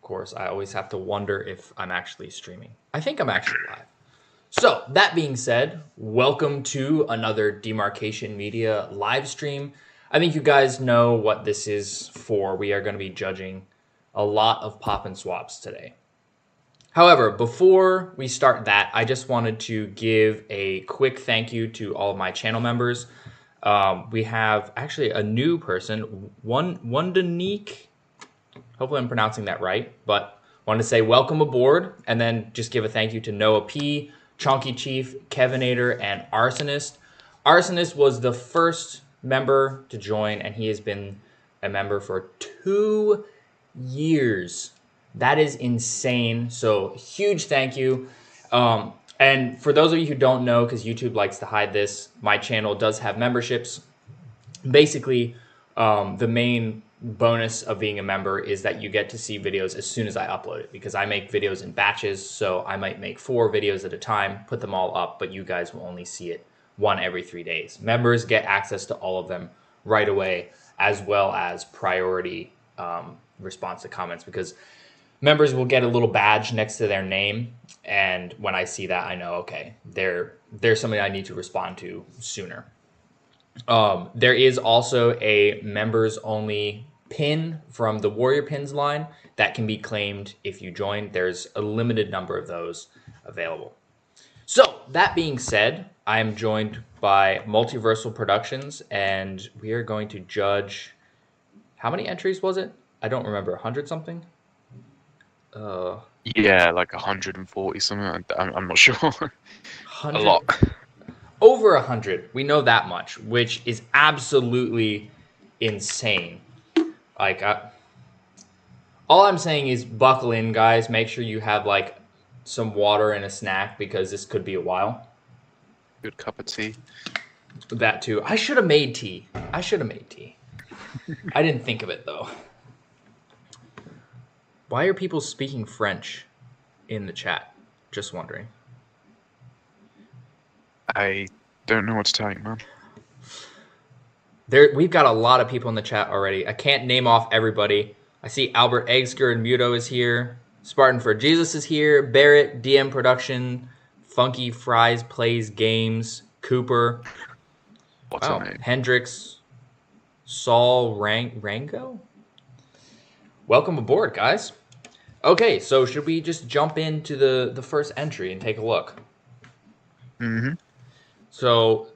course, I always have to wonder if I'm actually streaming. I think I'm actually live. So, that being said, welcome to another Demarcation Media live stream. I think you guys know what this is for. We are going to be judging a lot of pop and swaps today. However, before we start that, I just wanted to give a quick thank you to all of my channel members. We have actually a new person, Wondanique. Hopefully I'm pronouncing that right, but wanted to say welcome aboard, and then just give a thank you to Noah P, Chonky Chief, Kevinator, and Arsonist. Arsonist was the first member to join, and he has been a member for 2 years. That is insane. So huge thank you. And for those of you who don't know, because YouTube likes to hide this, my channel does have memberships. Basically, the main bonus of being a member is that you get to see videos as soon as I upload it, because I make videos in batches. So I might make 4 videos at a time, put them all up, but you guys will only see it one every 3 days. Members get access to all of them right away, as well as priority response to comments, because members will get a little badge next to their name, and when I see that, I know, okay, there's somebody I need to respond to sooner. There is also a members only pin from the Warrior Pins line that can be claimed if you join. There's a limited number of those available. So that being said, I am joined by Multiversal Productions, and we are going to judge, how many entries was it? I don't remember, 100 something? Yeah, like 140 something. I'm not sure. A 100? lot. Over 100. We know that much, which is absolutely insane. Like, all I'm saying is buckle in, guys. Make sure you have like some water and a snack, because this could be a while. Good cup of tea. That too. I should have made tea. I didn't think of it though. Why are people speaking French in the chat? Just wondering. I don't know what to tell you, man. We've got a lot of people in the chat already. I can't name off everybody. I see Albert Eggsker and Muto is here. Spartan for Jesus is here. Barrett, DM Production, Funky Fries Plays Games, Cooper. What's her name? Hendrix, Saul Rango. Welcome aboard, guys. Okay, so should we just jump into the first entry and take a look? Mm-hmm. So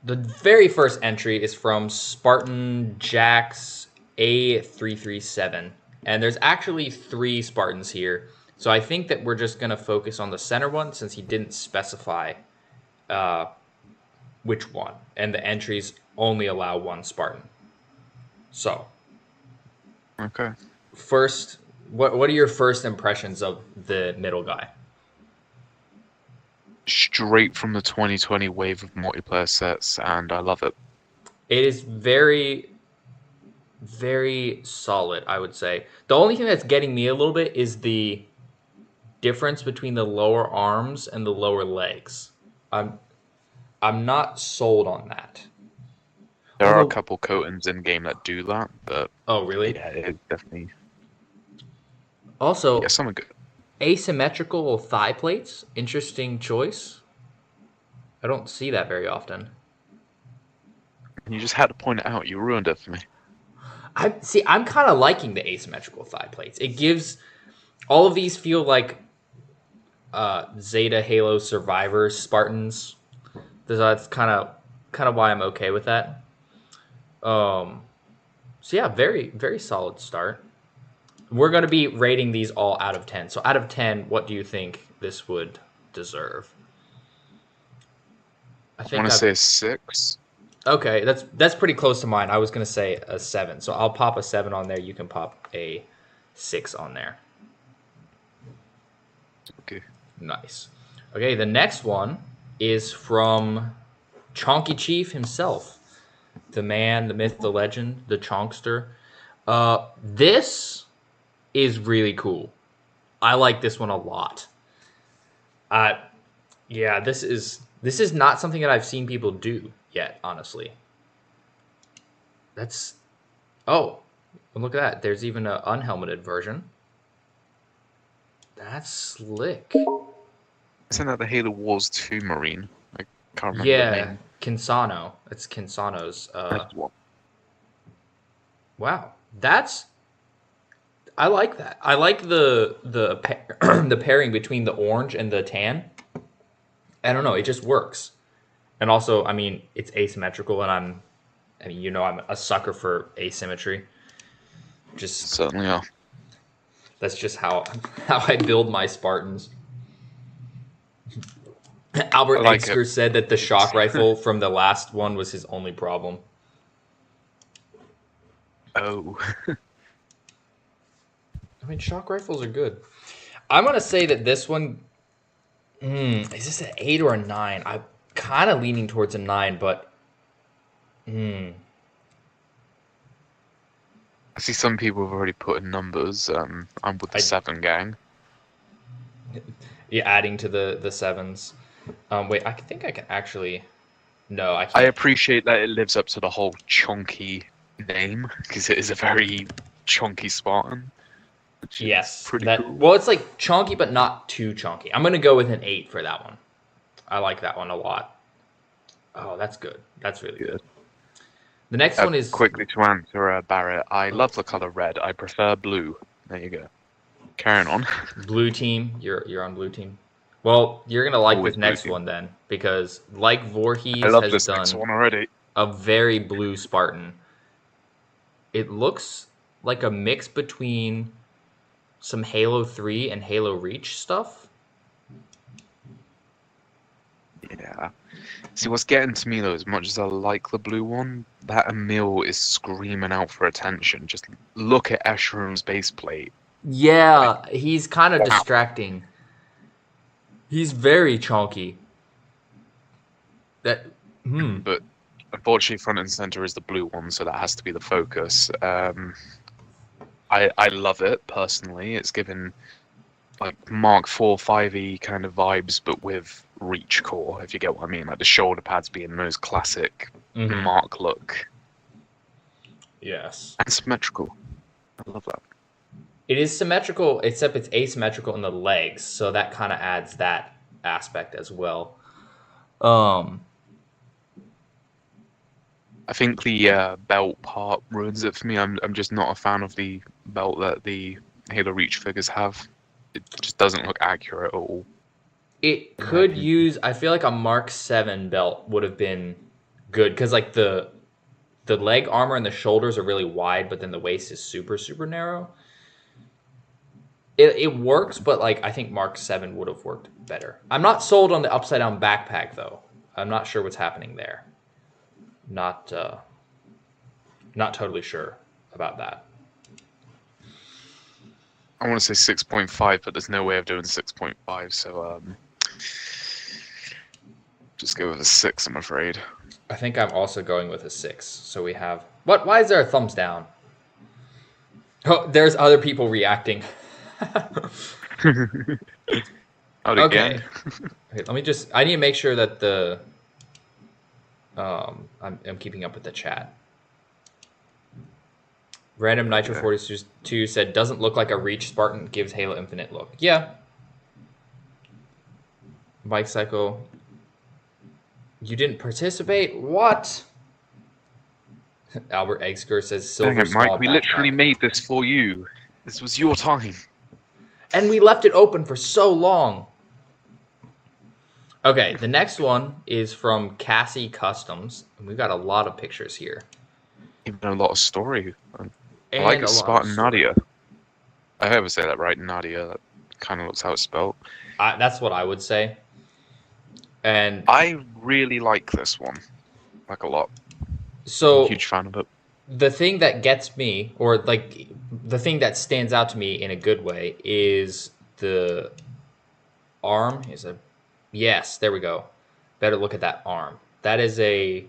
the very first entry is from Spartan Jax A337. And there's actually 3 Spartans here. So I think that we're just going to focus on the center one, since he didn't specify which one. And the entries only allow 1 Spartan. So. Okay. First, what are your first impressions of the middle guy? Straight from the 2020 wave of multiplayer sets, and I love it. It is very, very solid, I would say. The only thing that's getting me a little bit is the difference between the lower arms and the lower legs. I'm not sold on that. There are a couple coatings in game that do that, but oh really? Yeah, it definitely. Also, yeah, some are good. Asymmetrical thigh plates, interesting choice. I don't see that very often. You just had to point it out. You ruined it for me. I'm kind of liking the asymmetrical thigh plates. It gives all of these feel like Zeta Halo Survivor Spartans. That's kind of why I'm okay with that. So yeah, very, very solid start. We're going to be rating these all out of 10. So out of 10, what do you think this would deserve? I want to say a 6. Okay, that's pretty close to mine. I was going to say a 7. So I'll pop a 7 on there. You can pop a 6 on there. Okay. Nice. Okay, the next one is from Chonky Chief himself. The man, the myth, the legend, the Chonkster. This is really cool. I like this one a lot. Yeah, this is not something that I've seen people do yet, honestly. Oh, look at that. There's even an unhelmeted version. That's slick. Isn't that the Halo Wars 2 Marine? I can't remember the Yeah, name. Kinsano. It's Kinsano's. That's one. Wow, that's. I like that. I like the pairing between the orange and the tan. I don't know. It just works. And also, I mean, it's asymmetrical, and I mean, I'm a sucker for asymmetry. Just Certainly are. that's just how I build my Spartans. I Albert like it. Egsker said that the shock rifle from the last one was his only problem. Oh. I mean, shock rifles are good. I'm gonna say that this one is this an 8 or a 9? I'm kind of leaning towards a 9, but I see some people have already put in numbers. I'm with the I 7 gang. yeah, adding to the sevens. Wait, I think I can actually. No, I I can't. appreciate that it lives up to the whole chunky name, because it is a very chunky Spartan, which is Yes, pretty that. cool. Well, it's like chunky, but not too chunky. I'm gonna go with an 8 for that one. I like that one a lot. Oh, that's good. That's really good. Good. The next one is Quickly to answer, Barrett, I love the color red. I prefer blue. There you go. Carrying on. blue team. You're on blue team. Well, you're gonna like this Always blue next team. one then, because like I Voorhees love has this next done one already. a very blue Spartan. It looks like a mix between some Halo 3 and Halo Reach stuff. Yeah. See, what's getting to me though, as much as I like the blue one, that Emil is screaming out for attention. Just look at Escherum's base plate. Like, Yeah, he's kind of wow. distracting. He's very chunky. That But unfortunately, front and center is the blue one, so that has to be the focus. I love it personally. It's given like Mark 4 5e kind of vibes, but with reach core, if you get what I mean. Like the shoulder pads being those classic Mark look. Yes. And symmetrical. I love that. It is symmetrical, except it's asymmetrical in the legs, so that kind of adds that aspect as well. I think the belt part ruins it for me. I'm just not a fan of the belt that the Halo Reach figures have. It just doesn't look accurate at all. It could use. I feel like a Mark 7 belt would have been good because like the leg armor and the shoulders are really wide, but then the waist is super narrow. It works, but like I think Mark 7 would have worked better. I'm not sold on the upside down backpack though. I'm not sure what's happening there. Not totally sure about that. I want to say 6.5, but there's no way of doing 6.5, so just go with a 6, I'm afraid. I think I'm also going with a 6. So we have what? Why is there a thumbs down? Oh, there's other people reacting. Out Okay. again. Okay, let me just. I need to make sure that the. I'm keeping up with the chat. Random Nitro 42 said doesn't look like a Reach Spartan, gives Halo Infinite look. Yeah. Bike Cycle. You didn't participate? What? Albert Eggsker says silver Dang it, small Mike, we backpack. literally made this for you. This was your time. And we left it open for so long. Okay, the next one is from Cassie Customs. And we've got a lot of pictures here. Even a lot of story. I And like a a lot Spartan of story. Nadia. I ever say that right, Nadia. That kind of looks how it's spelled. That's what I would say. And I really like this one. Like a lot. so Huge fan of it. the thing that gets me, or like the thing that stands out to me in a good way, is the arm. Yes, there we go. Better look at that arm. That is a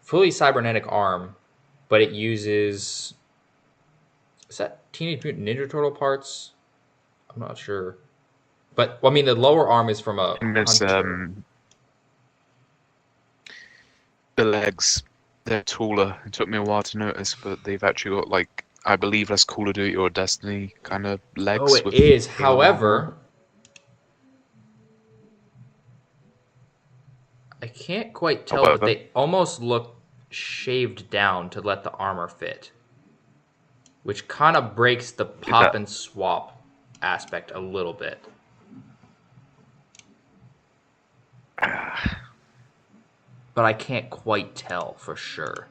fully cybernetic arm, but it uses. Is that Teenage Mutant Ninja Turtle parts? I'm not sure. But well, I mean, the lower arm is from a hunter. The legs, they're taller. It took me a while to notice, but they've actually got like I believe that's Call of Duty or Destiny kind of Oh, legs it with is. alien armor. However, I can't quite tell, but However, they almost look shaved down to let the armor fit, which kind of breaks the is pop that and swap aspect a little bit. But I can't quite tell for sure.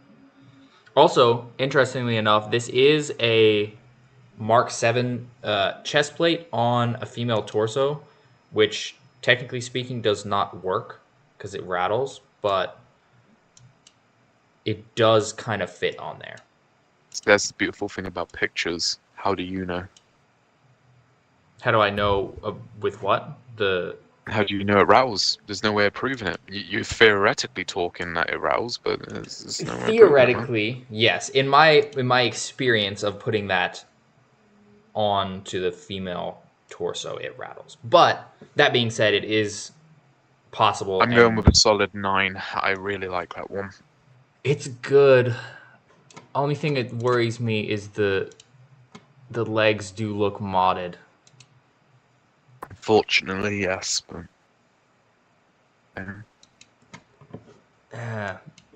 Also, interestingly enough, this is a Mark 7 chest plate on a female torso, which technically speaking does not work because it rattles, but it does kind of fit on there. that's the beautiful thing about pictures. How do you know? How do I know with what? How do you know it rattles? There's no way of proving it. You're theoretically talking that it rattles, but there's no way of proving it, right? Theoretically, yes. In my experience of putting that onto the female torso, it rattles. But that being said, it is possible, I'm going and with a solid 9. I really like that one. it's good. Only thing that worries me is the legs do look modded. Unfortunately, yes, but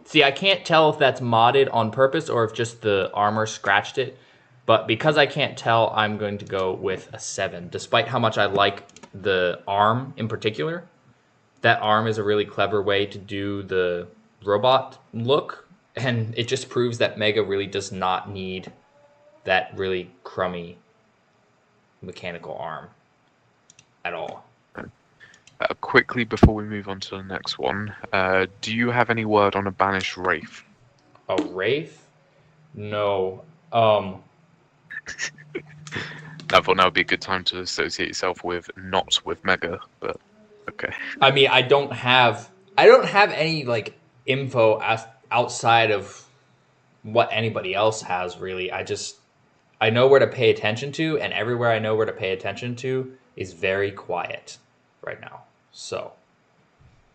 See, I can't tell if that's modded on purpose or if just the armor scratched it. But because I can't tell, I'm going to go with a 7. Despite how much I like the arm in particular, that arm is a really clever way to do the robot look. And it just proves that Mega really does not need that really crummy mechanical arm at all. quickly before we move on to the next one, do you have any word on a banished wraith? A Wraith? No. I thought now would be a good time to associate yourself with not with Mega, but okay. I mean, I don't have any like info outside of what anybody else has really. I know where to pay attention to, and everywhere I know where to pay attention to is very quiet right now. So,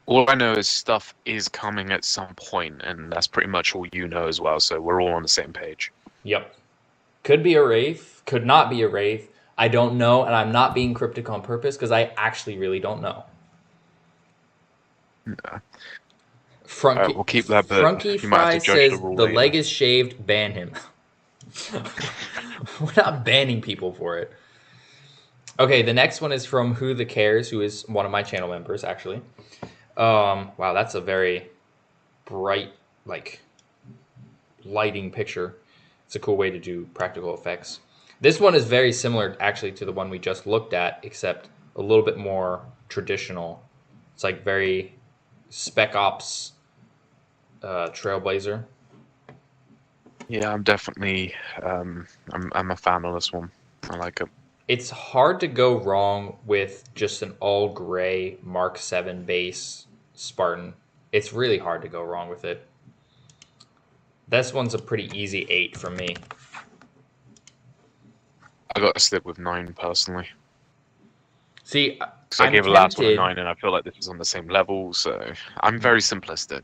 All I know is stuff is coming at some point, and that's pretty much all you know as well, so we're all on the same page. yep. Could be a Wraith, could not be a Wraith. I don't know, and I'm not being cryptic on purpose because I actually really don't know. No. Frunky, We'll keep that, but Frunky you might have Fry to judge the says rule the later. leg is shaved, ban him. We're not banning people for it. Okay, the next one is from Who the Cares, who is one of my channel members, actually. Wow, that's a very bright, like, lighting picture. It's a cool way to do practical effects. This one is very similar, actually, to the one we just looked at, except a little bit more traditional. It's like very Spec Ops Trailblazer. Yeah, I'm definitely I'm a fan of this one. I like it. It's hard to go wrong with just an all gray Mark 7 base Spartan. It's really hard to go wrong with it. This one's a pretty easy 8 from me. I got to stick with 9 personally. See, So I I'm gave the last one a tempted. 9, and I feel like this is on the same level. So I'm very simplistic.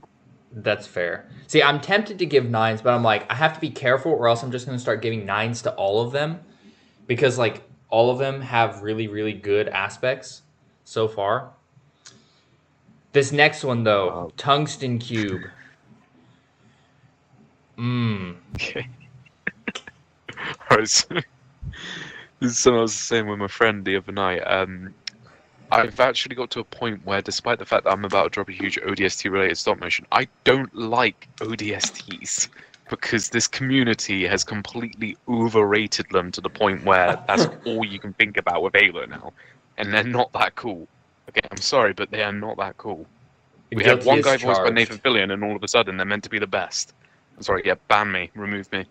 That's fair. See, I'm tempted to give 9s, but I'm like, I have to be careful or else I'm just going to start giving 9s to all of them. Because, like, all of them have really, really good aspects so far. This next one, though, Tungsten Cube. Okay. Alright, so this is something I was saying with my friend the other night. I've actually got to a point where, despite the fact that I'm about to drop a huge ODST-related stop motion, I don't like ODSTs because this community has completely overrated them to the point where that's all you can think about with Halo now, and they're not that cool. Okay, I'm sorry, but they are not that cool. We have Guilty one as guy voiced by charged. Nathan Fillion, and all of a sudden they're meant to be the best. I'm sorry, yeah, ban me, remove me.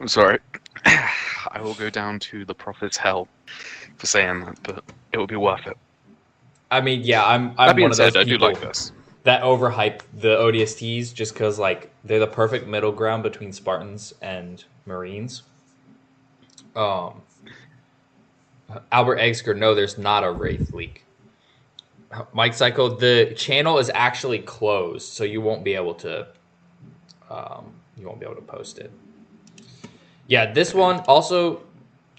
I'm sorry. I will go down to the prophet's hell for saying that, but it will be worth it. I mean, yeah, I'm That being one of those said, I do people like this. that overhype the ODSTs just because, like, they're the perfect middle ground between Spartans and Marines. Albert Eggsker, no, there's not a Wraith leak. Mike Psycho, the channel is actually closed, so you won't be able to post it. Yeah, this one also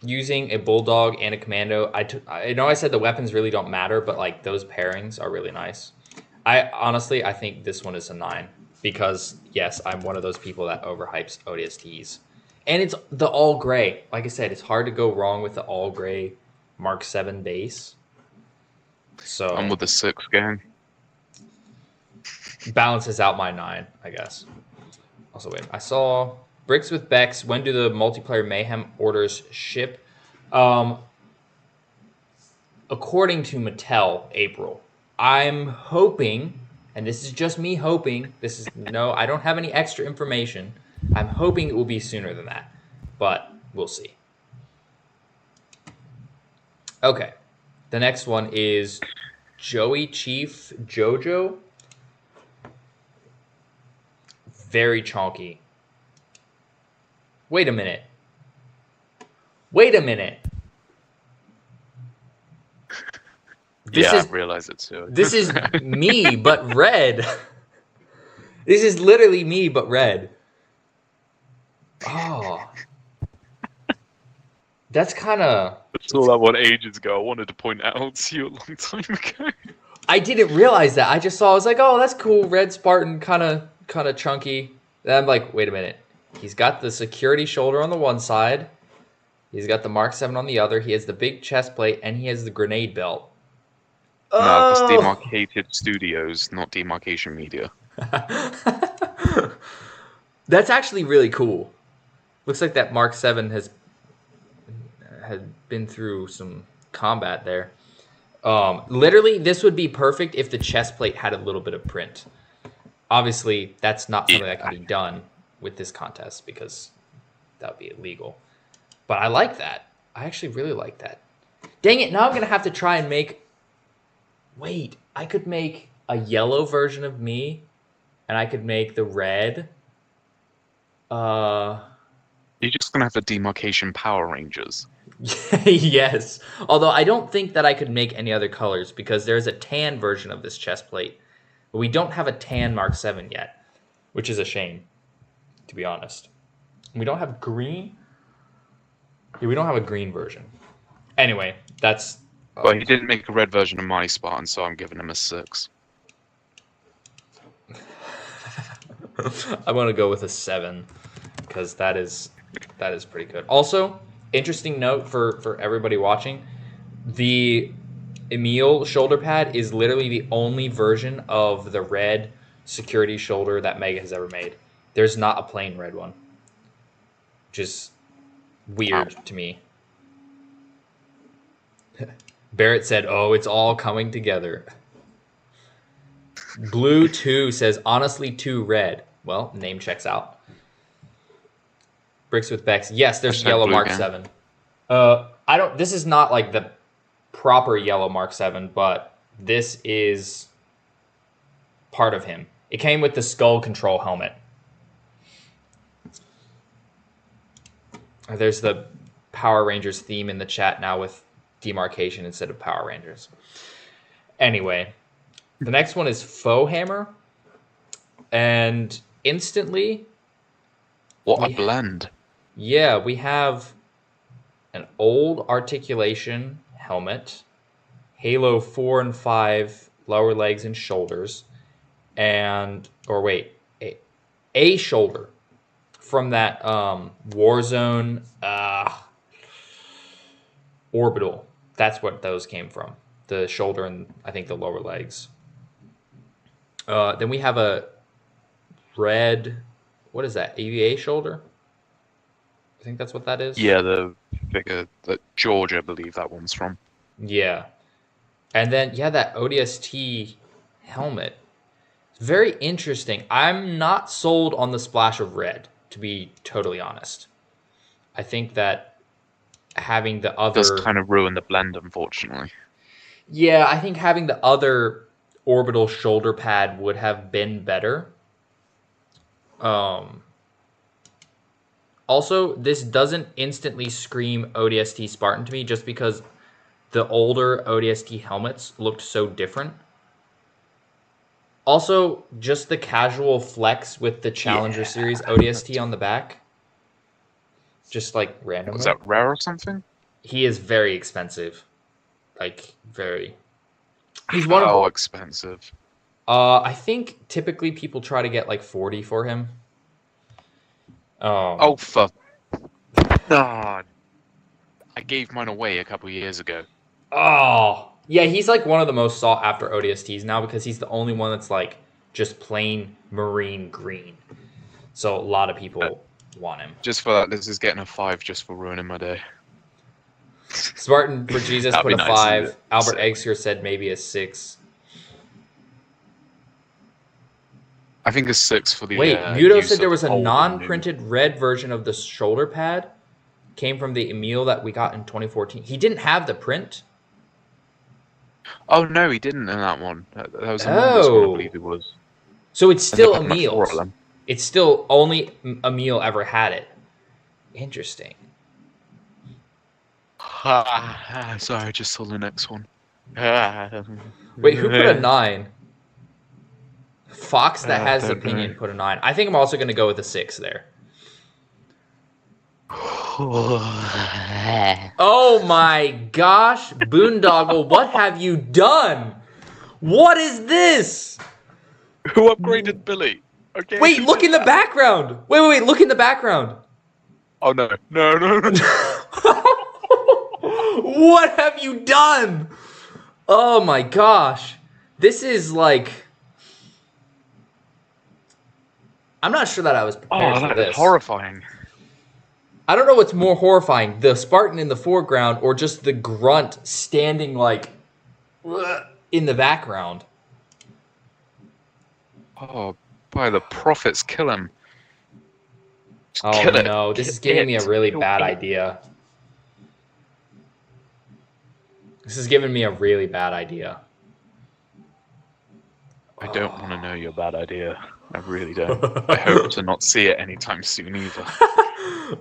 using a bulldog and a commando. I know I said the weapons really don't matter, but like those pairings are really nice. I think this one is a 9 because yes, I'm one of those people that overhypes ODSTs, and it's the all gray. Like I said, it's hard to go wrong with the all gray Mark 7 base. So I'm with the 6 gang. balances out my 9, I guess. Also, wait, I saw Bricks with Bex. When do the multiplayer mayhem orders ship? According to Mattel, April. I'm hoping, and this is just me hoping, I don't have any extra information. I'm hoping it will be sooner than that, but we'll see. Okay. The next one is Joey Chief Jojo. Very chonky. Wait a minute. I realize it too. This is me, but red. This is literally me, but red. Oh. That's kind of... I saw that one ages ago. I wanted to point it out to you a long time ago. I didn't realize that. I just saw, I was like, oh, that's cool. Red Spartan, kind of chunky. Then I'm like, wait a minute. He's got the security shoulder on the one side. He's got the Mark 7 on the other. He has the big chest plate, and he has the grenade belt. No, that's Demarcated Studios, not Demarcation Media. That's actually really cool. Looks like that Mark 7 had been through some combat there. Literally, this would be perfect if the chest plate had a little bit of print. Obviously, that's not something that can be done with this contest because that would be illegal. But I like that. I actually really like that. Dang it, now I'm going to have to try and make... Wait, I could make a yellow version of me, and I could make the red. You're just going to have the Demarcation Power Rangers. Yes. Although I don't think that I could make any other colors because there's a tan version of this chest plate. But we don't have a tan Mark 7 yet, which is a shame, to be honest. We don't have green. Yeah, we don't have a green version. Anyway, that's... Well, he didn't make a red version of my Spartan, so I'm giving him a 6. I'm going to go with a 7 because that is pretty good. Also, interesting note for everybody watching, the Emil shoulder pad is literally the only version of the red security shoulder that Mega has ever made. There's not a plain red one, which is weird to me. Barrett said, oh, it's all coming together. Blue 2 says, honestly, 2 red. Well, name checks out. Bricks with Bex. Yes, there's yellow Mark 7. This is not like the proper yellow Mark 7, but this is part of him. It came with the Skull Control helmet. There's the Power Rangers theme in the chat now with Demarcation instead of Power Rangers. Anyway, the next one is Faux Hammer. And instantly... What a blend. Yeah, we have an old articulation helmet, Halo 4 and 5 lower legs and shoulders, and... Or wait, a shoulder from that Warzone Orbital. That's what those came from. The shoulder and I think the lower legs. Then we have a red, what is that? AVA shoulder? I think that's what that is. Yeah, the figure that George, I believe that one's from. Yeah. And then, yeah, that ODST helmet. It's very interesting. I'm not sold on the splash of red, to be totally honest. I think that having the other... Does kind of ruin the blend, unfortunately. Yeah, I think having the other orbital shoulder pad would have been better. Also, this doesn't instantly scream ODST Spartan to me just because the older ODST helmets looked so different. Also, just the casual flex with the Challenger Series ODST on the back. just like Was randomly. that rare or something? He is very expensive, like very. He's one How of. expensive? I think typically people try to get like 40 for him. Oh, for God. I gave mine away a couple years ago. Oh, yeah, he's like one of the most sought after ODSTs now because he's the only one that's like just plain marine green. So a lot of people want him. Just for that, this is getting a 5 just for ruining my day. Spartan for Jesus That'd put be a nice, isn't 5. it? Albert Sick. Eggster said maybe a 6. I think a 6 for the Wait, Muto use said there of was a old and new. non-printed red version of the shoulder pad. Came from the Emil that we got in 2014. He didn't have the print. Oh no, he didn't in that one. That was the longest one, I believe it was. So it's Ended still up having 4 of Emil's. them. It's still only Emil ever had it. Interesting. Sorry, I just saw the next one. Wait, who put a 9? Fox that has don't opinion know. put a 9. I think I'm also going to go with a 6 there. Oh my gosh, Boondoggle, what have you done? What is this? Who upgraded Billy? Okay. Wait, look in the background. Wait, look in the background. Oh no. No. What have you done? Oh my gosh. This is like... I'm not sure that I was prepared for that this. is horrifying. I don't know what's more horrifying, the Spartan in the foreground or just the grunt standing like in the background. Oh, by the prophets, kill him. Just Oh kill it. no, this Kill is giving me a really Kill bad it. idea. This is giving me a really bad idea. I don't want to know your bad idea. I really don't. I hope to not see it anytime soon either.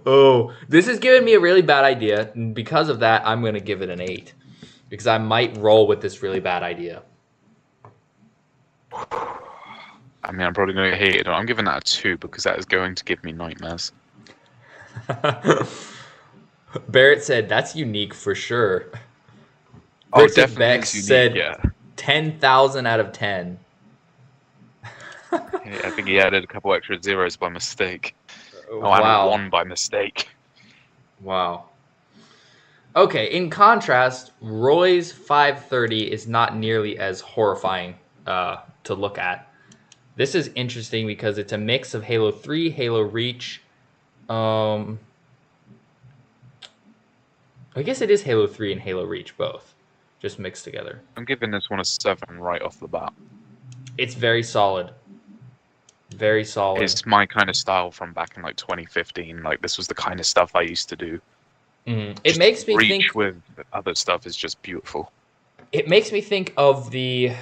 Oh, this is giving me a really bad idea. And because of that, I'm going to give it an 8. Because I might roll with this really bad idea. I mean, I'm probably going to hate it. I'm giving that a 2 because that is going to give me nightmares. Barrett said, that's unique for sure. Oh, Richard definitely Beck is unique, said yeah. 10,000 out of 10. I think he added a couple extra zeros by mistake. Oh, Wow. and a 1 by mistake. Wow. Okay, in contrast, Roy's 530 is not nearly as horrifying to look at. This is interesting because it's a mix of Halo 3, Halo Reach. I guess it is Halo 3 and Halo Reach, both. Just mixed together. I'm giving this one a 7 right off the bat. It's very solid. Very solid. It's my kind of style from back in like 2015. Like, this was the kind of stuff I used to do. It Just makes me Reach think... with other stuff is just beautiful. It makes me think of the...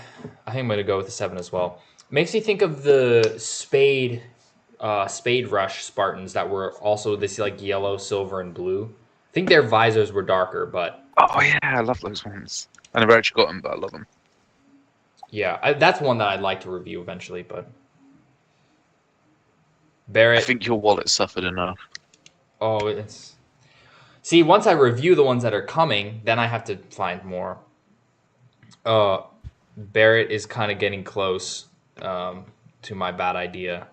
I think I'm going to go with the 7 as well. It makes me think of the Spade Rush Spartans that were also this like yellow, silver, and blue. I think their visors were darker, but... Oh yeah, I love those ones. I never actually got them, but I love them. Yeah, that's one that I'd like to review eventually, but... Barrett... I think your wallet suffered enough. Oh, it's... See, once I review the ones that are coming, then I have to find more. Barrett is kind of getting close to my bad idea.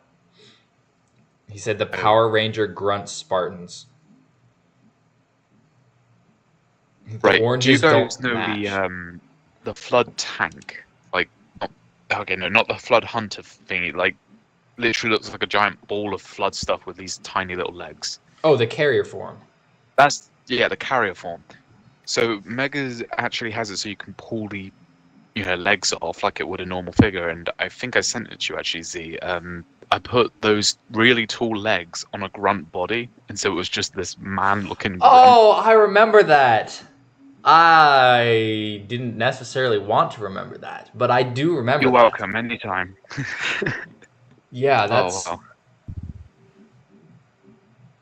He said the Power Ranger Grunt Spartans. Right. Do you oranges guys don't know match. the Flood tank? Like, okay, no, not the Flood Hunter thingy. Like, literally looks like a giant ball of Flood stuff with these tiny little legs. Oh, the carrier form. That's, yeah, the carrier form. So Megas actually has it so you can pull the, legs off like it would a normal figure. And I think I sent it to you actually, Z. I put those really tall legs on a grunt body, and so it was just this man-looking grunt. Oh, I remember that. I didn't necessarily want to remember that, but I do remember You're that. welcome, anytime. Yeah, that's... Oh, wow.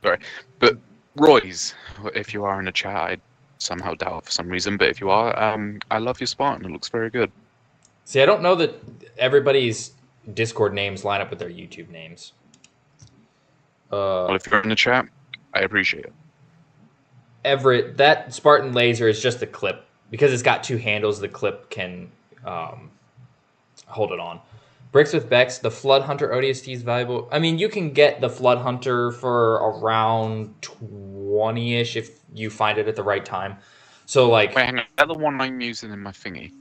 Sorry. But Roy's, if you are in the chat, I somehow doubt for some reason, but if you are, I love your Spartan. It looks very good. See, I don't know that everybody's Discord names line up with their YouTube names. Well, if you're in the chat, I appreciate it. Everett, that Spartan laser is just a clip. Because it's got two handles, the clip can hold it on. Bricks with Bex, the Flood Hunter ODST is valuable. I mean, you can get the Flood Hunter for around 20-ish if you find it at the right time. So, like... Wait, hang on. Is that the one I'm using in my thingy?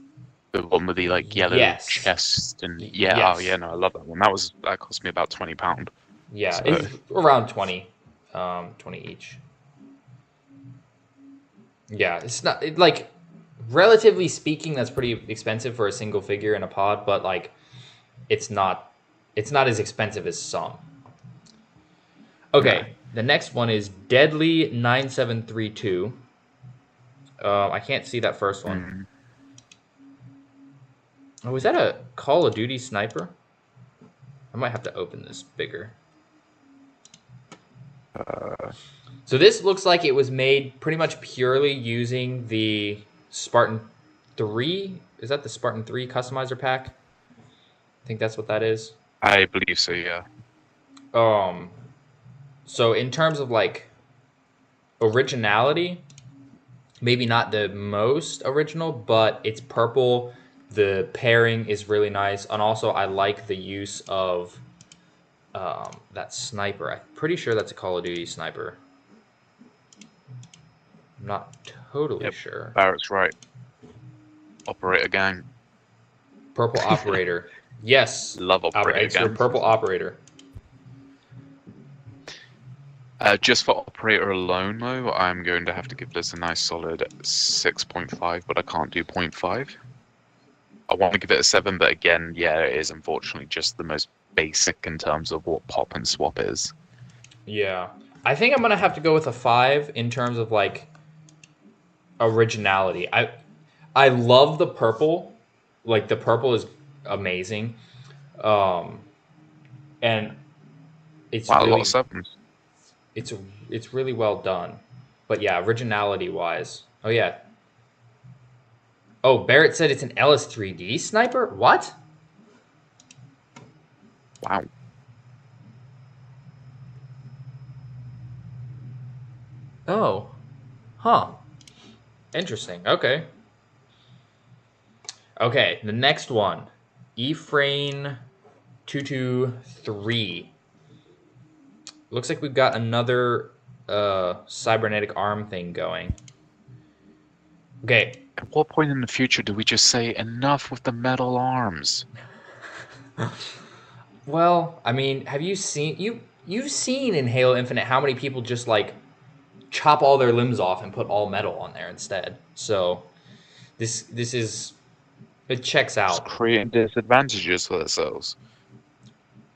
The one with the, like, yellow Yes. chest and... Yeah, Yes. oh, yeah, no, I love that one. That cost me about £20. Yeah, So... it's around 20. 20 each. Yeah, it's not... like, relatively speaking, that's pretty expensive for a single figure in a pod, but, like, it's not as expensive as some. Okay, the next one is Deadly 9732. I can't see that first one. Oh, is that a Call of Duty sniper? I might have to open this bigger. So this looks like it was made pretty much purely using the Spartan 3. Is that the Spartan 3 customizer pack? I think that's what that is. I believe so, yeah. So in terms of like originality, maybe not the most original, but it's purple. The pairing is really nice, and also I like the use of that sniper. I'm pretty sure that's a Call of Duty sniper. I'm not totally sure. Barrett's right. Operator gang. Purple operator. Yes. Love operator It's your purple operator. Just for operator alone, though, I'm going to have to give this a nice solid 6.5, but I can't do 0.5. I want to give it a 7, but again, yeah, it is unfortunately just the most basic in terms of what pop and swap is. Yeah. I think I'm going to have to go with a 5 in terms of, like, originality. I love the purple. Like, the purple is amazing. And it's wow, really... a lot of sevens. It's really well done. But yeah, originality-wise. Oh, yeah. Oh, Barrett said it's an LS3D sniper? What? Wow. Oh. Huh. Interesting. Okay. Okay, the next one. Ephraim 223. Looks like we've got another cybernetic arm thing going. Okay. At what point in the future do we just say enough with the metal arms? Well, I mean, have you seen you've seen in Halo Infinite how many people just like chop all their limbs off and put all metal on there instead. So this is it checks out. Just creating disadvantages for themselves.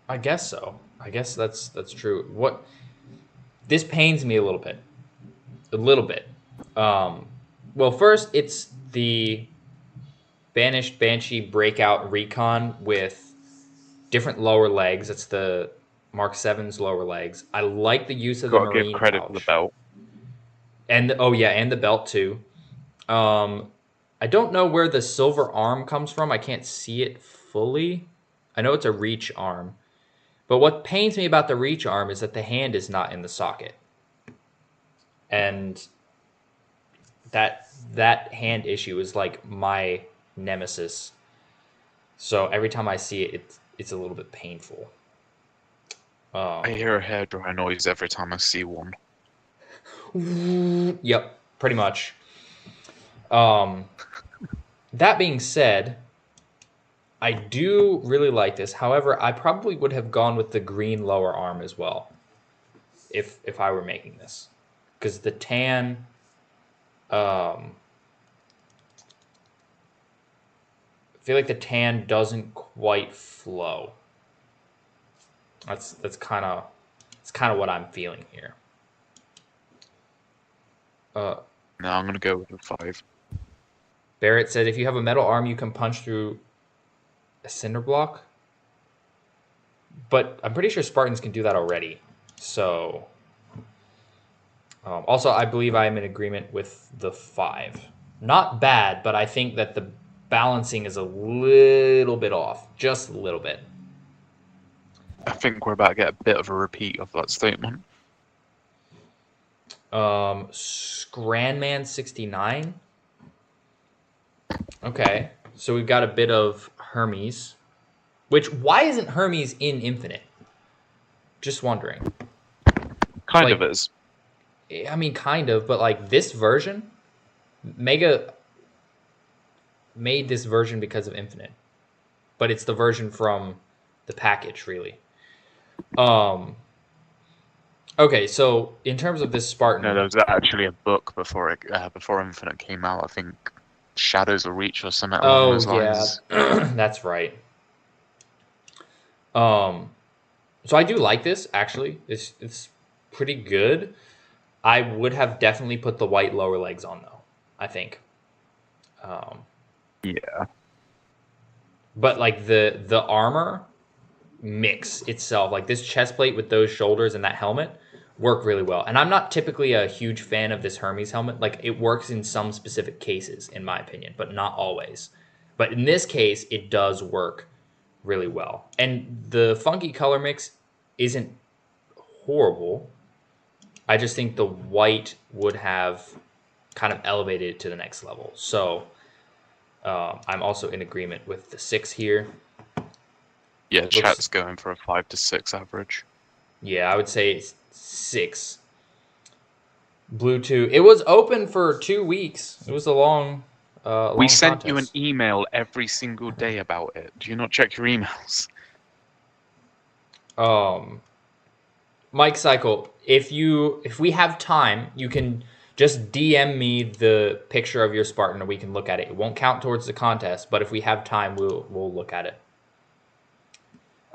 I guess so. I guess that's true. What this pains me a little bit. A little bit. Well, first it's the Banished Banshee Breakout Recon with different lower legs. It's the Mark 7's lower legs. I like the use of the Marine give credit pouch. for the belt. And and the belt too. I don't know where the silver arm comes from. I can't see it fully. I know it's a reach arm. But what pains me about the reach arm is that the hand is not in the socket. And that hand issue is like my nemesis. So every time I see it, it's a little bit painful. I hear a hairdryer noise every time I see one. Yep, pretty much. That being said, I do really like this. However, I probably would have gone with the green lower arm as well if I were making this. Because the tan... I feel like the tan doesn't quite flow. That's kind of what I'm feeling here. No, I'm gonna go with a 5. Barrett said, if you have a metal arm, you can punch through a cinder block. But I'm pretty sure Spartans can do that already. So, also, I believe I am in agreement with the 5. Not bad, but I think that the balancing is a little bit off. Just a little bit. I think we're about to get a bit of a repeat of that statement. Scranman 69. Okay, so we've got a bit of Hermes. Why isn't Hermes in Infinite? Just wondering. Kind of is. I mean, kind of, but like this version, Mega made this version because of Infinite, but it's the version from the package, really. Okay, so in terms of this Spartan, No, there was actually a book before before Infinite came out. I think Shadows of Reach or something along those lines. That's right. So I do like this actually. It's pretty good. I would have definitely put the white lower legs on though, I think. Yeah. But like the armor mix itself, like this chest plate with those shoulders and that helmet work really well. And I'm not typically a huge fan of this Hermes helmet. Like it works in some specific cases, in my opinion, but not always. But in this case, it does work really well. And the funky color mix isn't horrible. I just think the white would have kind of elevated it to the next level. So I'm also in agreement with the 6 here. Yeah, chat's going for a 5 to 6 average. Yeah, I would say 6. Blue 2. It was open for 2 weeks. It was a long we sent contest. You an email every single day about it. Do you not check your emails? Mike Cycle, if we have time, you can just DM me the picture of your Spartan and we can look at it. It won't count towards the contest, but if we have time, we'll look at it.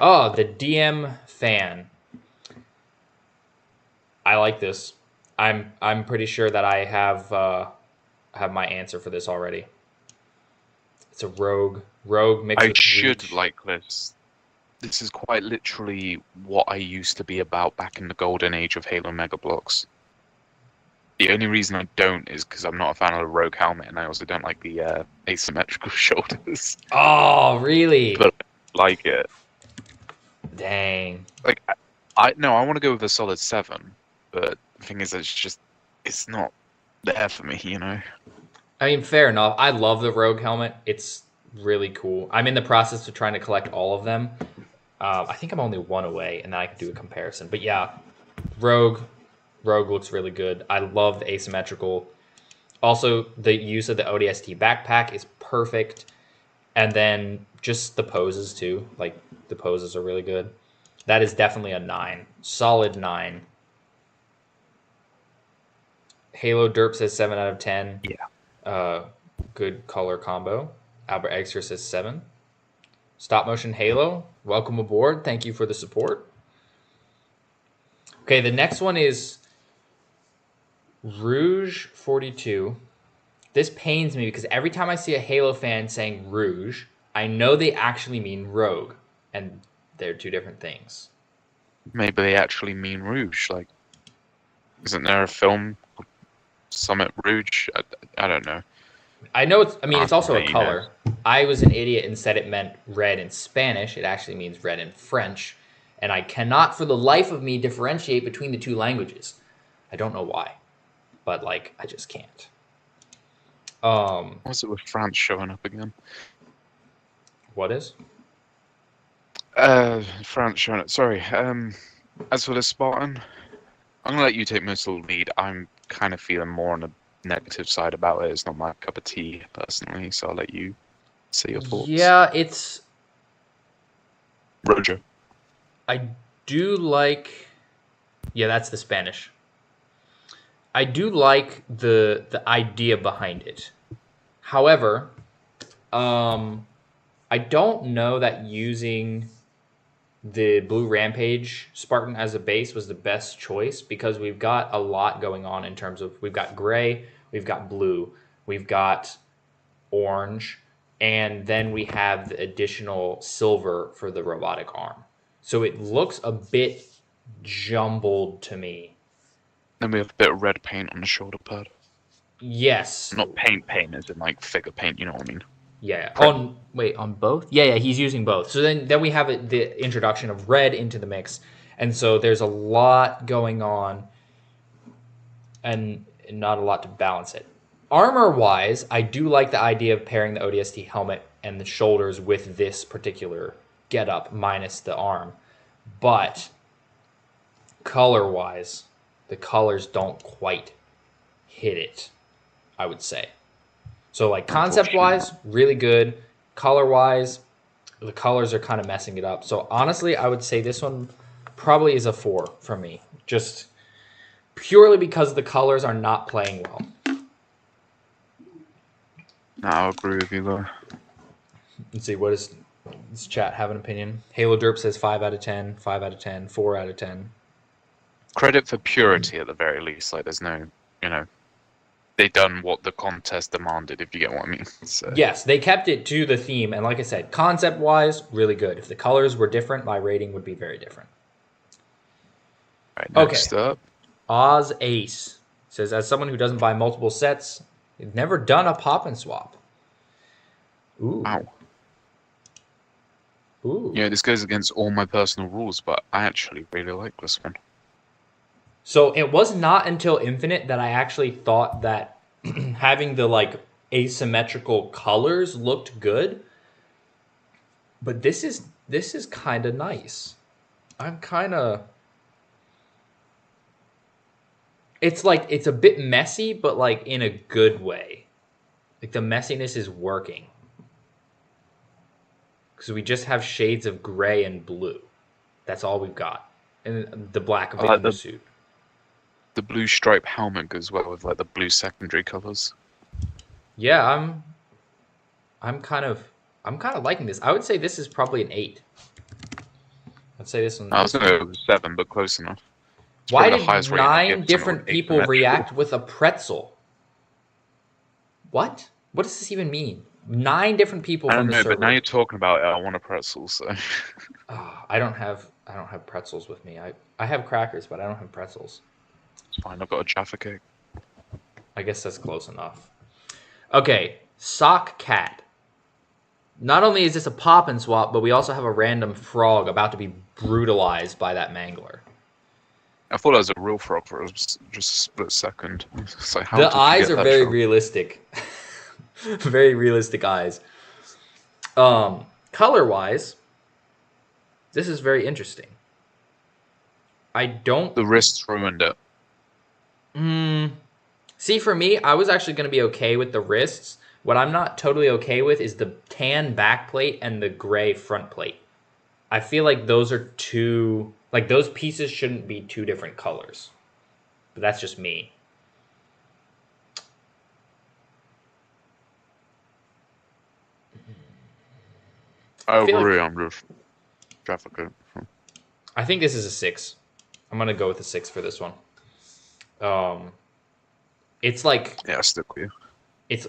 Oh, the DM fan. I like this. I'm pretty sure that I have my answer for this already. It's a rogue mixed with I should reach. like this. This is quite literally what I used to be about back in the golden age of Halo Mega Blocks. The only reason I don't is because I'm not a fan of the rogue helmet, and I also don't like the asymmetrical shoulders. Oh, really? But I like it. Dang. Like, I want to go with a solid 7, but the thing is, it's not there for me, you know? I mean, fair enough. I love the rogue helmet. It's really cool. I'm in the process of trying to collect all of them. I think I'm only 1 away, and then I can do a comparison. But yeah, rogue looks really good. I love the asymmetrical. Also, the use of the ODST backpack is perfect. And then just the poses too. Like, the poses are really good. That is definitely a 9. Solid 9. Halo Derp says 7 out of 10. Yeah. Good color combo. Albert Exer says 7. Stop Motion Halo, welcome aboard. Thank you for the support. Okay, the next one is Rouge 42. This pains me because every time I see a Halo fan saying Rouge, I know they actually mean Rogue, and they're 2 different things. Maybe they actually mean Rouge. Like, isn't there a film Summit Rouge? I don't know. I know it's. I mean, it's also a color. I was an idiot and said it meant red in Spanish. It actually means red in French, and I cannot, for the life of me, differentiate between the 2 languages. I don't know why, but like I just can't. What's it with France showing up again? What is? France showing up. Sorry. As for the Spartan, I'm gonna let you take most of the lead. I'm kind of feeling more on the negative side about it. It's not my cup of tea personally, so I'll let you say your thoughts. Yeah, it's Roger. I do like. Yeah, that's the Spanish. I do like the idea behind it. However, I don't know that using the Blue Rampage Spartan as a base was the best choice because we've got a lot going on in terms of we've got gray, we've got blue, we've got orange, and then we have the additional silver for the robotic arm. So it looks a bit jumbled to me. Then we have a bit of red paint on the shoulder pad. Yes. Not paint, as in like figure paint, you know what I mean? Yeah. On both? Yeah, he's using both. So then we have the introduction of red into the mix. And so there's a lot going on and not a lot to balance it. Armor-wise, I do like the idea of pairing the ODST helmet and the shoulders with this particular getup minus the arm. But color-wise, the colors don't quite hit it, I would say. So like concept-wise, really good. Color-wise, the colors are kind of messing it up. So honestly, I would say this one probably is a 4 for me. Just purely because the colors are not playing well. No, I'll agree with you there. Let's see, what does chat have an opinion? Halo Derp says 5 out of 10, 5 out of 10, 4 out of 10. Credit for purity at the very least. Like, there's no, they done what the contest demanded, if you get what I mean. So. Yes, they kept it to the theme, and like I said, concept-wise, really good. If the colors were different, my rating would be very different. Right, next up. Oz Ace says, as someone who doesn't buy multiple sets, I've never done a pop and swap. Ooh. Wow. Ooh. Yeah, this goes against all my personal rules, but I actually really like this one. So it was not until Infinite that I actually thought that having the like asymmetrical colors looked good. But this is kind of nice. I'm kind of... It's like, it's a bit messy, but like in a good way. Like the messiness is working. Because we just have shades of gray and blue. That's all we've got. And the black of the suit. The blue stripe helmet goes well with like the blue secondary colors. Yeah, I'm kind of liking this. I would say this is probably an 8. I'd say this one. I was going to go with 7, but close enough. Why did 9 different people react with a pretzel? What? What does this even mean? 9 different people from the server. But now you're talking about it, I want a pretzel, so. I don't have pretzels with me. I have crackers, but I don't have pretzels. It's fine, I've got a Jaffa cake. I guess that's close enough. Okay, Sock Cat. Not only is this a pop and swap, but we also have a random frog about to be brutalized by that mangler. I thought it was a real frog for just a split second. Like, how the eyes are very realistic. Very realistic eyes. Color-wise, this is very interesting. I don't... The wrists ruined it. See, for me, I was actually going to be okay with the wrists. What I'm not totally okay with is the tan back plate and the gray front plate. I feel like those are two... Like, those pieces shouldn't be 2 different colors. But that's just me. I agree, I'm just traffic. I think this is a 6. I'm going to go with a 6 for this one. It's like... Yeah, I'll stick with you. It's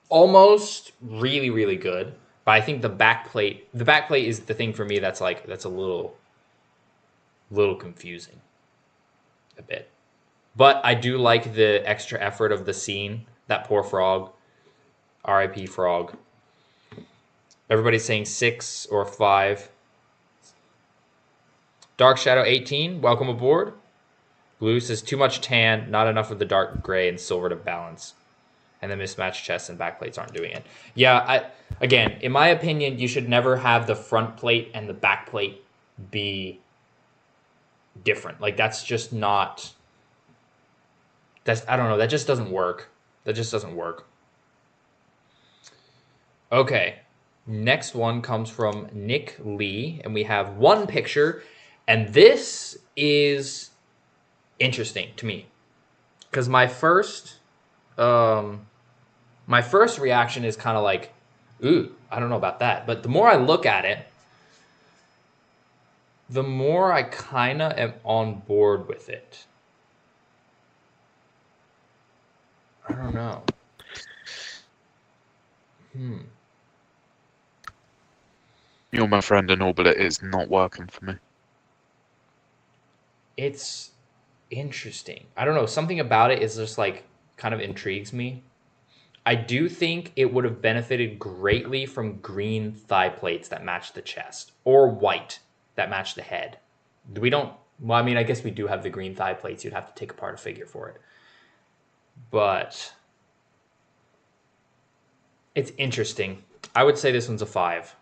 almost really, really good. But I think the back plate is the thing for me that's a little confusing a bit. But I do like the extra effort of the scene. That poor frog. R.I.P. frog. Everybody's saying 6 or 5. Dark Shadow 18, welcome aboard. Blue says too much tan, not enough of the dark gray and silver to balance. And the mismatched chest and back plates aren't doing it. Yeah, again, in my opinion, you should never have the front plate and the back plate be different. Like, that's just not... I don't know, that just doesn't work. That just doesn't work. Okay, next one comes from Nick Lee, and we have one picture, and this is interesting to me. Because my first reaction is kind of like, ooh, I don't know about that. But the more I look at it, the more I kind of am on board with it. I don't know. You're my friend and all, but it is not working for me. It's interesting. I don't know. Something about it is just like kind of intrigues me. I do think it would have benefited greatly from green thigh plates that match the chest, or white that match the head. We don't Well, I mean, I guess we do have the green thigh plates. You'd have to take apart a figure for it. But it's interesting. I would say this one's a 5.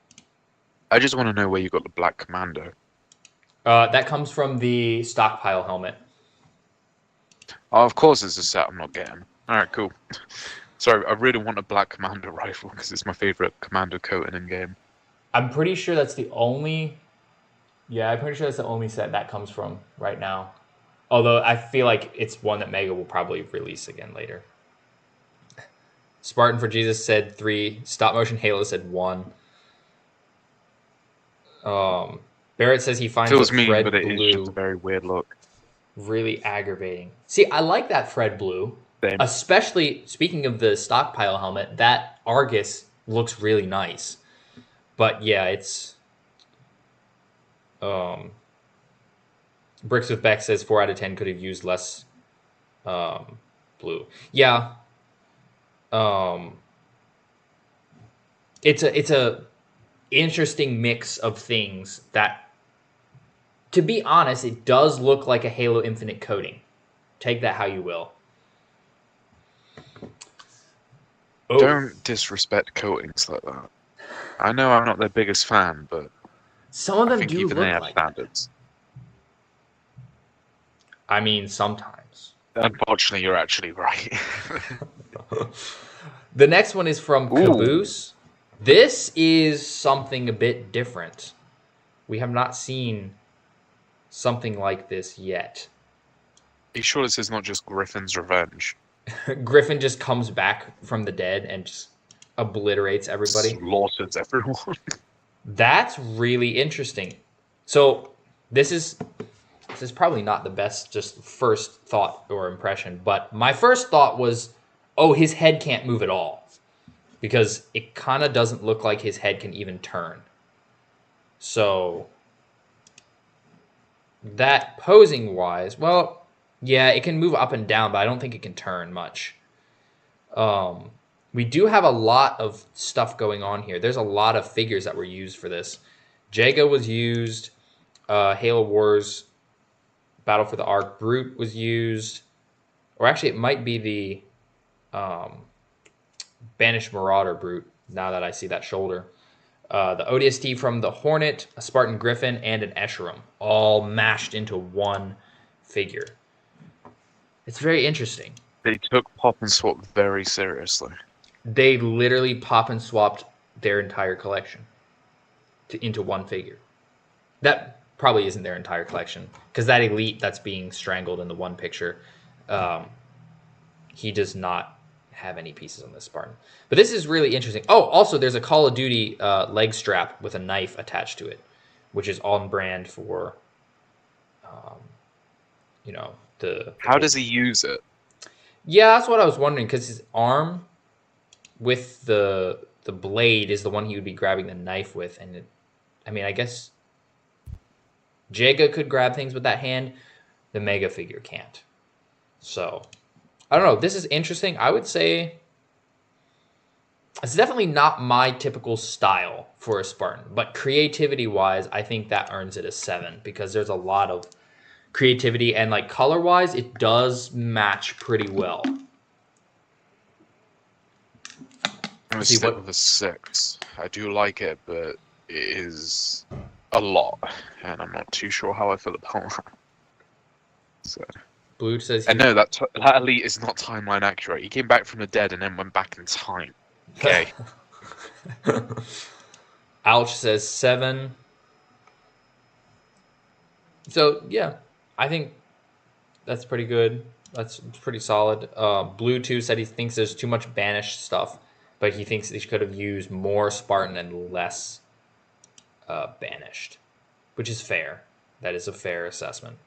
I just want to know where you got the Black Commando. That comes from the stockpile helmet. Oh, of course it's a set I'm not getting. Alright, cool. Sorry, I really want a Black Commando rifle because it's my favorite Commando coating in game. I'm pretty sure that's the only... Yeah, I'm pretty sure that's the only set that comes from right now. Although I feel like it's one that Mega will probably release again later. Spartan for Jesus said 3. Stop Motion Halo said 1. Barrett says he finds Feels the mean, Fred but it is blue just a very weird look. really aggravating. See, I like that Fred blue. Same. Especially, speaking of the stockpile helmet, that Argus looks really nice. But yeah, it's... Bricks with Beck says 4 out of 10 could have used less blue. Yeah. It's a interesting mix of things that, to be honest, it does look like a Halo Infinite coating. Take that how you will. Oh. Don't disrespect coatings like that. I know I'm not their biggest fan, but some of them I think do even look they have like standards. I mean, sometimes. Unfortunately, you're actually right. The next one is from Caboose. This is something a bit different. We have not seen something like this yet. Are you sure this is not just Griffin's revenge? Griffin just comes back from the dead and just obliterates everybody. Slaughters everyone. That's really interesting. So this is probably not the best just first thought or impression, but my first thought was, oh, his head can't move at all. Because it kind of doesn't look like his head can even turn. So that posing wise, well, yeah, it can move up and down, but I don't think it can turn much. We do have a lot of stuff going on here. There's a lot of figures that were used for this. Jaga was used. Halo Wars Battle for the Ark Brute was used. Or actually, it might be the Banished Marauder Brute, now that I see that shoulder. The ODST from the Hornet, a Spartan Griffin, and an Escherum, all mashed into one figure. It's very interesting. They took Pop and Swap very seriously. They literally pop and swapped their entire collection into one figure. That probably isn't their entire collection, because that Elite that's being strangled in the one picture, he does not have any pieces on this Spartan. But this is really interesting. Oh, also there's a Call of Duty leg strap with a knife attached to it, which is on brand for, the... How does he use it? Yeah, that's what I was wondering, because his arm with the blade is the one he would be grabbing the knife with, and I guess Jaga could grab things with that hand. The Mega figure can't. So, I don't know. This is interesting. I would say it's definitely not my typical style for a Spartan, but creativity-wise, I think that earns it a 7, because there's a lot of creativity, and like color-wise, it does match pretty well. I'm going to stick with a 6. I do like it, but it is a lot, and I'm not too sure how I feel about that. So. Blue says... I know that Elite is not timeline accurate. He came back from the dead and then went back in time. Okay. Ouch says 7. So, yeah, I think that's pretty good. That's pretty solid. Blue, too, said he thinks there's too much banished stuff, but he thinks they could have used more Spartan and less banished, which is fair. That is a fair assessment.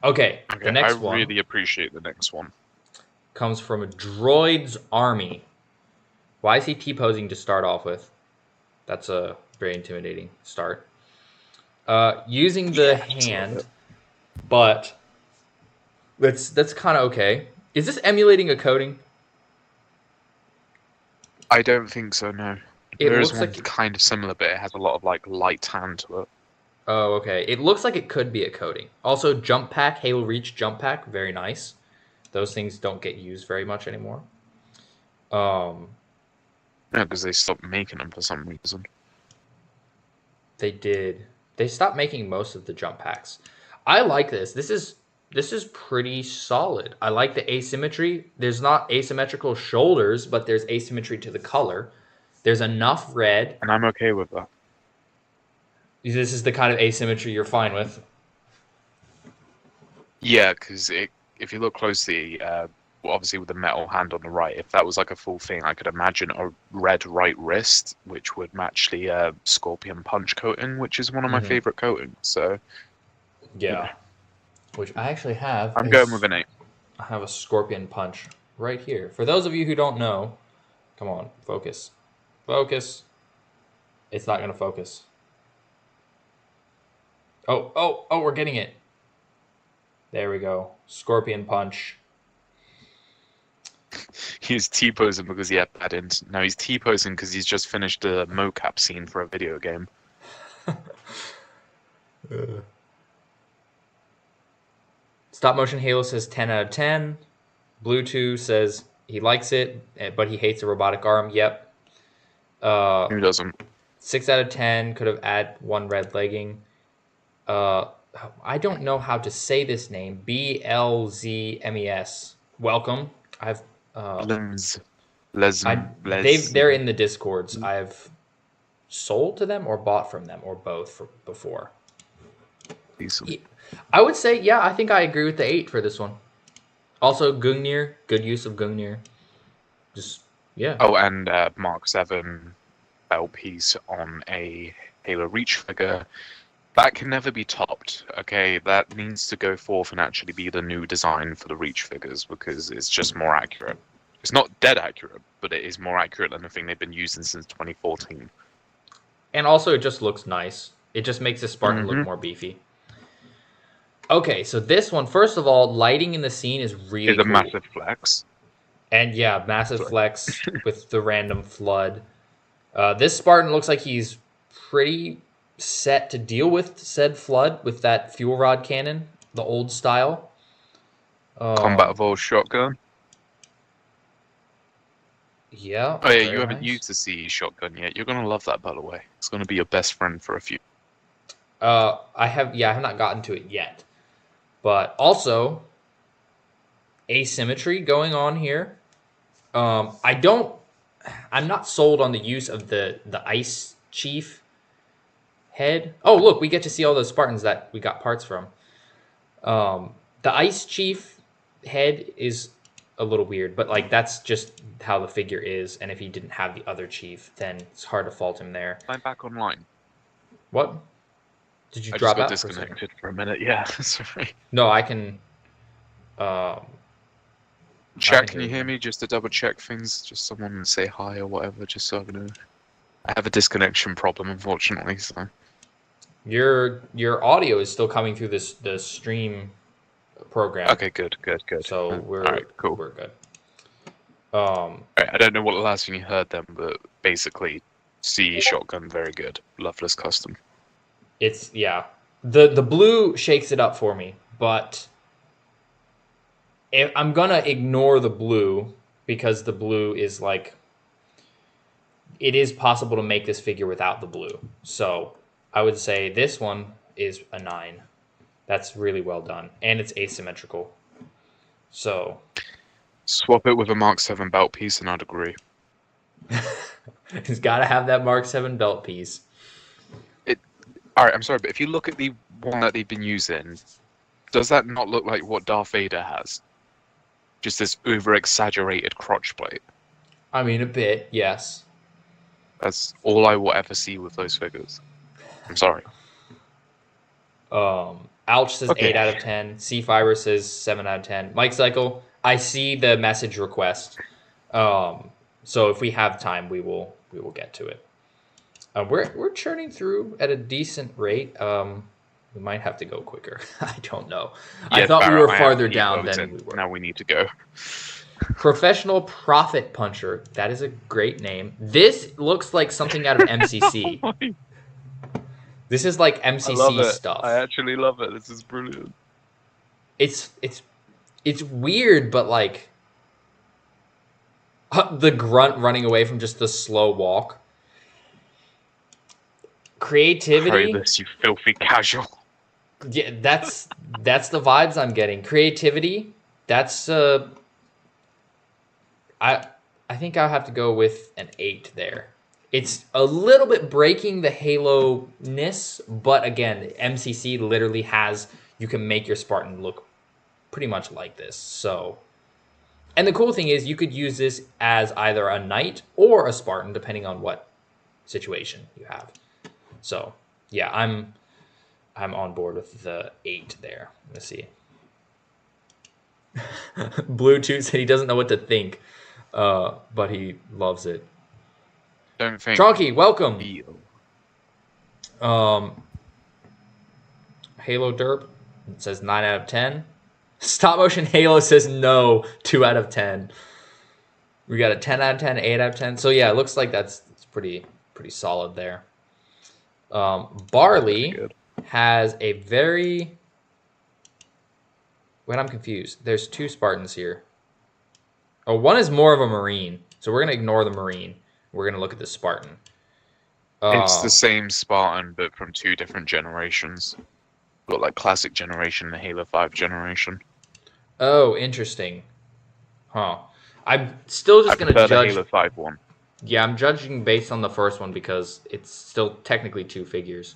Okay, the next one. I really appreciate the next one. Comes from a Droid's Army. Why is he T-posing to start off with? That's a very intimidating start. Using the hand, but that's kind of okay. Is this emulating a coating? I don't think so, no. It there is looks one like kind of similar, but it has a lot of like light tan to it. Oh, okay. It looks like it could be a coating. Also, Jump Pack, Halo Reach Jump Pack, very nice. Those things don't get used very much anymore. No, because they stopped making them for some reason. They did. They stopped making most of the jump packs. I like this. This is pretty solid. I like the asymmetry. There's not asymmetrical shoulders, but there's asymmetry to the color. There's enough red. And I'm okay with that. This is the kind of asymmetry you're fine with. Yeah, because if you look closely, obviously with the metal hand on the right, if that was like a full thing, I could imagine a red right wrist, which would match the Scorpion Punch coating, which is one of my favorite coatings. So, yeah. Which I actually have. I'm going with an 8. I have a Scorpion Punch right here. For those of you who don't know, come on, focus. Focus. It's not going to focus. Oh, we're getting it. There we go. Scorpion Punch. He's T-posing because he had that in. No, he's T-posing because he's just finished a mocap scene for a video game. Stop Motion Halo says 10 out of 10. Bluetooth says he likes it, but he hates a robotic arm. Yep. Who doesn't? 6 out of 10. Could have added one red legging. I don't know how to say this name. BLZMES. Welcome. I've they're in the Discords. I've sold to them or bought from them or both before. Decent. I would say, yeah, I think I agree with the 8 for this one. Also, Gungnir, good use of Gungnir. Just, yeah. Oh, and Mark 7 belt piece on a Halo Reach figure. That can never be topped, okay? That needs to go forth and actually be the new design for the Reach figures because it's just more accurate. It's not dead accurate, but it is more accurate than the thing they've been using since 2014. And also, it just looks nice. It just makes the Spartan look more beefy. Okay, so this one, first of all, lighting in the scene is really cool. It's a massive flex. And yeah, massive flex with the random flood. This Spartan looks like he's pretty set to deal with said flood with that fuel rod cannon, the old style. Combat Evolved shotgun. Yeah. Oh yeah, you haven't used the CE shotgun yet. You're gonna love that, by the way. It's gonna be your best friend for a few. I have not gotten to it yet. But also asymmetry going on here. I'm not sold on the use of the Ice Chief head. Oh, look, we get to see all those Spartans that we got parts from. The Ice Chief head is a little weird, but like that's just how the figure is. And if he didn't have the other chief, then it's hard to fault him there. I'm back online. What? Did you I drop just got out disconnected for a minute. Yeah, sorry. No, I can. Chat, can you hear me? Just to double check things. Just someone say hi or whatever, just so I know. I have a disconnection problem, unfortunately. So your audio is still coming through the stream program. Okay, good. So we're right, cool. We're good. Right, I don't know what the last thing you heard then, but basically, CE shotgun, very good. Loveless custom. It's the blue shakes it up for me, but if I'm gonna ignore the blue because the blue is like it is possible to make this figure without the blue. So I would say this one is a 9. That's really well done, and it's asymmetrical. So swap it with a Mark 7 belt piece, and I'd agree. It's got to have that Mark 7 belt piece. All right, I'm sorry, but if you look at the one that they've been using, does that not look like what Darth Vader has? Just this over-exaggerated crotch plate. I mean, a bit, yes. That's all I will ever see with those figures. I'm sorry. Ouch says 8 out of 10. C-Fiber says 7 out of 10. Mike Cycle, I see the message request. So if we have time, we will get to it. We're churning through at a decent rate. We might have to go quicker. I don't know. Yeah, I thought we were farther down than we were. Now we need to go. Professional Profit Puncher. That is a great name. This looks like something out of MCC. This is like I love MCC it. I stuff. actually love it. This is brilliant. It's weird, but like the grunt running away from just the slow walk. Pray Creativity. this, you filthy casual. Yeah, that's the vibes I'm getting. Creativity. That's I I think I'll have to go with an 8 there. It's a little bit breaking the Halo-ness, but again, MCC literally has, you can make your Spartan look pretty much like this. So, and the cool thing is you could use this as either a knight or a Spartan, depending on what situation you have. So, yeah, I'm on board with the 8 there. Let's see. Bluetooth said he doesn't know what to think, but he loves it. Don't think. Chalky, welcome. Feel. Halo Derp, it says 9 out of 10. Stop Motion Halo says no, 2 out of 10. We got a 10 out of 10, 8 out of 10. So yeah, it looks like it's pretty solid there. Barley has a very... Wait, I'm confused. There's 2 Spartans here. Oh, one is more of a Marine. So we're going to ignore the Marine. We're going to look at the Spartan. It's the same Spartan, but from 2 different generations. Got like classic generation and the Halo 5 generation. Oh, interesting. Huh. I'm still just going to judge... the Halo 5 one. Yeah, I'm judging based on the first one because it's still technically 2 figures.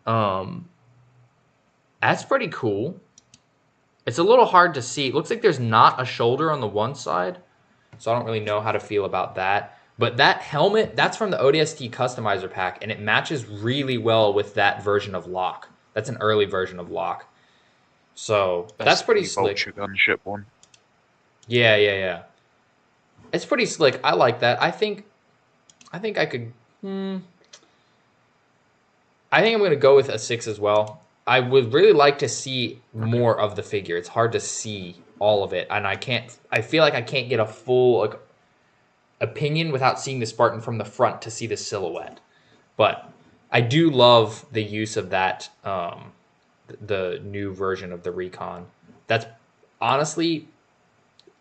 That's pretty cool. It's a little hard to see. It looks like there's not a shoulder on the one side, so I don't really know how to feel about that. But that helmet, that's from the ODST Customizer pack, and it matches really well with that version of Locke. That's an early version of Locke. So that's pretty slick. Vulture gunship one. Yeah. It's pretty slick. I like that. I think I could... I think I'm going to go with a 6 as well. I would really like to see more of the figure. It's hard to see all of it, and I feel like I can't get a full opinion without seeing the Spartan from the front to see the silhouette. But I do love the use of that, the new version of the Recon. That's honestly,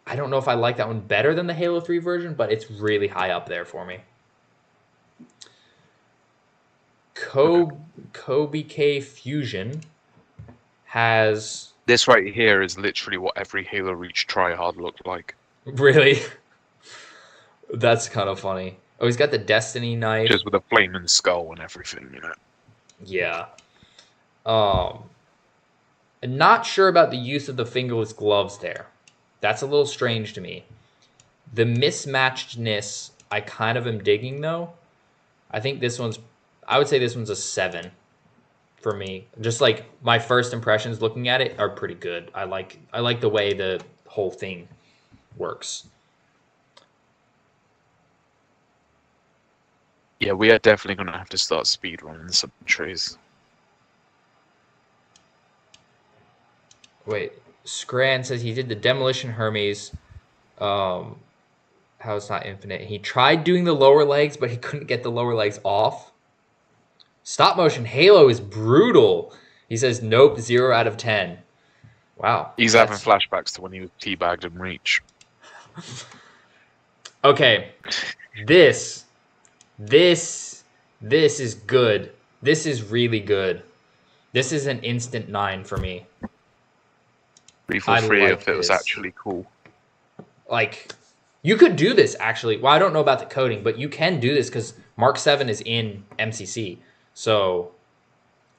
I don't know if I like that one better than the Halo 3 version, but it's really high up there for me. Kobe K Fusion has... This right here is literally what every Halo Reach tryhard looked like. Really? That's kind of funny. Oh, he's got the Destiny knife. Just with a flaming skull and everything, you know. Yeah. I'm not sure about the use of the fingerless gloves there. That's a little strange to me. The mismatchedness, I kind of am digging, though. I think this one's... I would say this one's a 7 for me. Just like my first impressions looking at it are pretty good. I like the way the whole thing works. Yeah, we are definitely going to have to start speedrunning some trees. Wait, Scran says he did the Demolition Hermes. How it's not infinite. He tried doing the lower legs, but he couldn't get the lower legs off. Stop Motion Halo is brutal. He says, nope, 0 out of 10. Wow. He's having flashbacks to when he was teabagged in Reach. Okay. This is good. This is really good. This is an instant 9 for me. 3 for 3 if it was actually cool. Like, you could do this, actually. Well, I don't know about the coding, but you can do this because Mark 7 is in MCC. So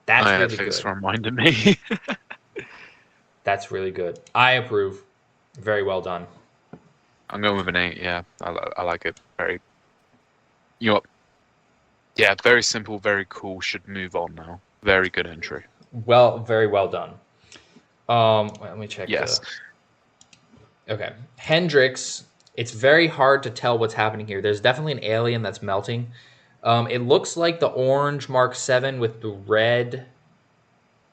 that's really good. Thanks for reminding me. That's really good. I approve. Very well done. I'm going with an 8. Yeah, I like it. Very. You know what? Yeah, very simple, very cool. Should move on now. Very good entry. Well, very well done. Let me check. Yes. Okay, Hendrix. It's very hard to tell what's happening here. There's definitely an alien that's melting. It looks like the orange Mark 7 with the red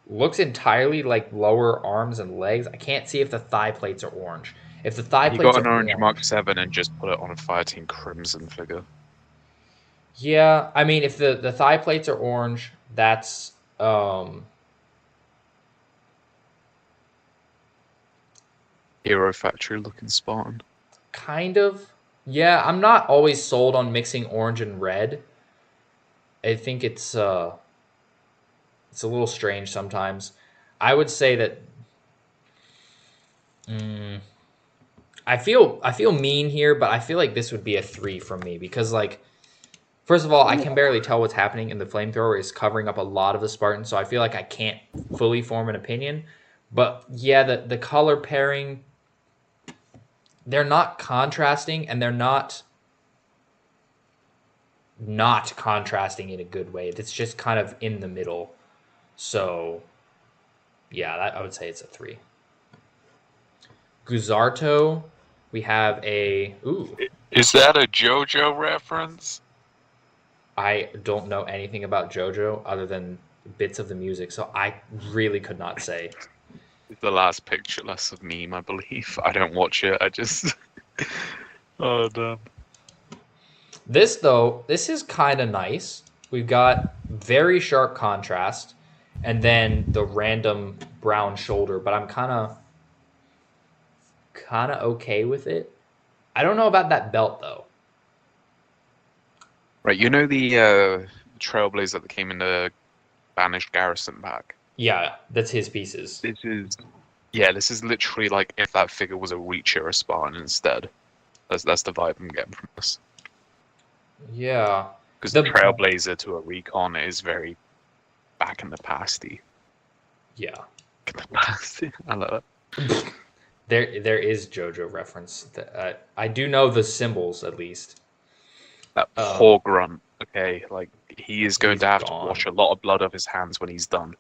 looks entirely like lower arms and legs. I can't see if the thigh plates are orange. If the thigh plates are orange... You got an orange Mark 7 and just put it on a Fireteam Crimson figure. Yeah, I mean, if the thigh plates are orange, That's Hero Factory looking Spartan. kind of. Yeah, I'm not always sold on mixing orange and red. I think it's a little strange sometimes. I would say that mm, I feel mean here, but I feel like this would be a 3 from me because like first of all, I can barely tell what's happening, and the flamethrower is covering up a lot of the Spartan, so I feel like I can't fully form an opinion. But yeah, the color pairing, they're not contrasting, and they're not contrasting in a good way. It's just kind of in the middle. So yeah, I would say it's a 3. Guzarto, we have a Is that a JoJo reference? I don't know anything about JoJo other than bits of the music, so I really could not say. It's the last pictureless of meme, I believe. I don't watch it. I just. Oh damn. This is kind of nice. We've got very sharp contrast, and then the random brown shoulder, but I'm kind of okay with it. I don't know about that belt though. Right, you know the Trailblazer that came in the Banished Garrison pack? Yeah, that's his pieces. This is literally like if that figure was a Reach or a Spartan instead. That's the vibe I'm getting from this. Yeah, Because the Trailblazer to a Recon is very back in the pasty. Yeah. I love it. There is JoJo reference. I do know the symbols at least. That poor grunt. Okay, like he is going to have gone. to wash a lot of blood off his hands when he's done.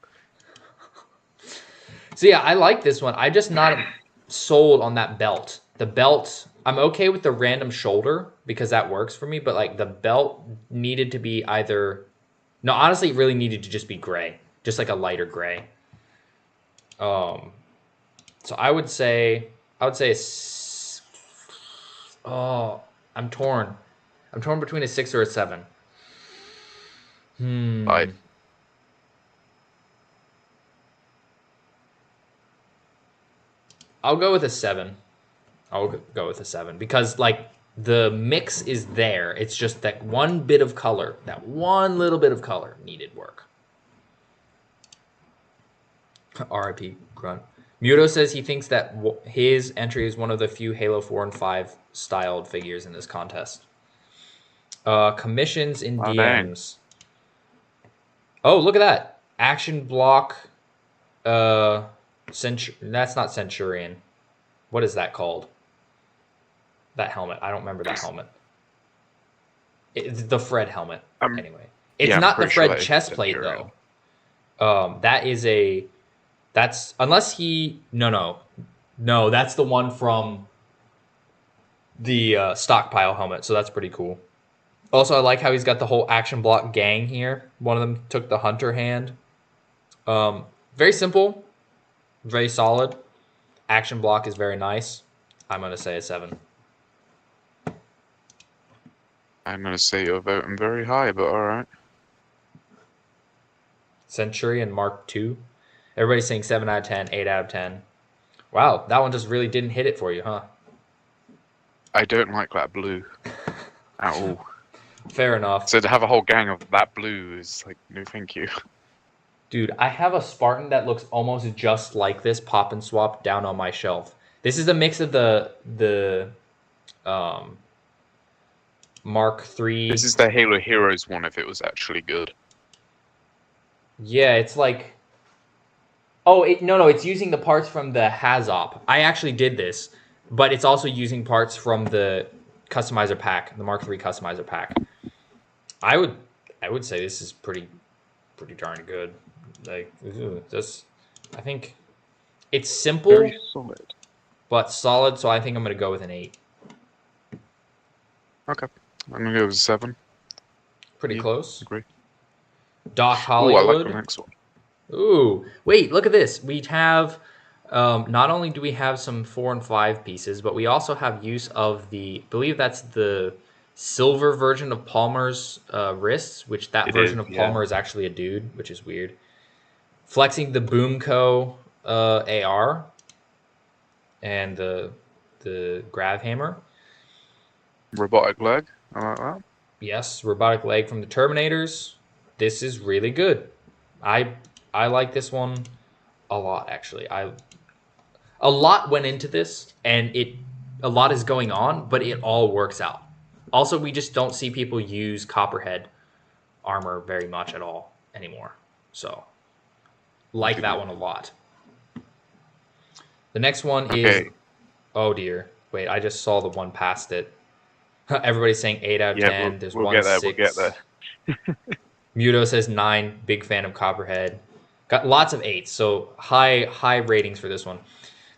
So yeah, I like this one. I'm just not sold on that belt. The belt, I'm okay with the random shoulder because that works for me, but like the belt needed to be no, honestly, it really needed to just be gray, just like a lighter gray. So I would say I'm torn. I'm torn between a 6 or a 7. Right. I'll go with a 7. I'll go with a 7 because like the mix is there. It's just that one bit of color, that one little bit of color needed work. RIP Grunt. Muto says he thinks that his entry is one of the few Halo 4 and 5 styled figures in this contest. Commissions in DMs. Oh, look at that. Action block. That's not Centurion. What is that called? That helmet. I don't remember that helmet. It's the Fred helmet. Anyway. It's not the Fred chest plate, though. That's unless he... No, that's the one from the stockpile helmet, so that's pretty cool. Also, I like how he's got the whole action block gang here. One of them took the hunter hand. Very simple. Very solid. Action block is very nice. I'm going to say a 7. I'm going to say you're voting very high, but alright. Centurion Mark II. Everybody's saying 7 out of 10, 8 out of 10. Wow, that one just really didn't hit it for you, huh? I don't like that blue at all. Fair enough. So to have a whole gang of that blue is like, no thank you. Dude, I have a Spartan that looks almost just like this pop and swap down on my shelf. This is a mix of the Mark III. This is the Halo Heroes one if it was actually good. Yeah, it's like... Oh, no, it's using the parts from the HAZOP. I actually did this, but it's also using parts from the customizer pack, the Mark III customizer pack. I would say this is pretty darn good. Like I think it's simple, very solid, but solid. So I think I'm gonna go with an 8. Okay, I'm gonna go with a 7. Pretty close. Agree. Doc Hollywood. Ooh, I like the next one. Ooh, wait, look at this. We have not only do we have some 4 and 5 pieces, but we also have use of I believe that's the silver version of Palmer's wrists, which that It version is, of yeah. Palmer is actually a dude, which is weird. Flexing the Boomco AR and the grav hammer. Robotic leg. I like that. Yes, robotic leg from the Terminators. This is really good. I like this one a lot, actually. A lot went into this, and a lot is going on, but it all works out. Also, we just don't see people use Copperhead armor very much at all anymore. So, like that one a lot. The next one is... Oh, dear. Wait, I just saw the one past it. Everybody's saying 8 out of 10. There's we'll one get there. 6. We'll get there. Muto says 9. Big fan of Copperhead. Got lots of 8s, so high ratings for this one.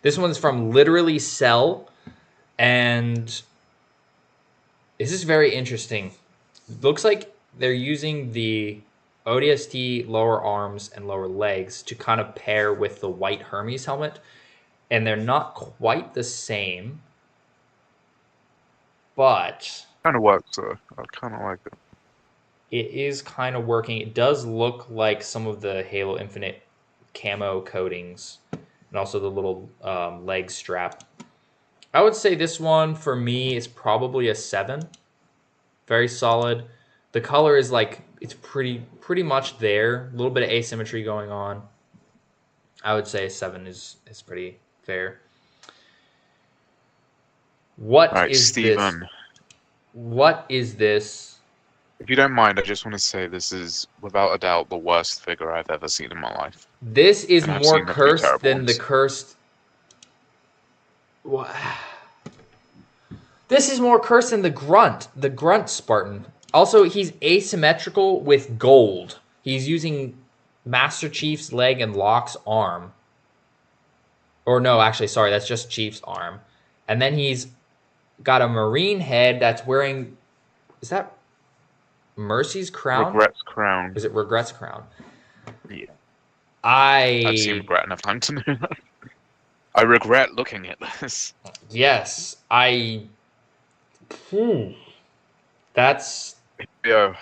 This one's from Literally Cell, and this is very interesting. Looks like they're using the ODST lower arms and lower legs to kind of pair with the white Hermes helmet, and they're not quite the same, but Kind of works though. I kind of like it. it is kind of working. It does look like some of the Halo Infinite camo coatings, and also the little leg strap. I would say this one for me is probably a 7. Very solid. The color is like, it's pretty much there. A little bit of asymmetry going on. I would say a 7 is pretty fair. What All right, is Steven. this? What is this? If you don't mind, I just want to say this is, without a doubt, the worst figure I've ever seen in my life. This is And I've more seen a few cursed terrible than the ones. cursed... This is more cursed than the Grunt Spartan. Also, he's asymmetrical with gold. He's using Master Chief's leg and Locke's arm. Or no, actually, sorry, that's just Chief's arm. And then he's got a Marine head that's wearing... Is that Mercy's crown? Regret's crown. Is it Regret's crown? Yeah. I've seen Regret enough time to know that. I regret looking at this. Yes, That's... Yo,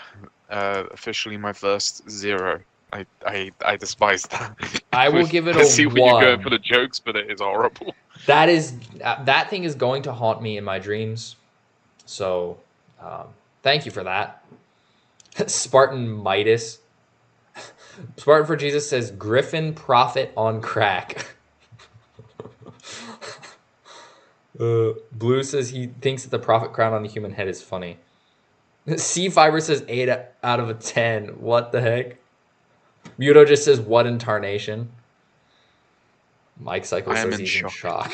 officially my first 0. I despise that. I will give it I a see 1. where you're going for the jokes, but it is horrible. That thing is going to haunt me in my dreams. So, thank you for that. Spartan Midas. Spartan for Jesus says, Griffin Prophet on crack. Blue says he thinks that the prophet crown on the human head is funny. C Fiber says 8 out of 10. What the heck? Muto just says, what in tarnation? Mike Cycle says he's in shock.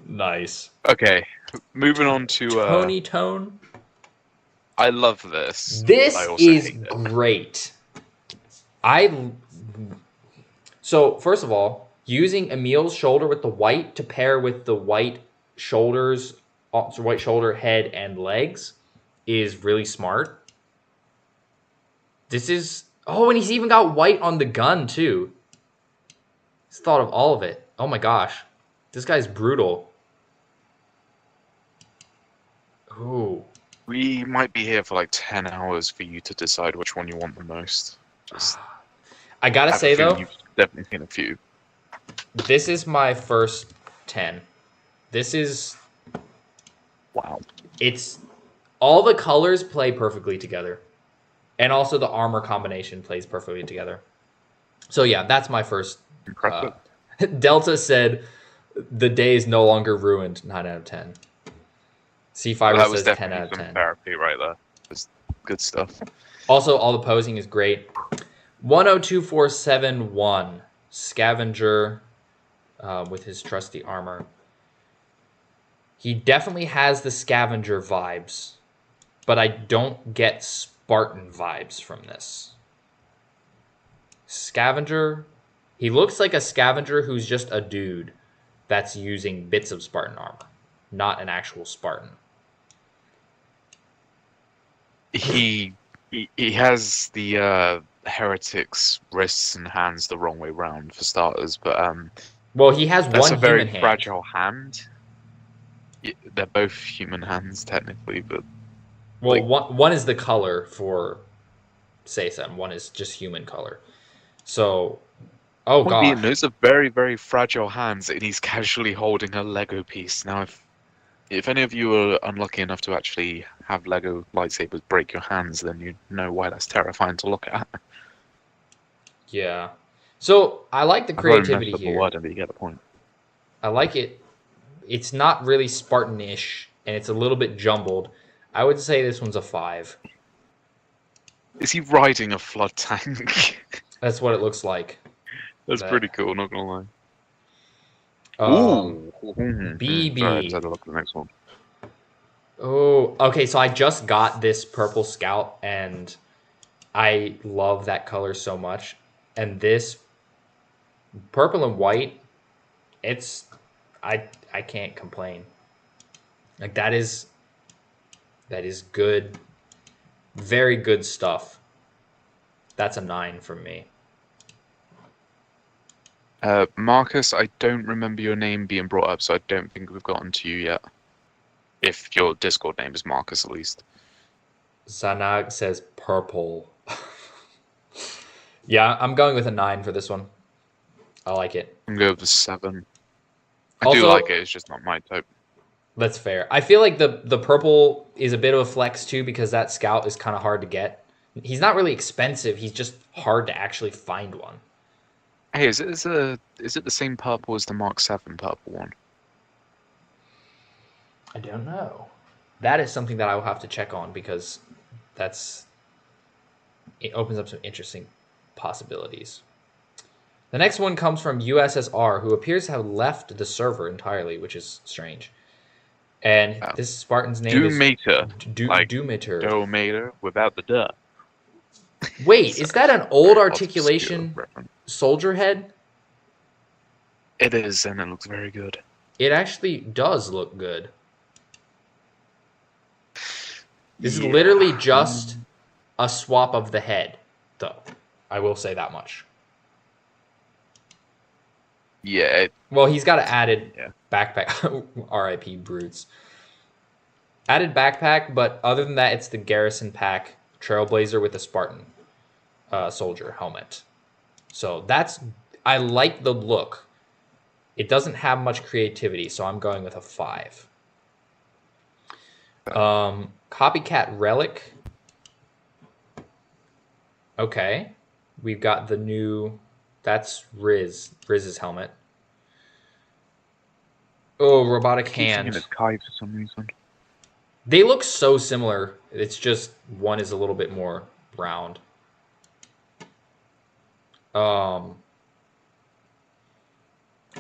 Nice. Okay, moving on to... Tony Tone. I love this. This I also is hate it. great. So, first of all, using Emil's shoulder with the white to pair with the white shoulders, white shoulder, head, and legs is really smart. This is... Oh, and he's even got white on the gun, too. He's thought of all of it. Oh my gosh. This guy's brutal. Ooh. We might be here for like 10 hours for you to decide which one you want the most. Just I gotta have a say, feeling though, you've definitely seen a few. this is my first 10. This is... Wow. It's... All the colors play perfectly together. And also the armor combination plays perfectly together. So yeah, that's my first... Impressive. Delta said, the day is no longer ruined, 9 out of 10. C5 That was says 10 definitely out of some 10. therapy right there. Just good stuff. Also, all the posing is great. 102471, Scavenger with his trusty armor. He definitely has the Scavenger vibes, but I don't get Spartan vibes from this. Scavenger, he looks like a Scavenger who's just a dude that's using bits of Spartan armor, not an actual Spartan. He has the Heretic's wrists and hands the wrong way round for starters, but well, he has that's one a very human hand. fragile hand. they're both human hands technically, but Well, like one is the color for Seisan, one is just human color. So, oh point being, gosh. those are very, very fragile hands, and he's casually holding a Lego piece. Now, if any of you are unlucky enough to actually have Lego lightsabers break your hands, then you know why that's terrifying to look at. Yeah. So, I like the I probably messed creativity up the here. wording, but you get the point. I like it. It's not really Spartan-ish, and it's a little bit jumbled. I would say this one's a 5. Is he riding a flood tank? That's what it looks like. That's That pretty cool, not gonna lie. um Ooh. Sorry, I just BB. had to look at the next one. Oh, okay, so I just got this purple scout and I love that color so much. And this purple and white, it's I can't complain. Like that is good, very good stuff. That's a 9 from me. Marcus, I don't remember your name being brought up, so I don't think we've gotten to you yet. If your Discord name is Marcus, at least. Zanag says purple. Yeah, I'm going with a 9 for this one. I like it. I'm going with a 7. I do Also, like it, it's just not my type. that's fair. I feel like the purple is a bit of a flex too because that scout is kind of hard to get. He's not really expensive. He's just hard to actually find one. Hey, is it the same purple as the Mark 7 purple one? I don't know. That is something that I will have to check on because it opens up some interesting possibilities. The next one comes from USSR, who appears to have left the server entirely, which is strange. And this Spartan's name Doomater, is like Doomater. Doomater without the duh. Wait, is that an old Very articulation obscure reference. soldier head? It is, and it looks very good. It actually does look good. This is literally just a swap of the head, though. I will say that much. Yeah. Well, he's got an added backpack. R.I.P. Brutes. Added backpack, but other than that, it's the Garrison Pack Trailblazer with a Spartan soldier helmet. So I like the look. It doesn't have much creativity, so I'm going with a 5. Copycat Relic. Okay. We've got the new... That's Riz's helmet. Oh, robotic hand. It's Kai for some reason. They look so similar. It's just one is a little bit more round.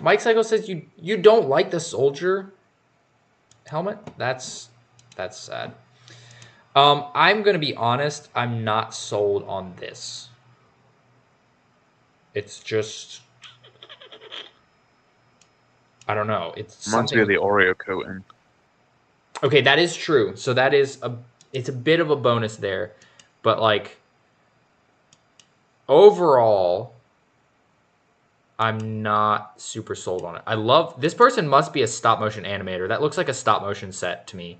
Mike Psycho says you don't like the soldier helmet? That's sad. I'm gonna be honest, I'm not sold on this. It's just I don't know. It's reminds me of the Oreo coating. Okay, that is true. So it's a bit of a bonus there, but like overall, I'm not super sold on it. I love this person must be a stop motion animator. That looks like a stop motion set to me,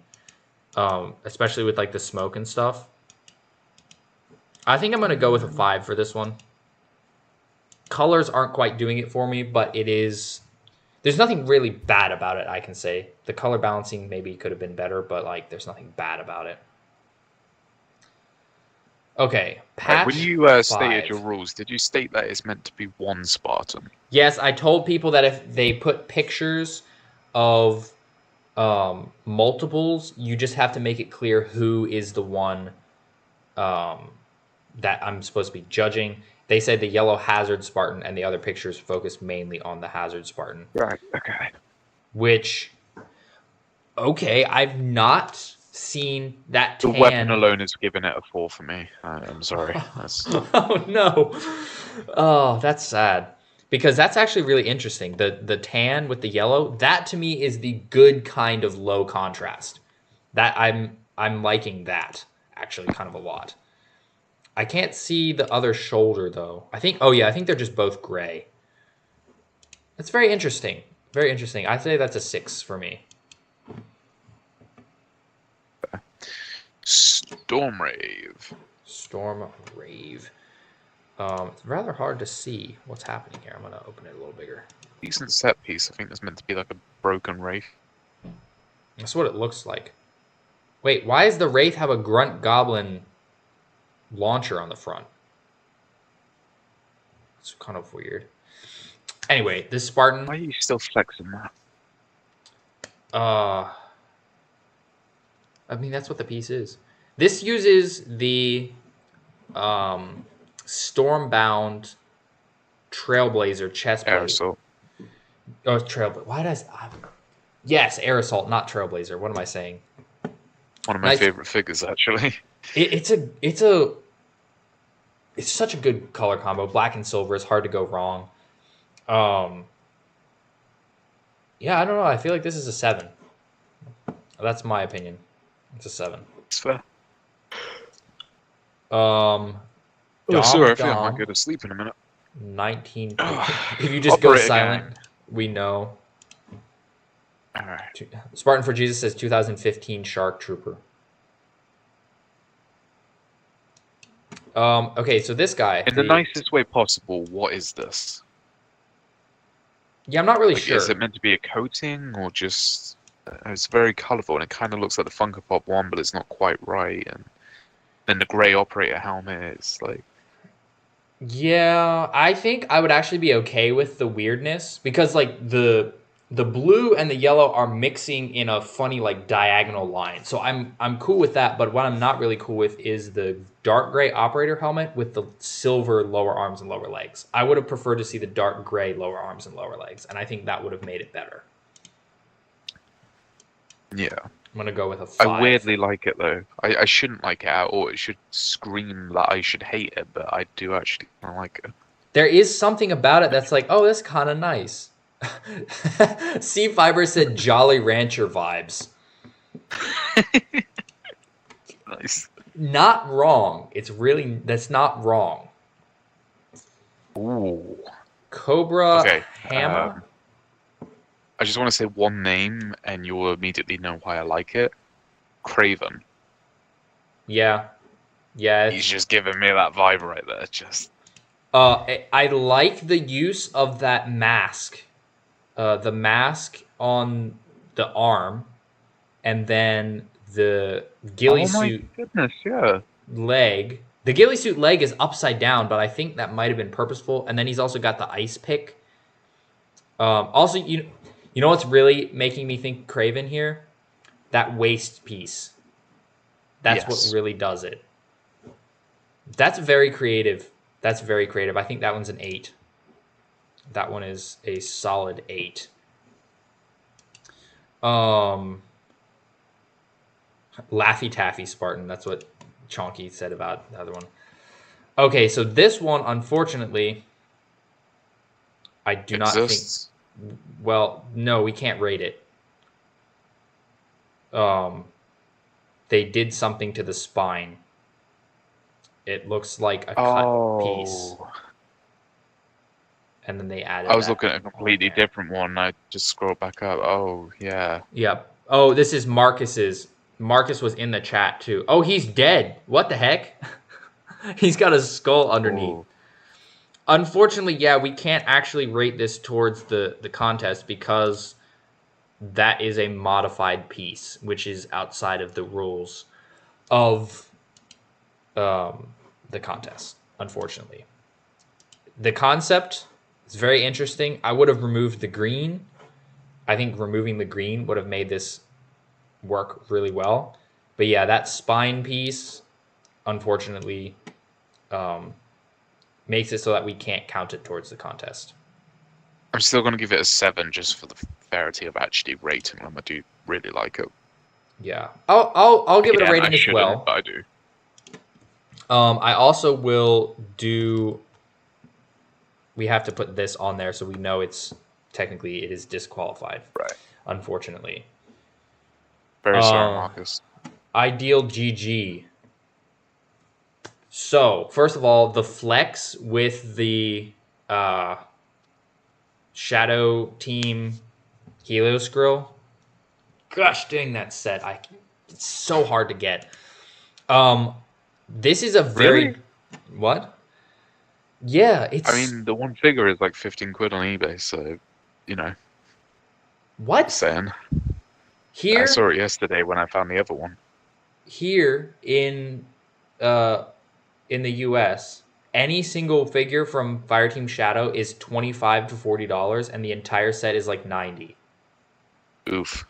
especially with like the smoke and stuff. I think I'm gonna go with a 5 for this one. Colors aren't quite doing it for me, but it is. There's nothing really bad about it, I can say. The color balancing maybe could have been better, but like there's nothing bad about it. Okay, patch when you 5. stated your rules, did you state that it's meant to be one Spartan? Yes, I told people that if they put pictures of multiples, you just have to make it clear who is the one that I'm supposed to be judging. They said the yellow Hazard Spartan and the other pictures focus mainly on the Hazard Spartan. Right, okay. Which, okay, I've not seen that tan. The weapon alone is giving it a 4 for me. I'm sorry. Oh, no. Oh, that's sad. Because that's actually really interesting. The tan with the yellow, that to me is the good kind of low contrast. That I'm liking that actually kind of a lot. I can't see the other shoulder though. I think they're just both gray. That's very interesting. Very interesting. I'd say that's a 6 for me. Storm Rave. Storm Rave. It's rather hard to see what's happening here. I'm gonna open it a little bigger. Decent set piece. I think that's meant to be like a broken Wraith. That's what it looks like. Wait, why does the Wraith have a Grunt Goblin launcher on the front? It's kind of weird. Anyway, this Spartan. Why are you still flexing that? I mean, that's what the piece is. This uses the Stormbound Trailblazer chest plate. Aerosol. Oh, Trailblazer. Why does... Yes, Aerosol, not Trailblazer. What am I saying? One of my favorite figures, actually. It's such a good color combo. Black and silver is hard to go wrong. Yeah, I don't know. I feel like this is a 7. That's my opinion. It's a 7. It's fair. Sorry, I think I might go to sleep in a minute. 19. If you just go silent, we know. All right. Spartan for Jesus says 2015 Shark Trooper. Okay, so this guy. In the nicest way possible, what is this? Yeah, I'm not really sure. Is it meant to be a coating or just... it's very colourful and it kind of looks like the Funko Pop one, but it's not quite right. And then the grey operator helmet is like... Yeah, I think I would actually be okay with the weirdness because like the blue and the yellow are mixing in a funny like diagonal line. So I'm cool with that, but what I'm not really cool with is the dark gray operator helmet with the silver lower arms and lower legs. I would have preferred to see the dark gray lower arms and lower legs, and I think that would have made it better. Yeah. I'm going to go with a 5. I weirdly like it, though. I shouldn't like it at all. It should scream that I should hate it, but I do actually like it. There is something about it that's like, oh, that's kind of nice. C Fiber said Jolly Rancher vibes. Nice. Not wrong. That's not wrong. Ooh. Cobra Hammer. I just want to say one name, and you'll immediately know why I like it. Craven. Yeah. He's just giving me that vibe right there. Just. I like the use of that mask. The mask on the arm, and then the ghillie suit leg. The ghillie suit leg is upside down, but I think that might have been purposeful. And then he's also got the ice pick. Also, you know what's really making me think Craven here? That waist piece. That's what really does it. That's very creative. I think that one's an 8. That one is a solid 8. Laffy Taffy Spartan. That's what Chonky said about the other one. Okay, so this one, unfortunately, I do not think... Well, no, we can't rate it. They did something to the spine. It looks like a cut piece. And then they added I was looking at a completely different one. I just scrolled back up. Oh, yeah. Yep. Oh, this is Marcus's. Marcus was in the chat, too. Oh, he's dead. What the heck? He's got a skull underneath. Ooh. Unfortunately, yeah, we can't actually rate this towards the contest because that is a modified piece, which is outside of the rules of the contest, unfortunately. The concept is very interesting. I would have removed the green. I think removing the green would have made this work really well. But yeah, that spine piece, unfortunately, makes it so that we can't count it towards the contest. I'm still going to give it a 7 just for the verity of actually rating them. I do really like it. Yeah, I'll give it a rating as well. But I do. I also will do... We have to put this on there so we know it is disqualified. Right. Unfortunately. Very sorry, Marcus. Ideal GG. So, first of all, the flex with the Shadow Team Helios Grill. Gosh dang, that set. It's so hard to get. This is a very Really? what? Yeah, I it's mean, the one figure is like 15 quid on eBay, so, you know, just what? saying. I Here saw it yesterday when I found the other one. here uh in the US, any single figure from Fireteam Shadow is $25 to $40 and the entire set is like 90. Oof.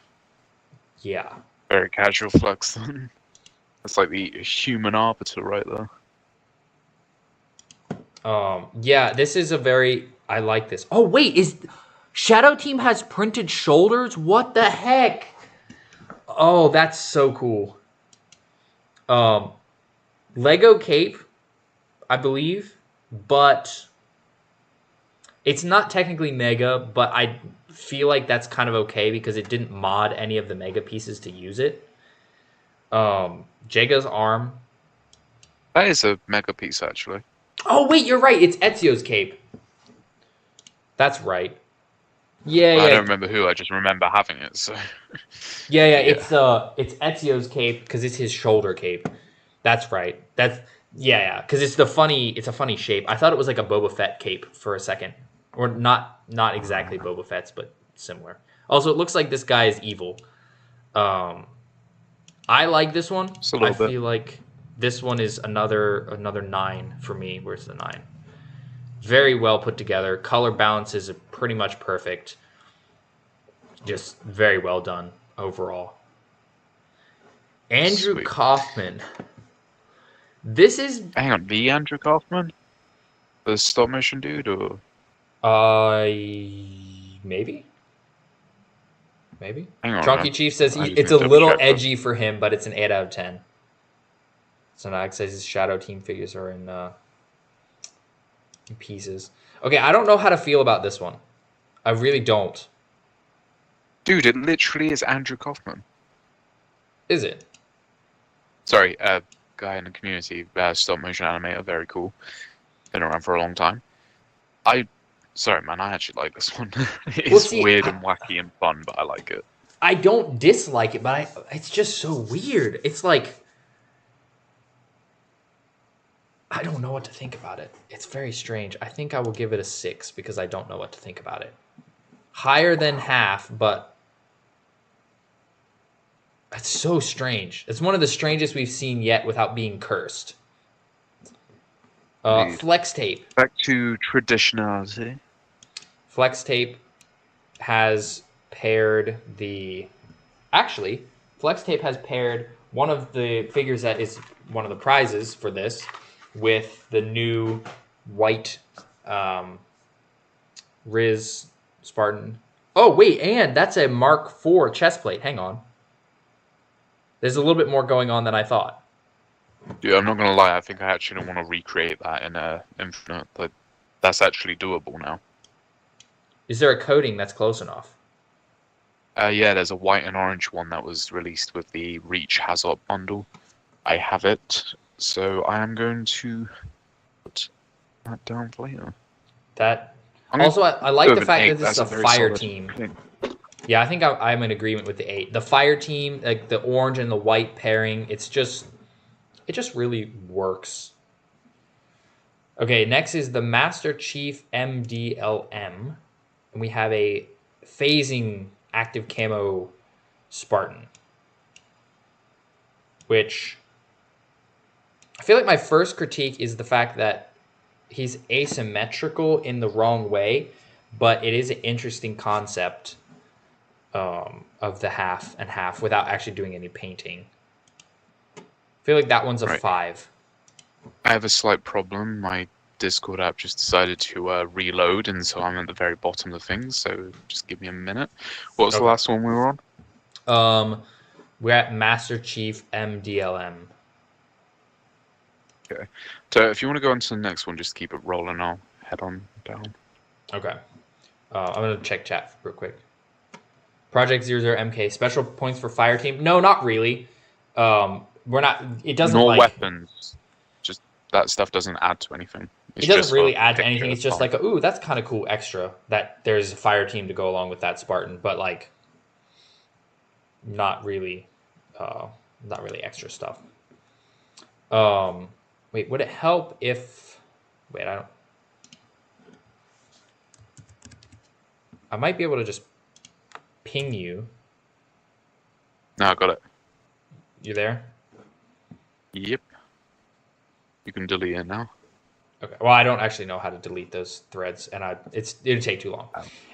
Yeah. Very casual flex then. That's like the human arbiter right there. Yeah, this is a very I like this. Oh wait, is Shadow Team has printed shoulders? What the heck? Oh, that's so cool. Um Lego cape, I believe, but it's not technically mega, but I feel like that's kind of okay because it didn't mod any of the mega pieces to use it. Jaga's arm. That is a mega piece, actually. Oh wait, you're right. It's Ezio's cape. That's right. Yeah, I don't yeah, remember who, I just remember having it, so. yeah, yeah. But yeah. It's Ezio's cape because it's his shoulder cape. That's right. That's yeah, yeah. Because it's the funny. It's a funny shape. I thought it was like a Boba Fett cape for a second, or not exactly Boba Fett's, but similar. Also, it looks like this guy is evil. Um, I like this one. Just a I little bit. feel like this one is another 9 for me. Where's the 9? Very well put together. Color balance is pretty much perfect. Just very well done overall. Andrew Sweet. Kaufman. This is Hang on, the Andrew Kaufman? The stop motion dude, or? uh maybe maybe. Hang on, Chunky Chief says I just it's need a to double little check this. edgy for him, but it's an 8 out of 10. So Nag says his Shadow Team figures are in pieces. Okay, I don't know how to feel about this one. I really don't. Dude, it literally is Andrew Kaufman. Is it? Sorry, guy in the community, stop motion animator, very cool. Been around for a long time. Sorry man, I actually like this one. Well, It's see, weird and wacky and fun, but I like it. I don't dislike it, but it's just so weird. It's like I don't know what to think about it. It's very strange. I think I will give it a 6 because I don't know what to think about it. Higher than half, but it's so strange. It's one of the strangest we've seen yet without being cursed. Indeed. Flex tape. Back to traditionality. Flex tape has paired the. Actually, Flex tape has paired one of the figures that is one of the prizes for this with the new white Riz Spartan. Oh, wait, and that's a Mark IV chest plate. Hang on. There's a little bit more going on than I thought. Dude, I'm not gonna lie, I think I actually don't want to recreate that in Infinite. Like, that's actually doable now. Is there a coating that's close enough? Yeah, there's a white and orange one that was released with the Reach Hazard bundle. I have it, so I am going to put that down for later. That. I'm Also, I like go the with fact 8. that this is That's a very fire solid team. thing. Yeah, I think I'm in agreement with the 8. The fire team, like the orange and the white pairing, it just really works. Okay, next is the Master Chief MDLM, and we have a phasing active camo Spartan, which I feel like my first critique is the fact that he's asymmetrical in the wrong way, but it is an interesting concept of the half and half without actually doing any painting. I feel like that one's a Right. 5. I have a slight problem. My Discord app just decided to reload, and so I'm at the very bottom of things. So just give me a minute. What was the Okay. last one we were on? We're at Master Chief MDLM. Okay. So if you want to go on to the next one, just keep it rolling. I'll head on down. Okay. I'm going to check chat real quick. Project 00MK, special points for fire team? No, not really. We're not, it doesn't Nor like, weapons. Just that stuff doesn't add to anything. it doesn't really add to anything. It's just like, ooh, that's kind of cool extra that there's a fire team to go along with that Spartan, but like, not really extra stuff. Wait, would it help if... Wait, I might be able to just ping you. No, I got it. You there? Yep. You can delete it now. Okay. Well, I don't actually know how to delete those threads, and it'd take too long.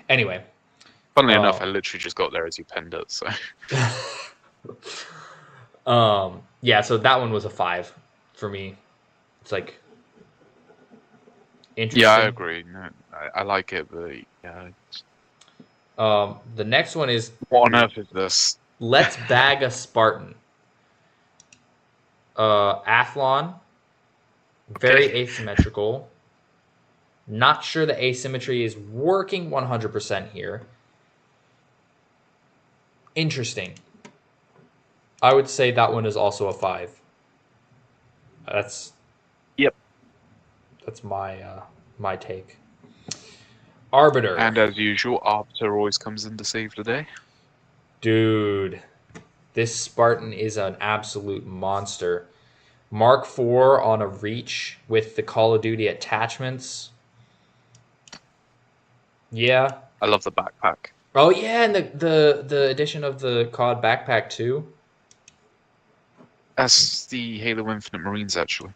Anyway. Funnily enough, I literally just got there as you penned it, so. Yeah, so that one was a 5 for me. It's like interesting. Yeah, I agree. No, I like it, but yeah. The next one is... What on earth is this? Let's bag a Spartan. Athlon. Very asymmetrical. Not sure the asymmetry is working 100% here. Interesting. I would say that one is also a 5. That's my take. Arbiter. And as usual, Arbiter always comes in to save the day. Dude, this Spartan is an absolute monster. Mark IV on a reach with the Call of Duty attachments. Yeah. I love the backpack. Oh yeah, and the addition of the COD backpack too. That's the Halo Infinite Marines, actually.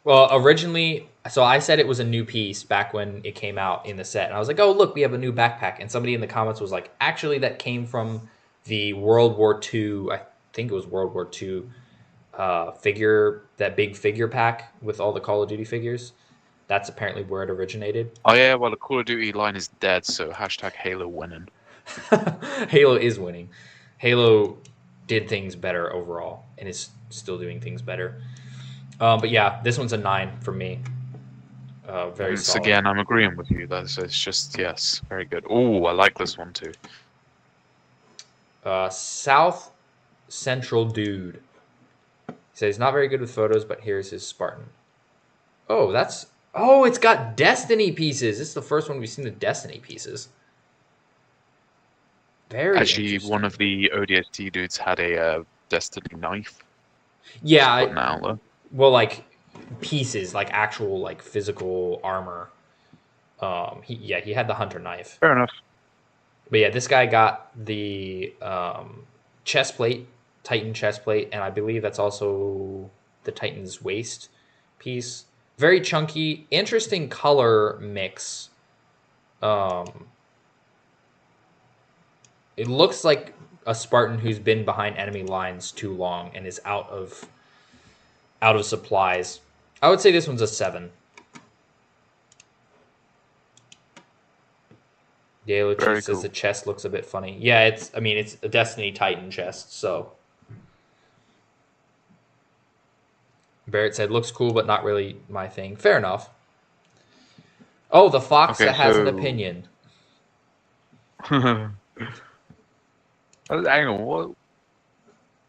Well, originally, so I said it was a new piece back when it came out in the set. And I was like, oh, look, we have a new backpack. And somebody in the comments was like, actually, that came from the World War II, I think it was World War II figure, that big figure pack with all the Call of Duty figures. That's apparently where it originated. Oh, yeah, well, the Call of Duty line is dead, so hashtag Halo winning. Halo is winning. Halo did things better overall and is still doing things better. But yeah, this one's a 9 for me. Very solid. Again, I'm agreeing with you. It's just, yes, very good. Oh, I like this one too. South Central Dude. He says he's not very good with photos, but here's his Spartan. Oh, it's got Destiny pieces. This is the first one we've seen the Destiny pieces. Very Actually, one of the ODST dudes had a Destiny knife. Yeah. Now, well, like pieces, like actual like physical armor. He had the hunter knife. Fair enough. But yeah, this guy got the chest plate, Titan chest plate, and I believe that's also the Titan's waist piece. Very chunky, interesting color mix. It looks like a Spartan who's been behind enemy lines too long and is out of supplies. I would say this one's a 7. Yellow Chief says the chest looks a bit funny. Yeah, it's a Destiny Titan chest, so. Barrett said, looks cool, but not really my thing. Fair enough. Oh, the fox that has an opinion. Hang on, what?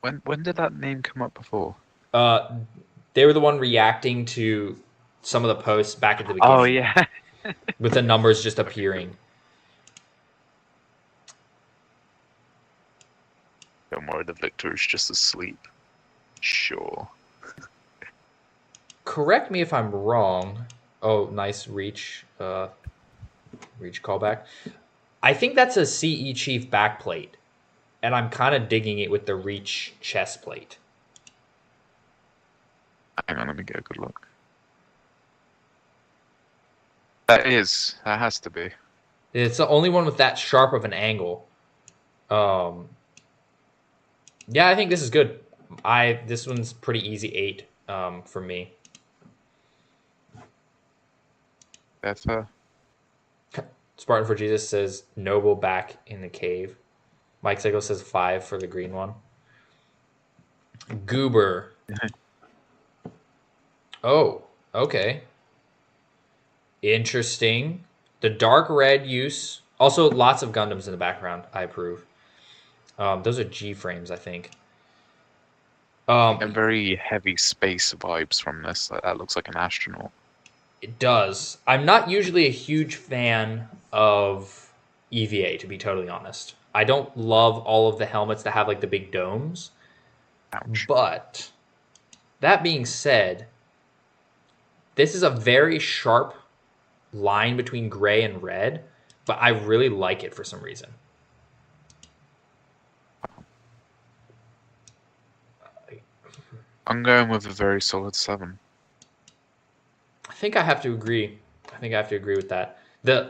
When did that name come up before? They were the one reacting to some of the posts back at the beginning. Oh, yeah. With the numbers just appearing. Don't worry, the victor is just asleep. Sure. Correct me if I'm wrong. Oh, nice reach. Reach callback. I think that's a CE Chief backplate. And I'm kind of digging it with the reach chest plate. Hang on, let me get a good look. That has to be. It's the only one with that sharp of an angle. Yeah, I think this is good. This one's pretty easy 8 for me. That's Spartan for Jesus says Noble back in the cave. Mike Sigel says 5 for the green one. Goober. Oh, okay. Interesting. The dark red use. Also, lots of Gundams in the background. I approve. Those are G frames, I think. And very heavy space vibes from this. That looks like an astronaut. It does. I'm not usually a huge fan of EVA, to be totally honest. I don't love all of the helmets that have like the big domes. Ouch. But That being said, this is a very sharp line between gray and red, but I really like it for some reason. I'm going with a very solid 7. I think I have to agree. I think I have to agree with that.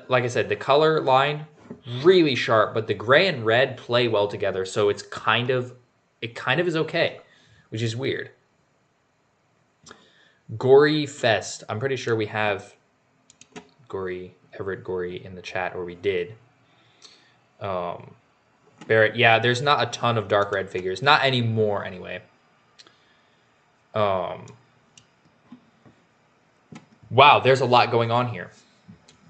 Like I said, the color line really sharp, but the gray and red play well together, so it kind of is okay, which is weird. Gory Fest. I'm pretty sure we have Everett Gory in the chat, or we did. Barrett, yeah, there's not a ton of dark red figures, not anymore anyway. Wow, there's a lot going on here.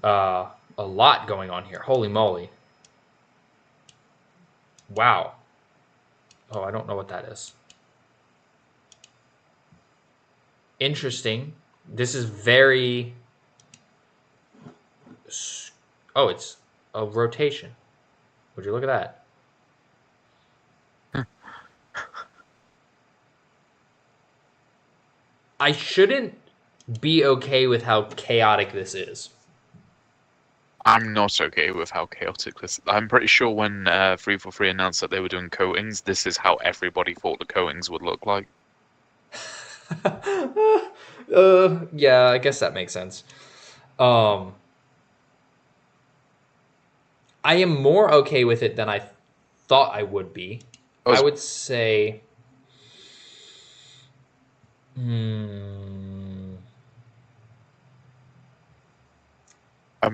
A lot going on here. Holy moly. Wow. Oh, I don't know what that is. Interesting. This is very... Oh, it's a rotation. Would you look at that? I shouldn't be okay with how chaotic this is. I'm not okay with how chaotic this. I'm pretty sure when 343 announced that they were doing coatings, this is how everybody thought the coatings would look like. Yeah, I guess that makes sense. I am more okay with it than I thought I would be. I would say... I'm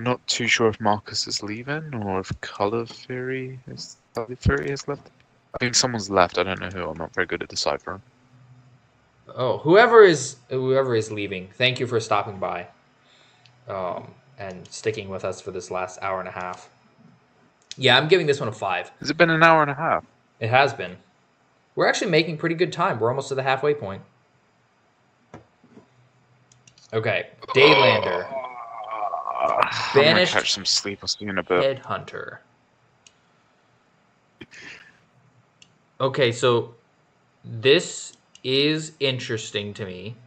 not too sure if Marcus is leaving or if Color Fury is left. I think someone's left. I don't know who. I'm not very good at deciphering. Oh, whoever is leaving, thank you for stopping by, and sticking with us for this last hour and a half. Yeah, I'm giving this one a 5. Has it been an hour and a half? It has been. We're actually making pretty good time. We're almost to the halfway point. Okay, Daylander. I'm gonna catch some sleep. I'll see you in a bit. Headhunter. Okay, so this is interesting to me.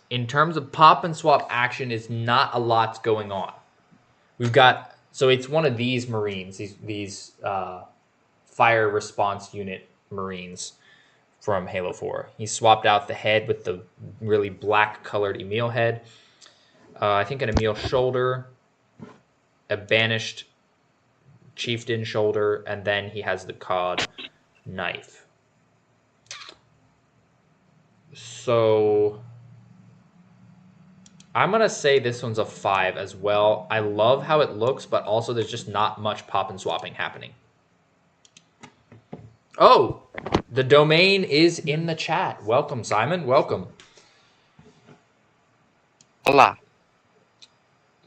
In terms of pop and swap action, is not a lot going on. We've got, so it's one of these Marines, these fire response unit Marines from Halo 4. He swapped out the head with the really black colored Emil head. I think an Emil shoulder, a banished chieftain shoulder, and then he has the COD knife. So I'm going to say this one's a 5 as well. I love how it looks, but also there's just not much pop and swapping happening. Oh, the domain is in the chat. Welcome, Simon. Welcome. Hola.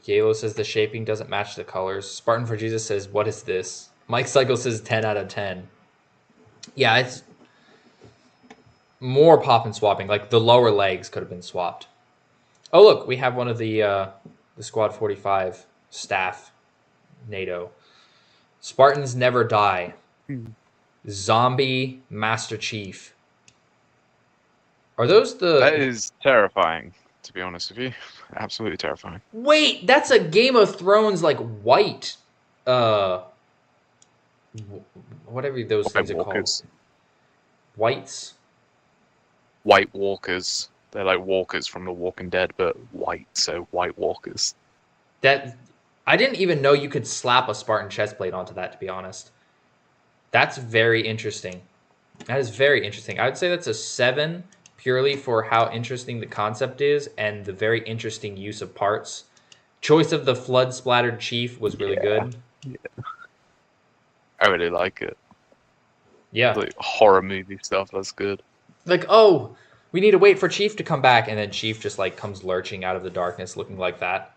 Yalo says the shaping doesn't match the colors. Spartan for Jesus says, what is this? Mike Cycle says 10 out of 10. Yeah, it's more pop and swapping. Like the lower legs could have been swapped. Oh, look, we have one of the Squad 45 staff, NATO. Spartans never die. Zombie Master Chief. Are those the... That is terrifying, to be honest with you. Absolutely terrifying. Wait, that's a Game of Thrones, like, white... whatever those things are called. Whites? White Walkers. They're like walkers from The Walking Dead, but white, so White Walkers. That... I didn't even know you could slap a Spartan chestplate onto that, to be honest. That's very interesting. That is very interesting. I would say that's a 7 purely for how interesting the concept is and the very interesting use of parts. Choice of the flood-splattered chief was really good. Yeah. I really like it. Yeah. Like horror movie stuff, that's good. Like, oh, we need to wait for Chief to come back, and then Chief just, like, comes lurching out of the darkness looking like that.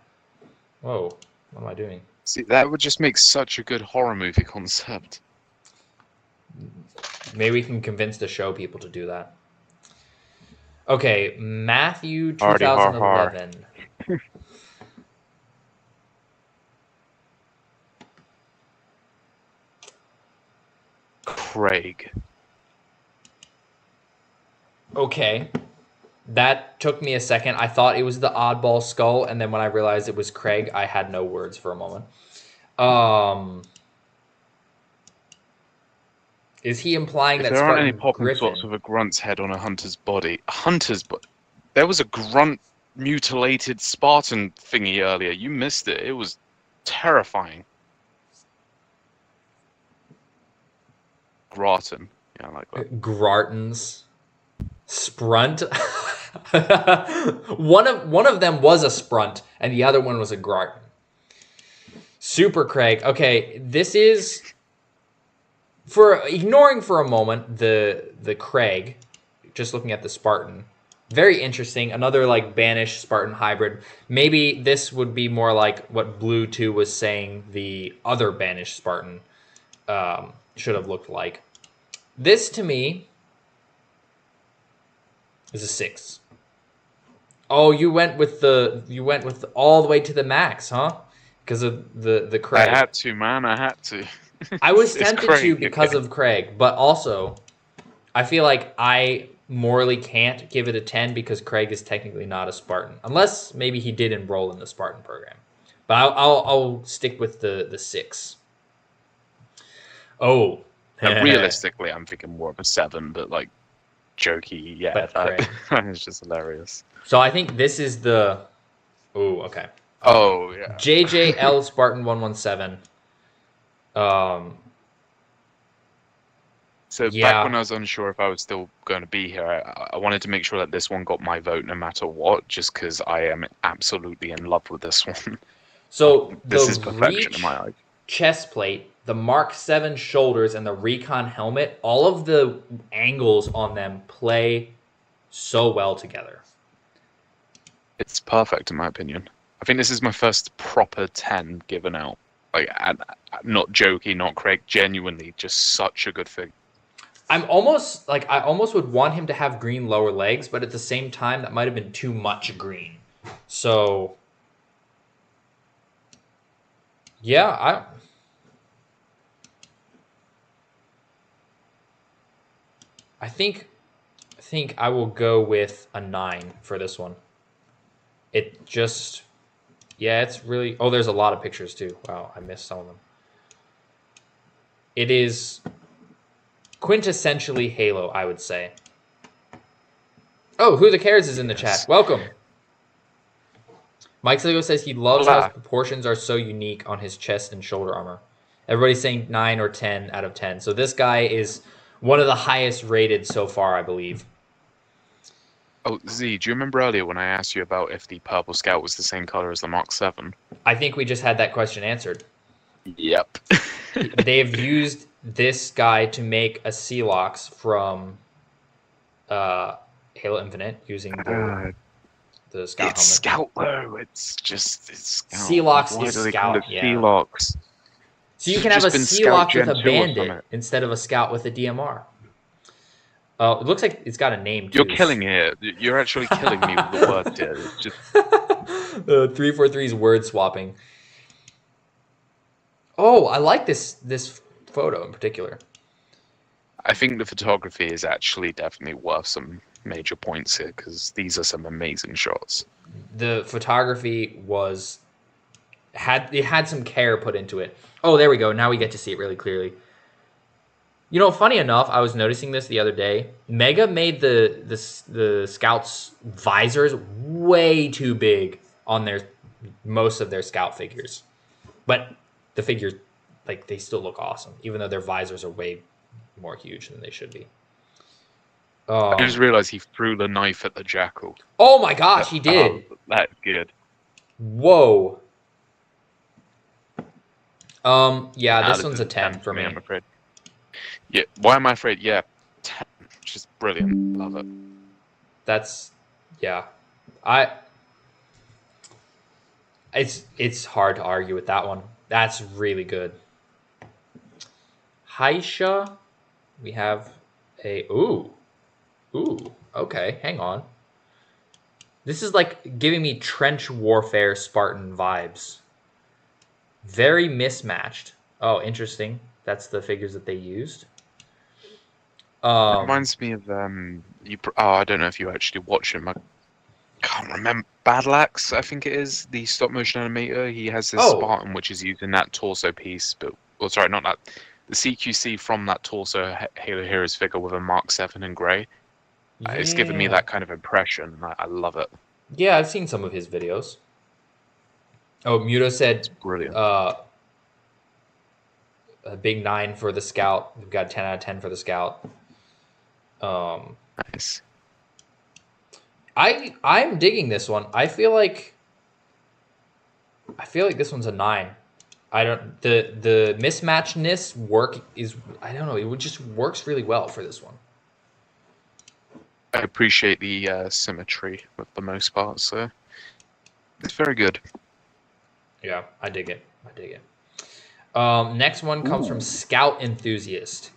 Whoa, what am I doing? See, that would just make such a good horror movie concept. Maybe we can convince the show people to do that. Okay, Matthew 2011. Craig. Okay. That took me a second. I thought it was the oddball skull, and then when I realized it was Craig, I had no words for a moment. Is he implying If that there aren't any Spartan popping spots Griffin? with a grunt's head on a hunter's body, there was a grunt mutilated Spartan thingy earlier. You missed it. It was terrifying. Gratin. Yeah, I like that. Gratans. Sprunt. one of them was a Sprunt, and the other one was a Grattan. Super Craig. Okay, this is for ignoring for a moment the Craig, just looking at the Spartan. Very interesting. Another like banished Spartan hybrid. Maybe this would be more like what Blue 2 was saying the other banished Spartan should have looked like. This to me is a 6. Oh, you went with all the way to the max, huh? Because of the Craig. I had to, man. I had to. I was It's tempted Craig, to because of Craig, but also I feel like I morally can't give it a 10 because Craig is technically not a Spartan, unless maybe he did enroll in the Spartan program. But I'll stick with the 6. Oh, realistically, I'm thinking more of a 7, but like jokey, yeah, but that Craig. is just hilarious. So I think this is the. Oh, okay. Oh yeah. JJL Spartan 117. So Yeah. back when I was unsure if I was still going to be here, I wanted to make sure that this one got my vote no matter what, just because I am absolutely in love with this one. So This the is perfection in Reach my eyes. chest plate, the Mark 7 shoulders, and the Recon helmet, all of the angles on them play so well together. It's perfect in my opinion. I think this is my first proper 10 given out. Like, not jokey, not Craig, genuinely just such a good figure. I almost would want him to have green lower legs, but at the same time, that might have been too much green. So, yeah, I think I will go with a 9 for this one. It just, yeah, it's really. Oh, there's a lot of pictures too. Wow, I missed some of them. It is quintessentially Halo, I would say. Oh, Who the Cares is in the chat. Welcome. Mike Sligo says he loves how his proportions are so unique on his chest and shoulder armor. Everybody's saying 9 or 10 out of 10. So this guy is one of the highest rated so far, I believe. Oh, Z, do you remember earlier when I asked you about if the Purple Scout was the same color as the Mark 7? I think we just had that question answered. Yep. They've used this guy to make a Sealox from Halo Infinite using the Scout it's helmet. Scout though. It's Scout. Sealox Why is do they Scout, call it yeah. Sealox? So you can have a Sealox with a Bandit instead of a Scout with a DMR. It looks like it's got a name too. You're killing it. You're actually killing me with the words here. It's just 343's word swapping. Oh, I like this photo in particular. I think the photography is actually definitely worth some major points here because these are some amazing shots. The photography had some care put into it. Oh, there we go. Now we get to see it really clearly. You know, funny enough, I was noticing this the other day. Mega made the Scouts' visors way too big on most of their Scout figures, but the figures, like, they still look awesome, even though their visors are way more huge than they should be. I just realized he threw the knife at the jackal. Oh my gosh, he did. That's good. Whoa. Yeah, this one's a 10 for me. I'm afraid. Yeah, why am I afraid? Yeah, 10. Just brilliant. Love it. That's, yeah. It's hard to argue with that one. That's really good. Haisha, we have a ooh, okay, hang on. This is like giving me trench warfare Spartan vibes. Very mismatched. Oh, interesting. That's the figures that they used. It Um, reminds me of I don't know if you actually watch him. I can't remember. Battle-Axe, I think it is the stop motion animator. He has this oh, Spartan which is using that torso piece, but well, sorry, not that. The CQC from that torso Halo Heroes figure with a Mark 7 in grey. It's given me yeah. that kind of impression. I love it. Yeah, I've seen some of his videos. Oh, Muto It's said brilliant. uh, a big 9 for the Scout. We've got 10 out of 10 for the Scout. Um, Nice. I'm digging this one. I feel like this one's a 9. I don't the mismatchedness work is I don't know, it just works really well for this one. I appreciate the symmetry for the most part, so it's very good. Yeah, I dig it. I dig it. Next one comes from Ooh. Scout Enthusiast.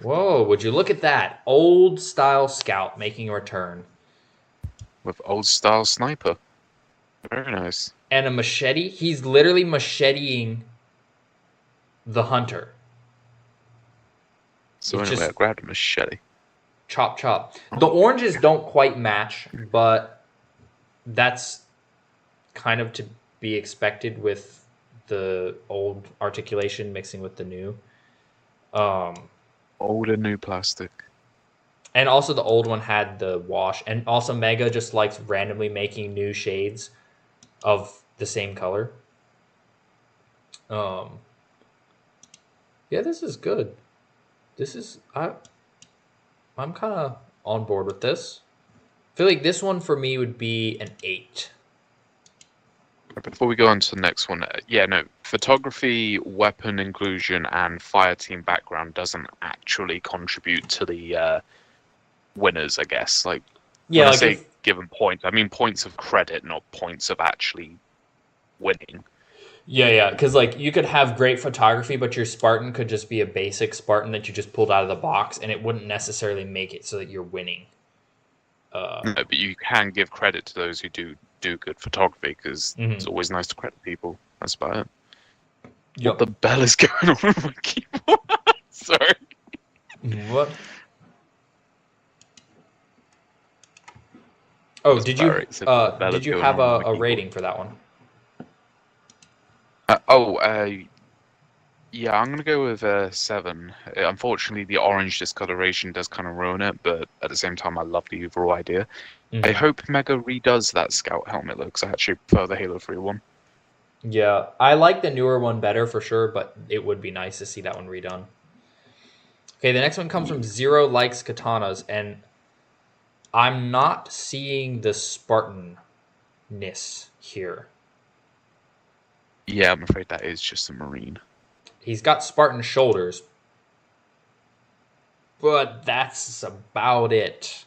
Whoa, would you look at that? Old style Scout making a return. With old style sniper. Very nice. And a machete. He's literally macheteing the hunter. So It's anyway, I just grabbed a machete. chop chop. The Oh, oranges don't quite match, but that's kind of to be expected with the old articulation mixing with the new. Um, old and new plastic. and also the old one had the wash, and also Mega just likes randomly making new shades of the same color. Um, yeah, this is good. This is I'm kind of on board with this. I feel like this one for me would be an 8. Before we go on to the next one, yeah, no, photography, weapon inclusion, and fire team background doesn't actually contribute to the winners, I guess. Like, when Yeah, I like say if given points, I mean points of credit, not points of actually winning. yeah, because like you could have great photography, but your Spartan could just be a basic Spartan that you just pulled out of the box, and it wouldn't necessarily make it so that you're winning. No, but you can give credit to those who do good photography because it's Mhm. always nice to credit people. That's about it. What Yep. the bell is going on with my keyboard? Sorry. What? Oh, That's Barry. Said what the bell did is you going have on with my a keyboard. rating for that one? Oh, yeah, I'm gonna go with 7. Unfortunately, the orange discoloration does kind of ruin it, but at the same time, I love the overall idea. I Mhm. hope Mega redoes that Scout helmet look, 'cause I actually prefer the Halo 3 one. Yeah, I like the newer one better for sure, but it would be nice to see that one redone. Okay, the next one comes from Zero Likes Katanas, and I'm not seeing the Spartanness here. Yeah, I'm afraid that is just a Marine. He's got Spartan shoulders, but that's about it.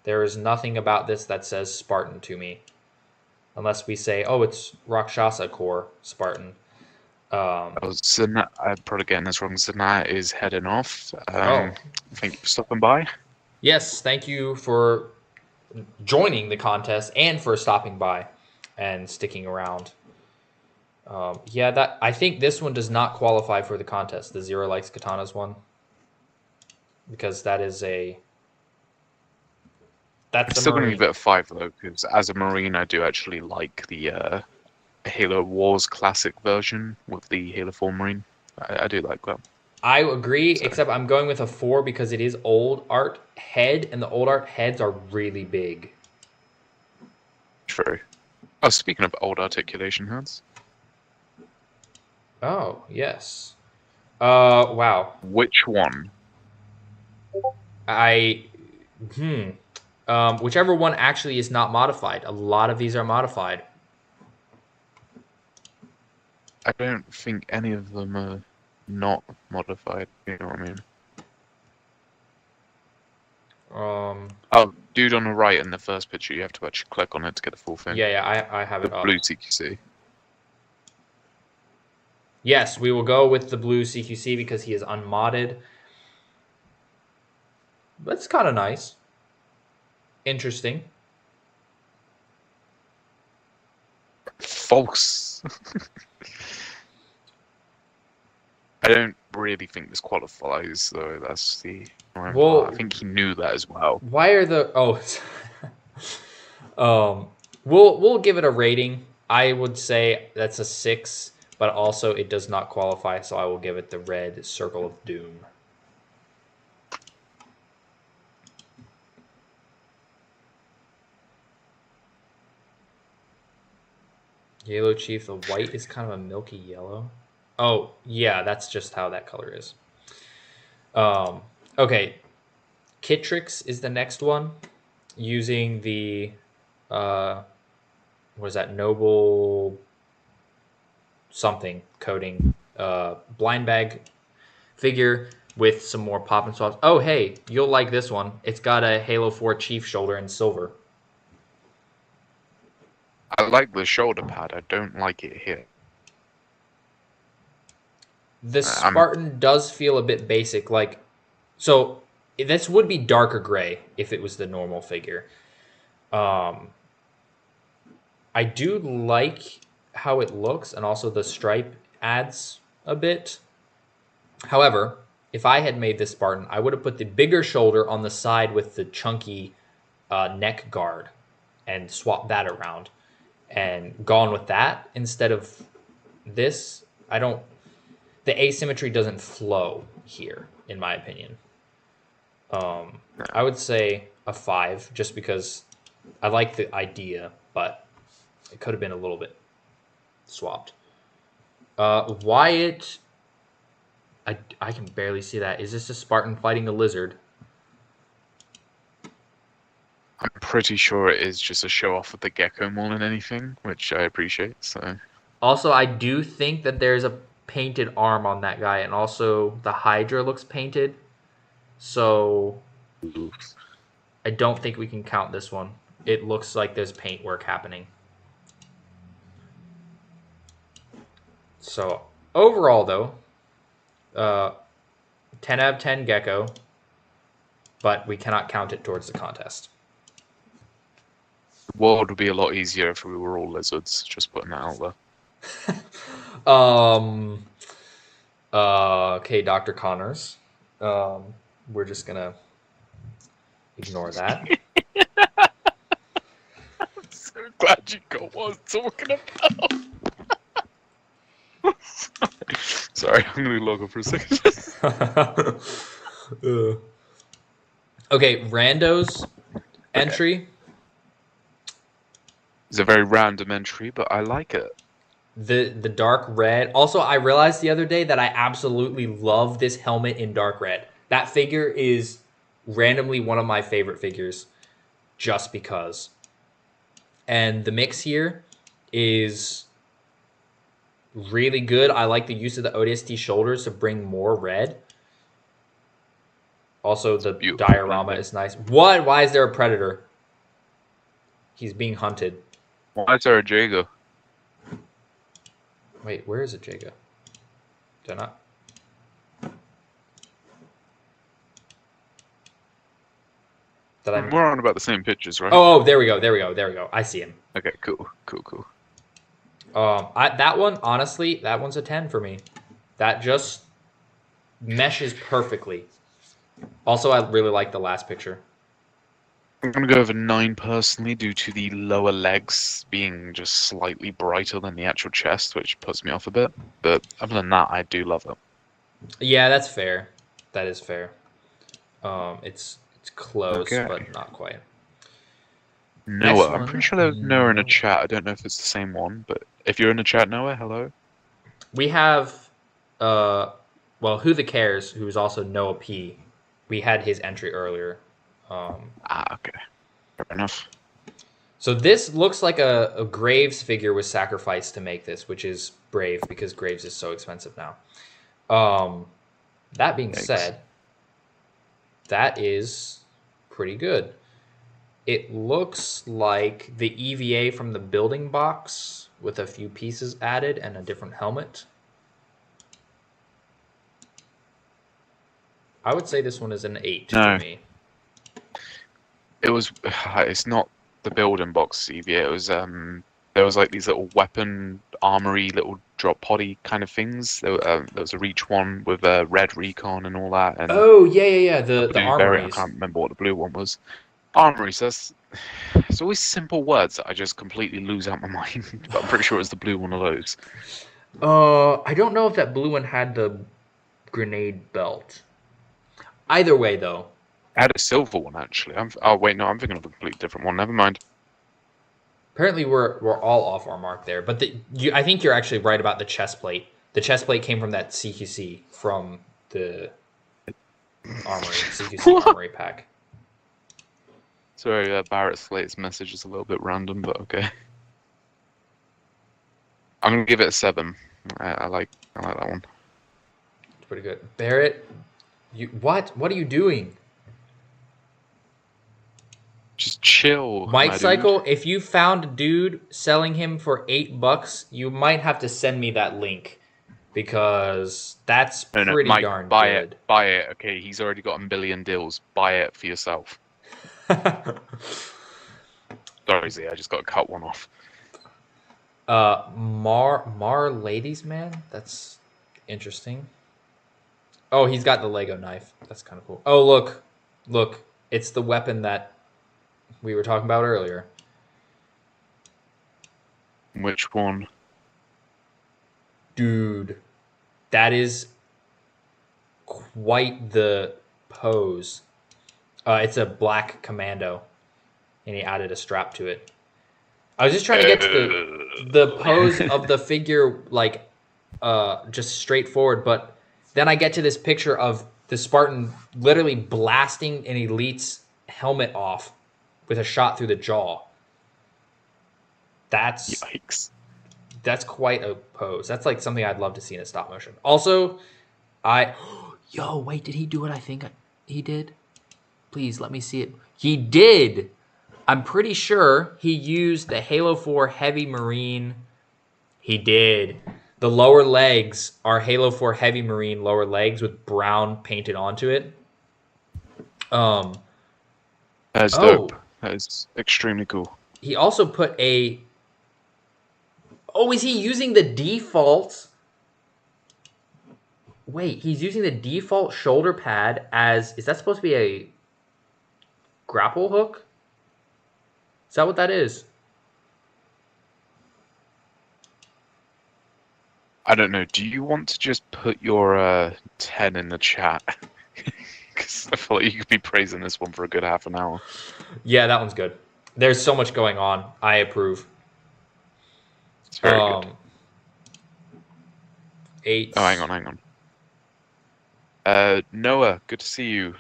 There is nothing about this that says Spartan to me, unless we say, "Oh, it's Rakshasa Core Spartan." Um, Oh, Zanat, I'm probably getting this wrong. Zanat is heading off. oh, Thank you for stopping by. yes, thank you for joining the contest and for stopping by and sticking around. Yeah, that I think this one does not qualify for the contest, the Zero Likes Katanas one, because that's It's a still going to Marine. give it a 5 though, because as a Marine, I do actually like the Halo Wars classic version with the Halo 4 Marine. I do like that. I agree, So except I'm going with a 4 because it is old art head, and the old art heads are really big. true. Oh, speaking of old articulation heads, Oh, yes. Wow. which one? I hmm. Whichever one actually is not modified. A lot of these are modified. I don't think any of them are not modified. You know what I mean? Um, Oh, dude on the right in the first picture, you have to actually click on it to get the full thing. yeah, I have The it up. blue CQC. Yes, we will go with the blue CQC because he is unmodded. That's kind of nice. Interesting. False. I don't really think this qualifies, though. That's the annoying Well, part. I think he knew that as well. why are the we'll give it a rating. I would say that's a 6, but also it does not qualify, so I will give it the red Circle of Doom. Yellow Chief, the white is kind of a milky yellow. Oh, yeah, that's just how that color is. Okay, Kitrix is the next one, using the what is that, noble something coding blind bag figure with some more pop and swaps. Oh, hey, you'll like this one. It's got a Halo 4 Chief shoulder in silver. I like the shoulder pad. I don't like it here. The Spartan does feel a bit basic. Like, so this would be darker gray if it was the normal figure. I do like how it looks, and also the stripe adds a bit. However, if I had made this Spartan, I would have put the bigger shoulder on the side with the chunky neck guard and swapped that around and gone with that instead of this. The asymmetry doesn't flow here, in my opinion. I would say a 5, just because I like the idea, but it could have been a little bit swapped. Wyatt, I can barely see that. Is this a Spartan fighting a lizard? I'm pretty sure it is just a show off of the gecko more than anything, which I appreciate. So Also, I do think that there's a painted arm on that guy, and also the Hydra looks painted. So I don't think we can count this one. It looks like there's paint work happening. So overall, though, 10 out of 10 gecko, but we cannot count it towards the contest. the world would be a lot easier if we were all lizards. Just putting that out there. Okay, Dr. Connors. We're just gonna ignore that. I'm so glad you got what I was talking about. Sorry, I'm gonna log off for a second. Okay, Rando's entry. It's a very random entry, but I like it. The dark red. Also, I realized the other day that I absolutely love this helmet in dark red. That figure is randomly one of my favorite figures, just because. And the mix here is really good. I like the use of the ODST shoulders to bring more red. Also, the diorama is nice. What? Why is there a predator? He's being hunted. Why is there a Jago? Wait, where is it, Jago? Did I not? We're on about the same pictures, right? Oh, there we go. I see him. Okay, cool. That one, honestly, that one's a 10 for me. That just meshes perfectly. Also, I really like the last picture. I'm gonna go over 9 personally, due to the lower legs being just slightly brighter than the actual chest, which puts me off a bit. But other than that, I do love it. Yeah, that's fair. That is fair. It's close, Okay. but not quite. Noah, I'm pretty sure there was Noah in the chat. I don't know if it's the same one, but if you're in the chat, Noah, hello. We have, Who the Cares, who's also Noah P. We had his entry earlier. Okay. Fair enough. So this looks like a Graves figure was sacrificed to make this, which is brave because Graves is so expensive now. That being said, that is pretty good. It looks like the EVA from the building box with a few pieces added and a different helmet. I would say this one is an 8 to me. It's not the building box EVA. It was there was like these little weapon armory, little drop poddy kind of things. There was a Reach one with a red recon and all that, and Oh yeah. a The blue variant. I armories. can't remember what the blue one was. Armories. It's always simple words that I just completely lose out my mind. But I'm pretty sure it's the blue one of those. I don't know if that blue one had the grenade belt. Either way, though. I had a silver one actually. Oh wait, no, I'm thinking of a completely different one. Never mind. Apparently, we're all off our mark there. But I think you're actually right about the chest plate. The chest plate came from that CQC from the armory CQC armory pack. Sorry, Barrett's latest message is a little bit random, but okay. I'm gonna give it a 7. I like that one. It's pretty good. Barrett, what? What are you doing? Just chill. Mike Cycle, if you found a dude selling him for $8, you might have to send me that link because that's pretty darn good. Buy it. Okay, he's already got a million deals. Buy it for yourself. Sorry, Z, I just got to cut one off. Mar Ladies Man? That's interesting. Oh, he's got the Lego knife. That's kind of cool. Oh, look. It's the weapon that we were talking about earlier. Which one? Dude, that is quite the pose. It's a black commando, and he added a strap to it. I was just trying to get to the pose of the figure, like, just straightforward, but then I get to this picture of the Spartan literally blasting an elite's helmet off with a shot through the jaw. Yikes. That's quite a pose. That's like something I'd love to see in a stop motion. Also, yo, wait, did he do what I think he did? Please, let me see it. He did. I'm pretty sure he used the Halo 4 Heavy Marine. He did. The lower legs are Halo 4 Heavy Marine lower legs with brown painted onto it. That's dope. That is extremely cool. He also put a... Oh, is he using the default... Wait, he's using the default shoulder pad as... Is that supposed to be a grapple hook? Is that what that is? I don't know. Do you want to just put your 10 in the chat? Because I feel like you could be praising this one for a good half an hour. Yeah, that one's good. There's so much going on. I approve. It's very good. 8. Oh, hang on. Noah, good to see you.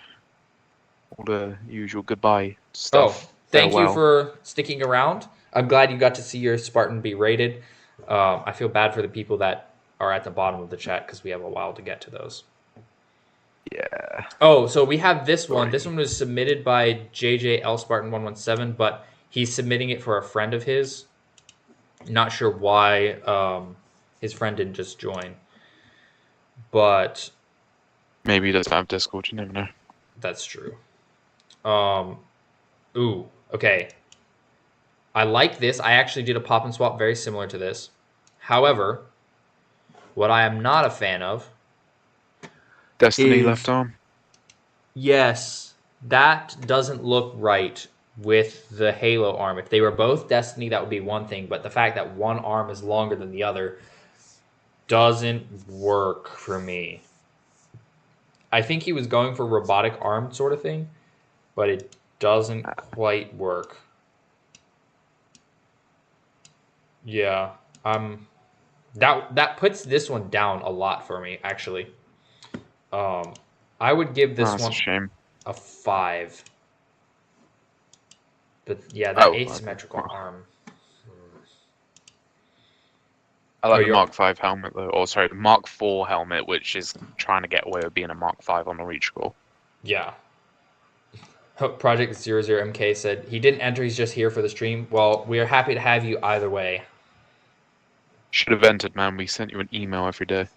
All the usual goodbye stuff. Oh, thank you for sticking around. I'm glad you got to see your Spartan be rated. I feel bad for the people that are at the bottom of the chat because we have a while to get to those. Yeah. Oh, so we have this one. This one was submitted by JJL Spartan 117, but he's submitting it for a friend of his. Not sure why his friend didn't just join. But maybe he doesn't have Discord, you never know. That's true. Ooh, okay. I like this. I actually did a pop and swap very similar to this. However, what I am not a fan of... Destiny left arm? Yes, that doesn't look right with the Halo arm. If they were both Destiny, that would be one thing. But the fact that one arm is longer than the other doesn't work for me. I think he was going for robotic arm sort of thing, but it doesn't quite work. Yeah, that puts this one down a lot for me, actually. I would give this one a 5. But yeah, that asymmetrical arm. I like the Mark 5 helmet though. Or sorry, the Mark 4 helmet, which is trying to get away with being a Mark 5 on the reach score. Yeah. Project 00MK said, he didn't enter, he's just here for the stream. Well, we are happy to have you either way. Should have entered, man. We sent you an email every day.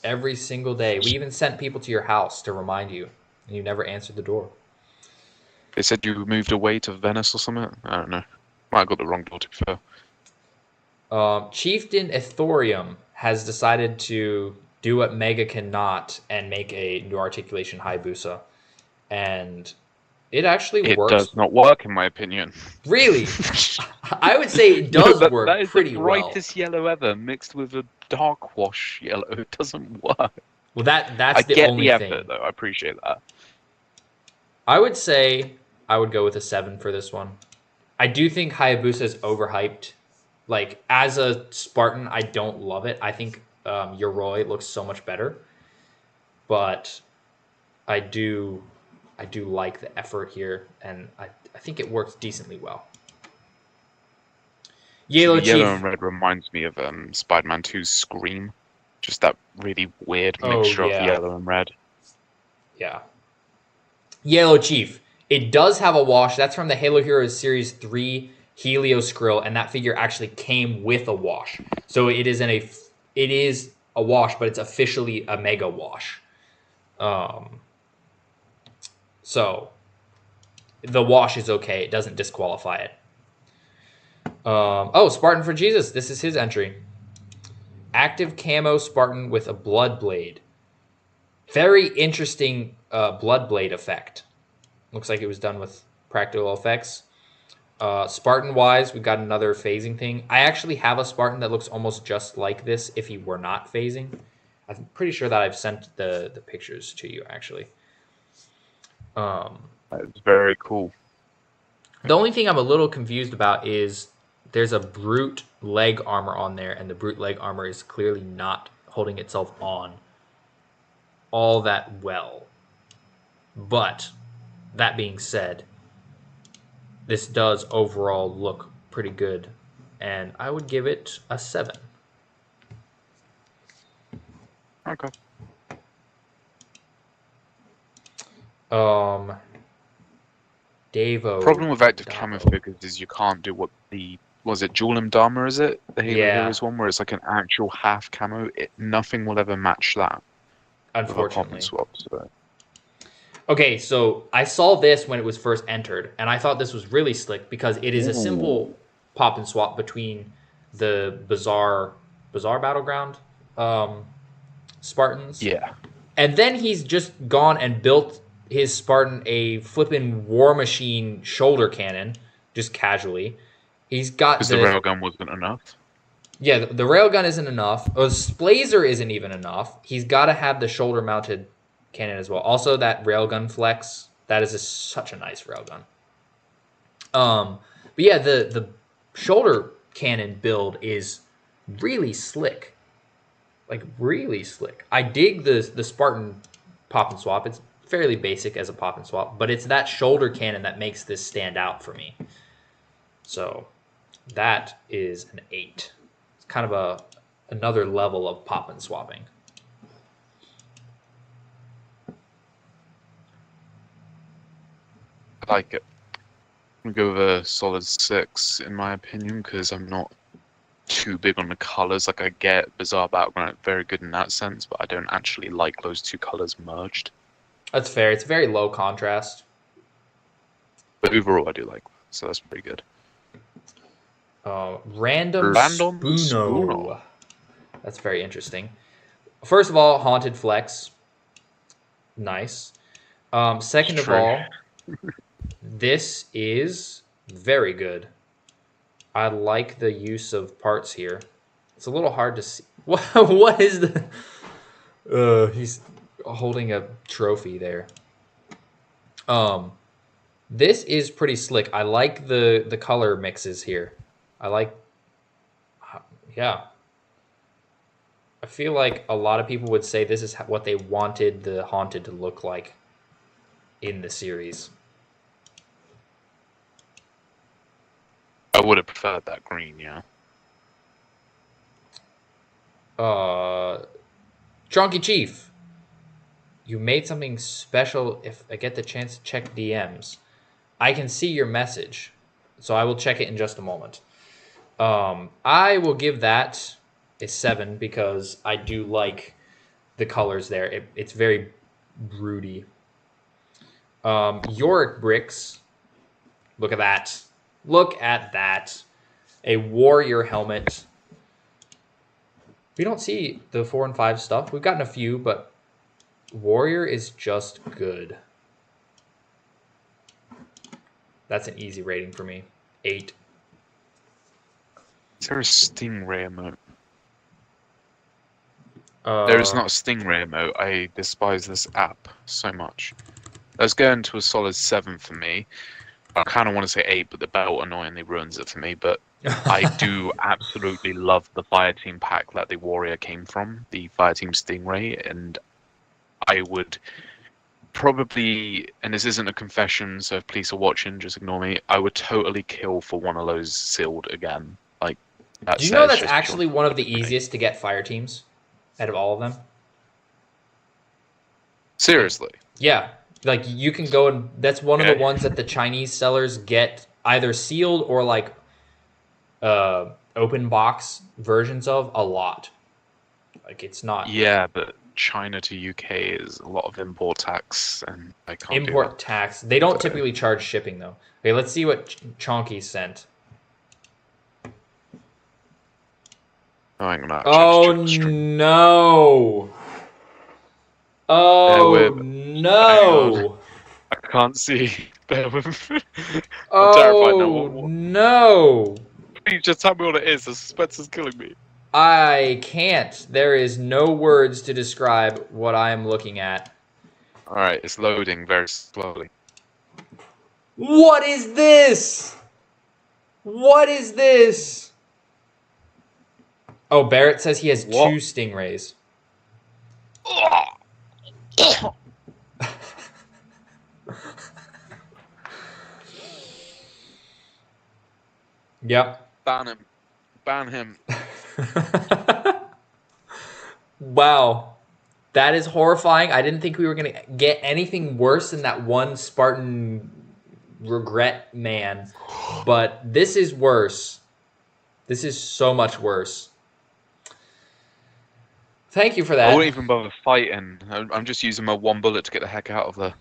Every single day. We even sent people to your house to remind you. And you never answered the door. They said you moved away to Venice or something? I don't know. Might have got the wrong door, to be fair. Chieftain Ithorium has decided to do what Mega cannot and make a new articulation Hayabusa. And it actually It works. does not work, in my opinion. Really? I would say it No, does that work is the pretty well. brightest yellow ever, mixed with a dark wash yellow. It doesn't work. Well, that's I the get only the thing. effort, though. I appreciate that. I would say I would go with a 7 for this one. I do think Hayabusa is overhyped. Like, as a Spartan, I don't love it. I think Yoroi looks so much better. But I do like the effort here, and I think it works decently well. Yellow So yellow Chief. and red reminds me of Spider-Man 2's Scream. Just that really weird mixture of yellow and red. Yeah. Yellow Chief. It does have a wash. That's from the Halo Heroes Series 3 Helio Skrill, and that figure actually came with a wash. So it is a wash, but it's officially a mega wash. So the wash is okay. It doesn't disqualify it. Spartan for Jesus. This is his entry. Active camo Spartan with a blood blade. Very interesting blood blade effect. Looks like it was done with practical effects. Spartan-wise, we've got another phasing thing. I actually have a Spartan that looks almost just like this if he were not phasing. I'm pretty sure that I've sent the pictures to you, actually. It's very cool. The only thing I'm a little confused about is there's a brute leg armor on there, and the brute leg armor is clearly not holding itself on all that well. But that being said, this does overall look pretty good, and I would give it a 7. Okay. Davo. Problem with active camo figures is you can't do what was it Julim Dharma, is it? The Halo Heroes one where it's like an actual half camo. Nothing will ever match that. Unfortunately. Swap, so. Okay, so I saw this when it was first entered, and I thought this was really slick because it is a simple pop and swap between the Bizarre Battleground Spartans. Yeah. And then he's just gone and built his Spartan a flippin' War Machine shoulder cannon, just casually. He's got because the railgun wasn't enough. Yeah, the railgun isn't enough. The Splazer isn't even enough. He's got to have the shoulder-mounted cannon as well. Also, that railgun flex, that is such a nice railgun. But yeah, the shoulder cannon build is really slick. Like, really slick. I dig the Spartan pop and swap. It's fairly basic as a pop and swap, but it's that shoulder cannon that makes this stand out for me. So that is an 8. It's kind of another level of pop and swapping. I like it. I'm going to go with a solid 6 in my opinion because I'm not too big on the colors. Like, I get Bizarre Battleground very good in that sense, but I don't actually like those two colors merged. That's fair. It's very low contrast. But overall, I do like that, so that's pretty good. Random Spoono. That's very interesting. First of all, Haunted Flex. Nice. Second of all, this is very good. I like the use of parts here. It's a little hard to see. What is the... he's holding a trophy there. This is pretty slick. I like the color mixes here. I like... Yeah. I feel like a lot of people would say this is what they wanted the Haunted to look like in the series. I would have preferred that green, yeah. Chunky Chief, you made something special. If I get the chance to check DMs, I can see your message, so I will check it in just a moment. I will give that a 7 because I do like the colors there. It's very broody. Yorick Bricks, look at that. Look at that. A warrior helmet We don't see the 4 and 5 stuff. We've gotten a few, but Warrior is just good. That's an easy rating for me. 8. Is there a Stingray emote? There is not a Stingray emote. I despise this app so much. Let's go into a solid 7 for me. I kind of want to say 8, but the belt annoyingly ruins it for me. But I do absolutely love the Fireteam pack that the Warrior came from, the Fireteam Stingray, and I would probably, and this isn't a confession, so if police are watching, just ignore me, I would totally kill for one of those sealed again. Like, that Do you know set is that's just actually pure one of the for me. easiest to get fire teams out of all of them? Seriously. Yeah. Like, you can go and that's one of the Okay. ones that the Chinese sellers get either sealed or like open box versions of a lot. Like, it's not Yeah, but China to UK is a lot of import tax, and I can't do import that. tax. They don't So- typically charge shipping though. Okay, let's see what Chonky sent. Oh, I'm gonna Oh check the stream. no! Bear Oh with. Hang on. no! I can't see. Bear with me. I'm terrified now. Oh no! Please just tell me what it is. The suspense is killing me. I can't. There is no words to describe what I am looking at. Alright, it's loading very slowly. What is this? What is this? Oh, Barrett says he has What? 2 stingrays. Yep. Ban him. Ban him. Wow. That is horrifying. I didn't think we were going to get anything worse than that one Spartan regret man. But this is worse. This is so much worse. Thank you for that. I wouldn't even bother fighting. I'm just using my one bullet to get the heck out of there.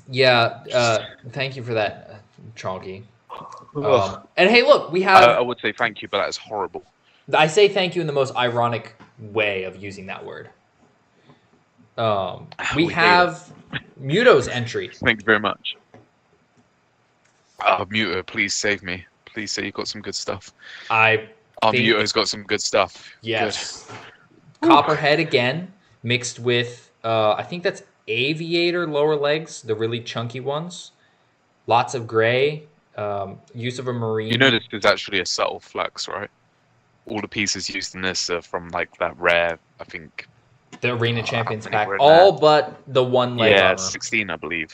Yeah, thank you for that, Chonky. And hey, look, we have... I would say thank you, but that is horrible. I say thank you in the most ironic way of using that word. We have Muto's entry. Thank you very much. Oh, Muto, please save me. Please say you've got some good stuff. I think, Muto's got some good stuff. yes. Good. Copperhead again, mixed with, I think that's Aviator lower legs, the really chunky ones. Lots of gray, use of a marine. You know this is actually a subtle flex, right? All the pieces used in this are from like that rare, I think. The Arena Champions pack, anywhere in all there. but the one leg Yeah, armor. 16, I believe.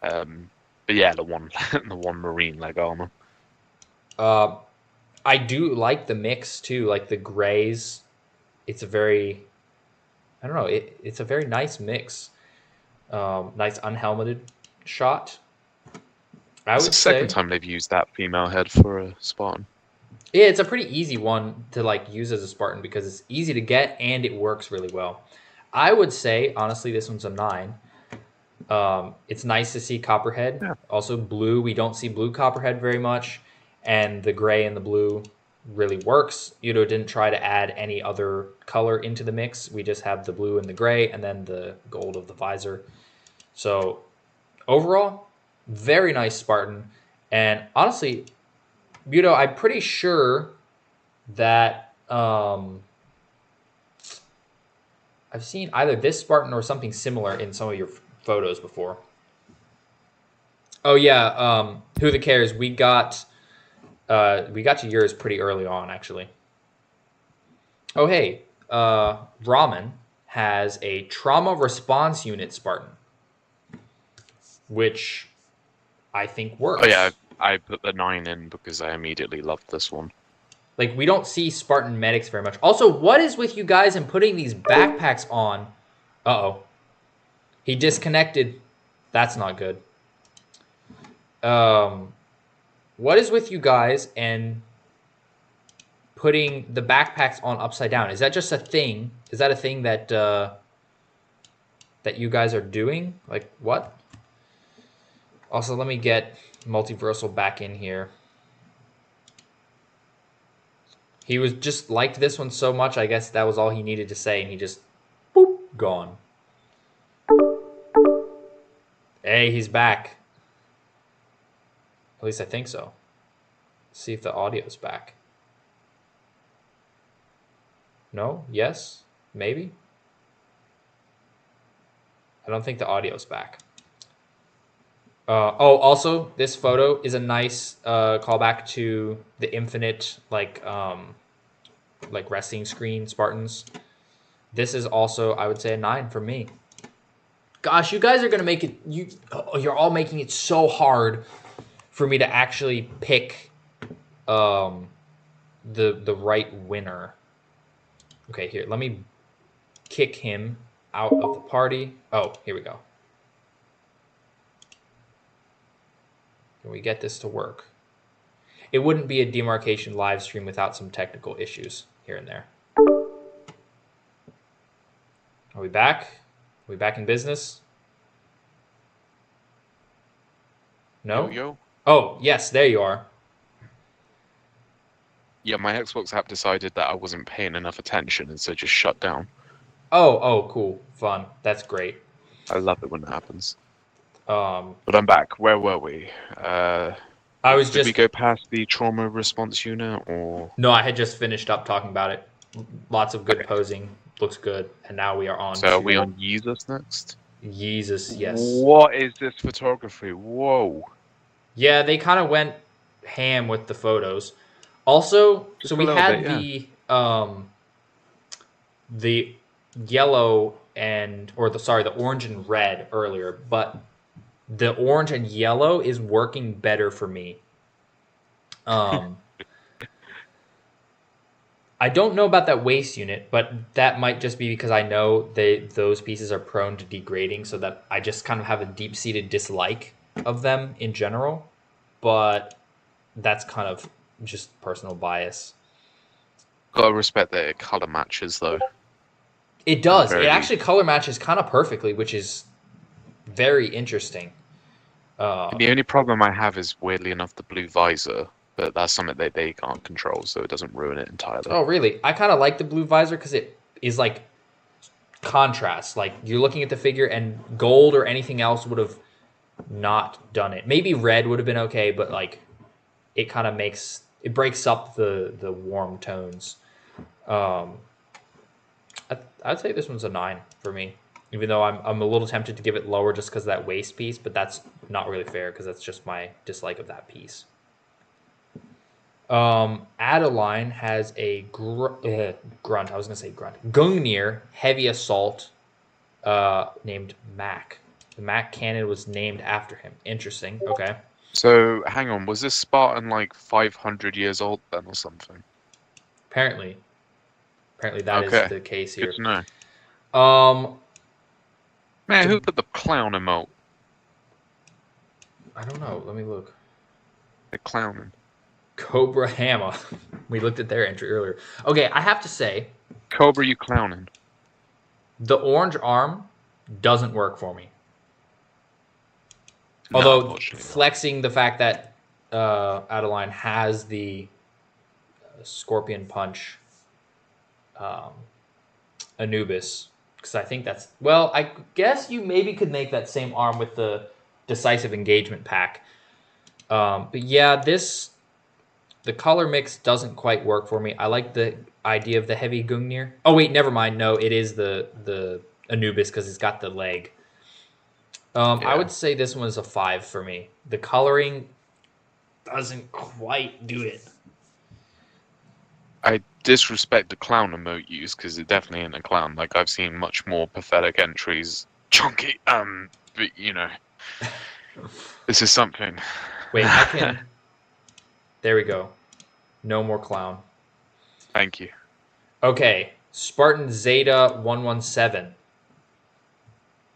But yeah, the one marine leg armor. I do like the mix too, like the grays. It's a very, I don't know, it's a very nice mix. Nice unhelmeted shot. It's the second time they've used that female head for a Spartan. Yeah, it's a pretty easy one to like use as a Spartan because it's easy to get and it works really well. I would say, honestly, this one's a 9. It's nice to see Copperhead. Yeah. Also blue. We don't see blue Copperhead very much. And the gray and the blue really works. Yudo didn't try to add any other color into the mix. We just have the blue and the gray and then the gold of the visor. So overall, very nice Spartan. And honestly, Yudo, I'm pretty sure that I've seen either this Spartan or something similar in some of your photos before. Oh yeah, who the cares? We got to yours pretty early on, actually. Oh hey, Ramen has a trauma response unit Spartan, which I think works. Oh yeah, I put the 9 in because I immediately loved this one. Like, we don't see Spartan medics very much. Also, what is with you guys and putting these backpacks on? Uh-oh. He disconnected. That's not good. What is with you guys and putting the backpacks on upside down? Is that just a thing? Is that a thing that that you guys are doing? Like, what? Also, let me get Multiversal back in here. He was just liked this one so much, I guess that was all he needed to say, and he just, boop, gone. Hey, he's back. At least I think so. Let's see if the audio's back. No? Yes? Maybe? I don't think the audio's back. Also, this photo is a nice callback to the Infinite, like resting screen Spartans. This is also, I would say, a 9 for me. Gosh, you guys are gonna make it. You're all making it so hard for me to actually pick the right winner. Okay, here, let me kick him out of the party. Oh, here we go. Can we get this to work? It wouldn't be a Demarcation live stream without some technical issues here and there. Are we back? Are we back in business? No? Yo. Oh, yes, there you are. Yeah, my Xbox app decided that I wasn't paying enough attention, and so just shut down. Oh, cool. Fun. That's great. I love it when it happens. But I'm back. Where were we? Did we go past the trauma response unit, or? No, I had just finished up talking about it. Lots of good posing. Looks good. And now we are on So are we on Jesus next? Jesus, yes. What is this photography? Whoa. Yeah, they kind of went ham with the photos. Also, so we had the yellow the orange and red earlier, but the orange and yellow is working better for me. I don't know about that waist unit, but that might just be because I know those pieces are prone to degrading, so that I just kind of have a deep-seated dislike of them in general. But that's kind of just personal bias. Gotta respect that it color matches, though. It does. It actually color matches kind of perfectly, which is very interesting. The only problem I have is, weirdly enough, the blue visor. But that's something they can't control, so it doesn't ruin it entirely. Oh, really? I kind of like the blue visor because it is like contrast. Like, you're looking at the figure, and gold or anything else would have not done it. Maybe red would have been okay, but like it kind of breaks up the warm tones. I'd say this one's a 9 for me, even though I'm a little tempted to give it lower just because of that waist piece, but that's not really fair because that's just my dislike of that piece. Adeline has a grunt. I was gonna say grunt. Gungnir heavy assault, named Mac. The Mac cannon was named after him. Interesting. Okay. So hang on, was this Spartan like 500 years old then, or something? Apparently that is the case here. Good to know. Man, who put the clown emote? I don't know. Let me look. The clowning. Cobra Hammer. We looked at their entry earlier. Okay, I have to say, Cobra, you clowning. The orange arm doesn't work for me. No, although flexing the fact that Adeline has the Scorpion Punch Anubis, because I think that's... Well, I guess you maybe could make that same arm with the Decisive Engagement pack. But yeah, the color mix doesn't quite work for me. I like the idea of the heavy Gungnir. Oh, wait, never mind. No, it is the Anubis because it's got the leg. I would say this one is a 5 for me. The coloring doesn't quite do it. I disrespect the clown emote use because it definitely ain't a clown. Like, I've seen much more pathetic entries. Chunky, but you know, this is something. Wait, I can... There we go. No more clown. Thank you. Okay, Spartan Zeta 117.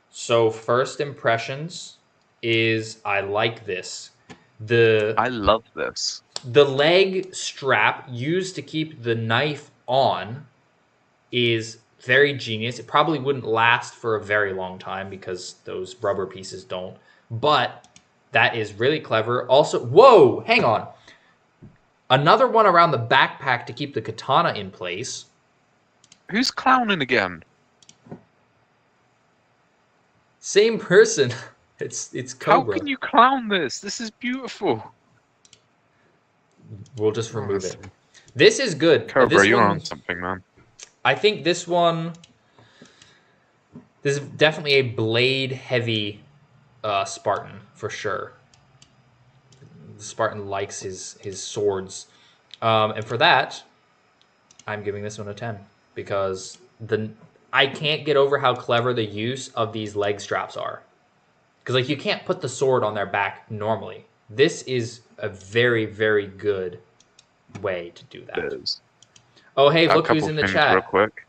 So first impressions is I like this. I love this. The leg strap used to keep the knife on is very genius. It probably wouldn't last for a very long time because those rubber pieces don't. But that is really clever. Also, whoa, hang on. Another one around the backpack to keep the katana in place. Who's clowning again? Same person. It's How Cobra. can you clown this? This is beautiful. We'll just remove it. Honestly. This is good. Cobra, you're on something, man. I think this one. This is definitely a blade heavy Spartan for sure. The Spartan likes his swords, and for that, I'm giving this one a 10 because I can't get over how clever the use of these leg straps are. Because like you can't put the sword on their back normally. This is a very, very good way to do that. It is. Oh hey, A look who's couple in the things chat. real quick.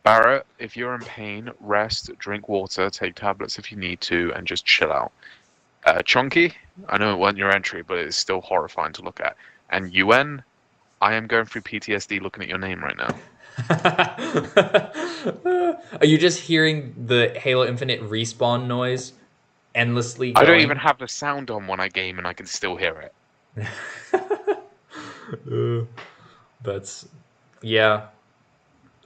Barrett, if you're in pain, rest, drink water, take tablets if you need to, and just chill out. Chonky, I know it wasn't your entry, but it's still horrifying to look at. And UN, I am going through PTSD looking at your name right now. Are you just hearing the Halo Infinite respawn noise endlessly going? I don't even have the sound on when I game and I can still hear it. That's, yeah.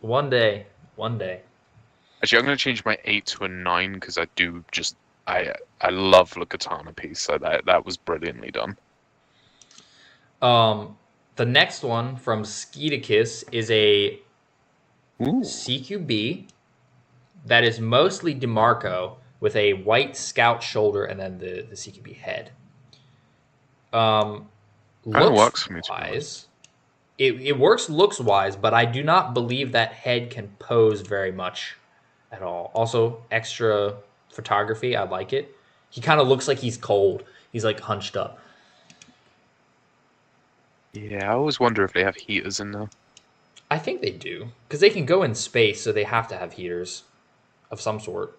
One day. Actually, I'm going to change my 8 to a 9 because I do just... I love the katana piece, so that was brilliantly done. The next one from Skeeticus is a Ooh. CQB that is mostly Demarco with a white scout shoulder and then the CQB head. Works for me wise, it works looks wise, but I do not believe that head can pose very much at all. Also, extra photography, I like it. He kind of looks like he's cold. He's like hunched up. Yeah, I always wonder if they have heaters in there. I think they do, because they can go in space, so they have to have heaters of some sort.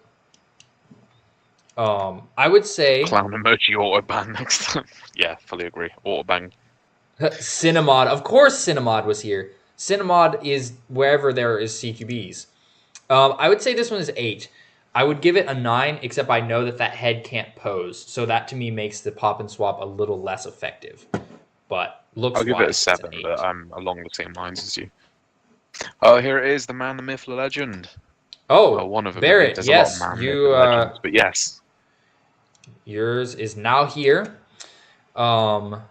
I would say clown emoji autobang next time. Yeah, fully agree. Autobang. Cinemod, of course, Cinemod was here. Cinemod is wherever there is CQBs. I would say this one is 8. I would give it a 9, except I know that head can't pose, so that to me makes the pop and swap a little less effective. But looks I'll give it a 7, but I'm along the same lines as you. Oh, here it is, the man, the myth, the legend. Oh, one of them. Barrett, There's yes, a lot of man, you. myth, and legends, but yes, yours is now here. Flexing.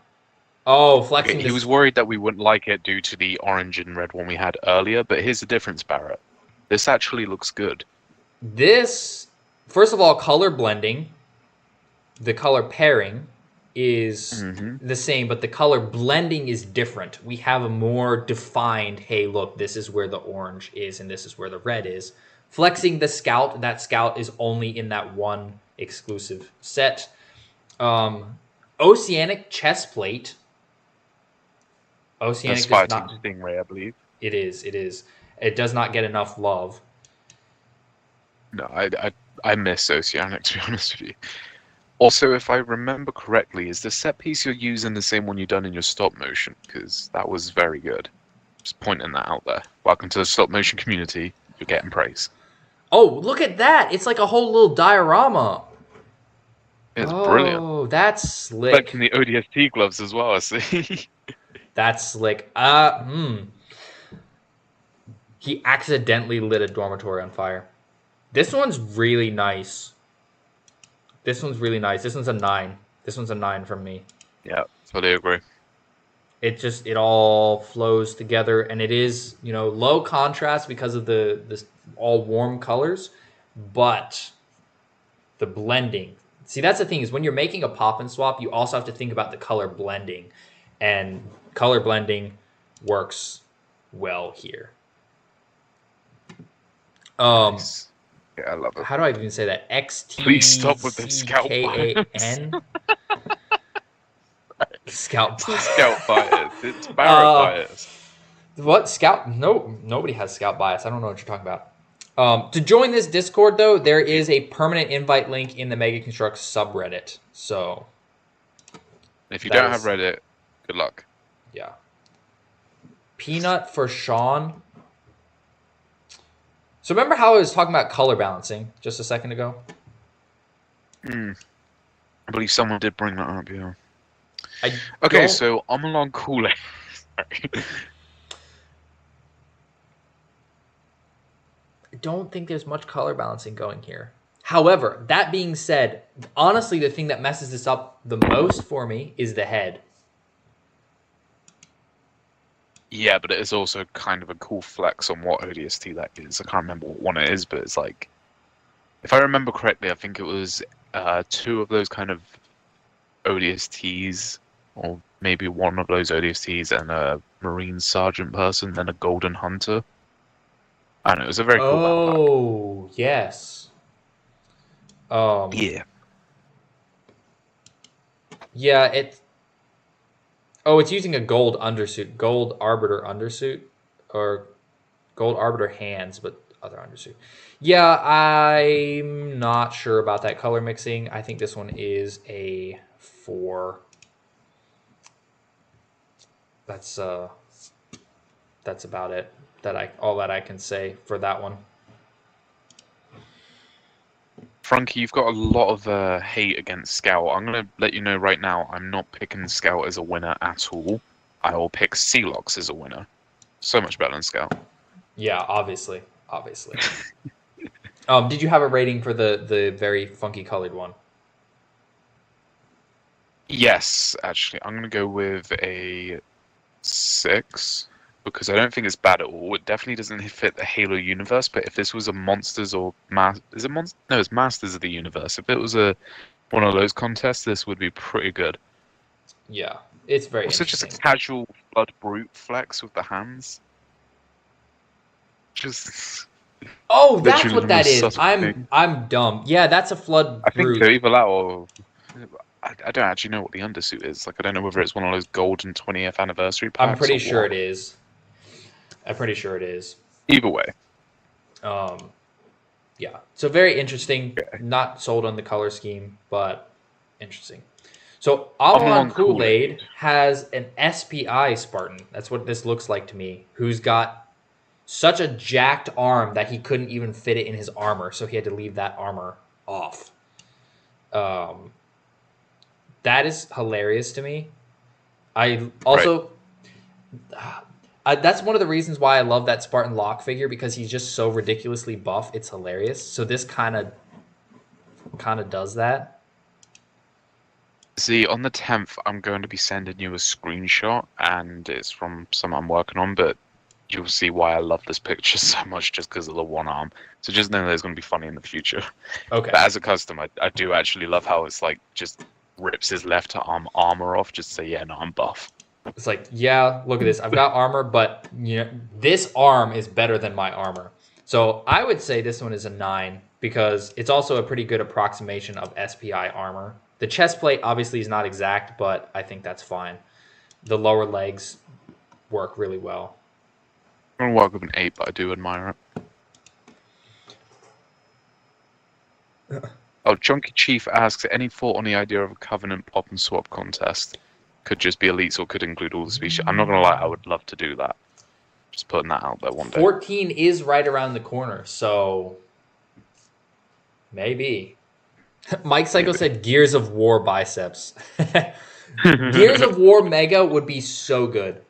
Okay, he was worried that we wouldn't like it due to the orange and red one we had earlier, but here's the difference, Barrett. This actually looks good. This, first of all, color blending, the color pairing is the same, but the color blending is different. We have a more defined, hey, look, this is where the orange is and this is where the red is. Flexing the scout, that scout is only in that one exclusive set. Oceanic chest plate. Oceanic That's Fire Team Stingray, I believe. It is. It does not get enough love. No, I miss Oceanic, to be honest with you. Also, if I remember correctly, is the set piece you're using the same one you've done in your stop motion? Because that was very good. Just pointing that out there. Welcome to the stop motion community. You're getting praise. Oh, look at that! It's like a whole little diorama. It's brilliant. Oh, that's slick. Back in the ODST gloves as well, I see. That's slick. He accidentally lit a dormitory on fire. This one's really nice. This one's a 9. This one's a 9 from me. Yeah, totally agree. It all flows together, and it is, low contrast because of the all warm colors, but the blending. See, that's the thing, is when you're making a pop and swap, you also have to think about the color blending, and color blending works well here. Nice. Yeah, I love it. How do I even say that? XT. Please stop with the scout bias. Scout bias. Scout bias. It's Barrett bias. What? Scout? No, nobody has scout bias. I don't know what you're talking about. To join this Discord, though, there is a permanent invite link in the Mega Construct subreddit. So, if you don't have Reddit, good luck. Yeah. Peanut for Sean. So remember how I was talking about color balancing just a second ago? I believe someone did bring that up, yeah. I Okay, don't so I'm along Kool-Aid. I don't think there's much color balancing going here. However, that being said, honestly, the thing that messes this up the most for me is the head. Yeah, but it is also kind of a cool flex on what ODST that is. I can't remember what one it is, but it's like, if I remember correctly, I think it was two of those kind of ODSTs, or maybe one of those ODSTs, and a Marine Sergeant person, then a Golden Hunter. I don't know, it was a very cool battle pack. Oh, yes. Um, Yeah. yeah, it's using a gold undersuit, gold arbiter undersuit, or gold arbiter hands, but other undersuit. Yeah, I'm not sure about that color mixing. I think this one is a 4. That's that's about it. All that I can say for that one. Frankie, you've got a lot of hate against Scout. I'm going to let you know right now, I'm not picking Scout as a winner at all. I will pick Celox as a winner. So much better than Scout. Yeah, obviously, obviously. Did you have a rating for the very funky colored one? Yes, actually, I'm going to go with a 6 because I don't think it's bad at all. It definitely doesn't fit the Halo universe, but if this was a Monsters or is it Monsters? No, it's Masters of the Universe. If it was a one of those contests, this would be pretty good. Yeah, it's very Also, just a interesting. casual Blood Brute flex with the hands. Just Oh, that's literally what the that most is. subtle I'm thing. I'm dumb. Yeah, that's a I flood think to brute. evil out or I don't actually know what the undersuit is. Like I don't know whether it's one of those golden 20th anniversary I'm packs pretty or sure what. it is. I'm pretty sure it is. Either way, Um, yeah. So very interesting. yeah. Not sold on the color scheme, but interesting. So I'm Avalon along Kool-Aid Kool-Aid. has an SPI Spartan. That's what this looks like to me. Who's got such a jacked arm that he couldn't even fit it in his armor, so he had to leave that armor off. Um, that is hilarious to me. I Right. also that's one of the reasons why I love that Spartan Locke figure because he's just so ridiculously buff. It's hilarious. So this kind of does that. See, on the 10th, I'm going to be sending you a screenshot, and it's from someone I'm working on, but you'll see why I love this picture so much just because of the one arm. So just know that it's going to be funny in the future. Okay. But as a custom, I do actually love how it's like just rips his left arm armor off just to say, yeah, no, I'm buff. It's like, yeah, look at this. I've got armor, but you know, this arm is better than my armor. So I would say this one is a 9 because it's also a pretty good approximation of SPI armor. The chest plate obviously is not exact, but I think that's fine. The lower legs work really well. I'm going to work with an 8, but I do admire it. Oh, Chunky Chief asks, any thought on the idea of a Covenant pop and swap contest? Could just be elites or could include all the species. I'm not going to lie, I would love to do that. Just putting that out there one day. 14 is right around the corner, so maybe. Mike Psycho Maybe. said Gears of War biceps. Gears of War Mega would be so good.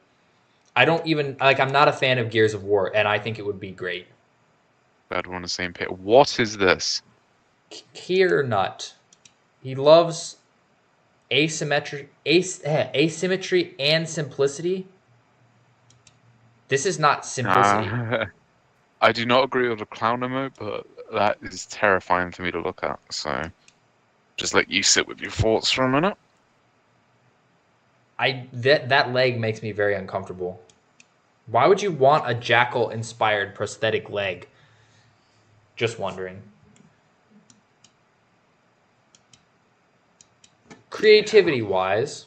I don't even like. I'm not a fan of Gears of War, and I think it would be great. Glad we're on the same page. What is this? Kier Nut. He loves asymmetry and simplicity. This is not simplicity. I do not agree with the clown emote, but that is terrifying for me to look at. So, just let you sit with your thoughts for a minute. That leg makes me very uncomfortable. Why would you want a jackal inspired prosthetic leg? Just wondering. Creativity wise,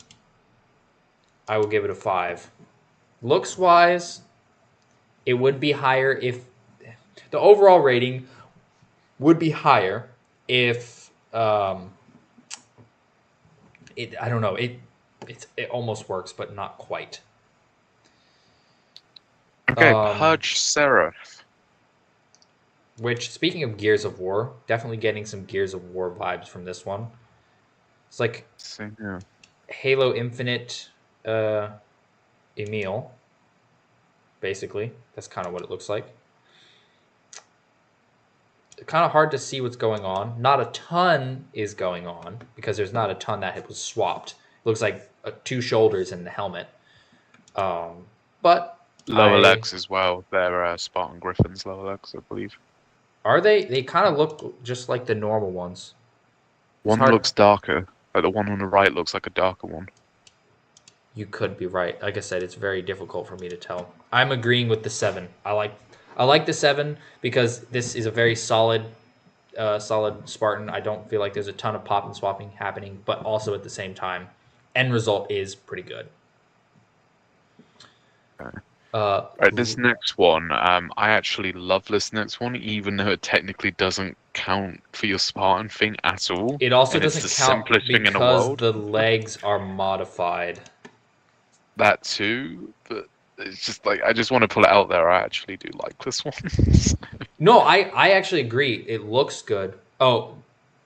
I will give it a 5. Looks wise, it would be higher if the overall rating would be higher if I don't know, it almost works but not quite. Okay, Purge Seraph. Which, speaking of Gears of War, definitely getting some Gears of War vibes from this one. It's like Same here. Halo Infinite Emil. Basically, that's kind of what it looks like. Kind of hard to see what's going on. Not a ton is going on because there's not a ton that was swapped. It looks like 2 shoulders in the helmet. But lower legs as well. They're Spartan Griffin's lower legs, I believe. Are they? They kind of look just like the normal ones. One looks darker. Like the one on the right looks like a darker one. You could be right. Like I said, it's very difficult for me to tell. I'm agreeing with the 7. I like the 7 because this is a very solid Spartan. I don't feel like there's a ton of pop and swapping happening, but also at the same time, end result is pretty good. Okay. Right, this next one, I actually love this next one, even though it technically doesn't count for your Spartan thing at all. It also doesn't count because the legs are modified. That too, but it's just like I just want to pull it out there. I actually do like this one. No, I actually agree. It looks good. Oh,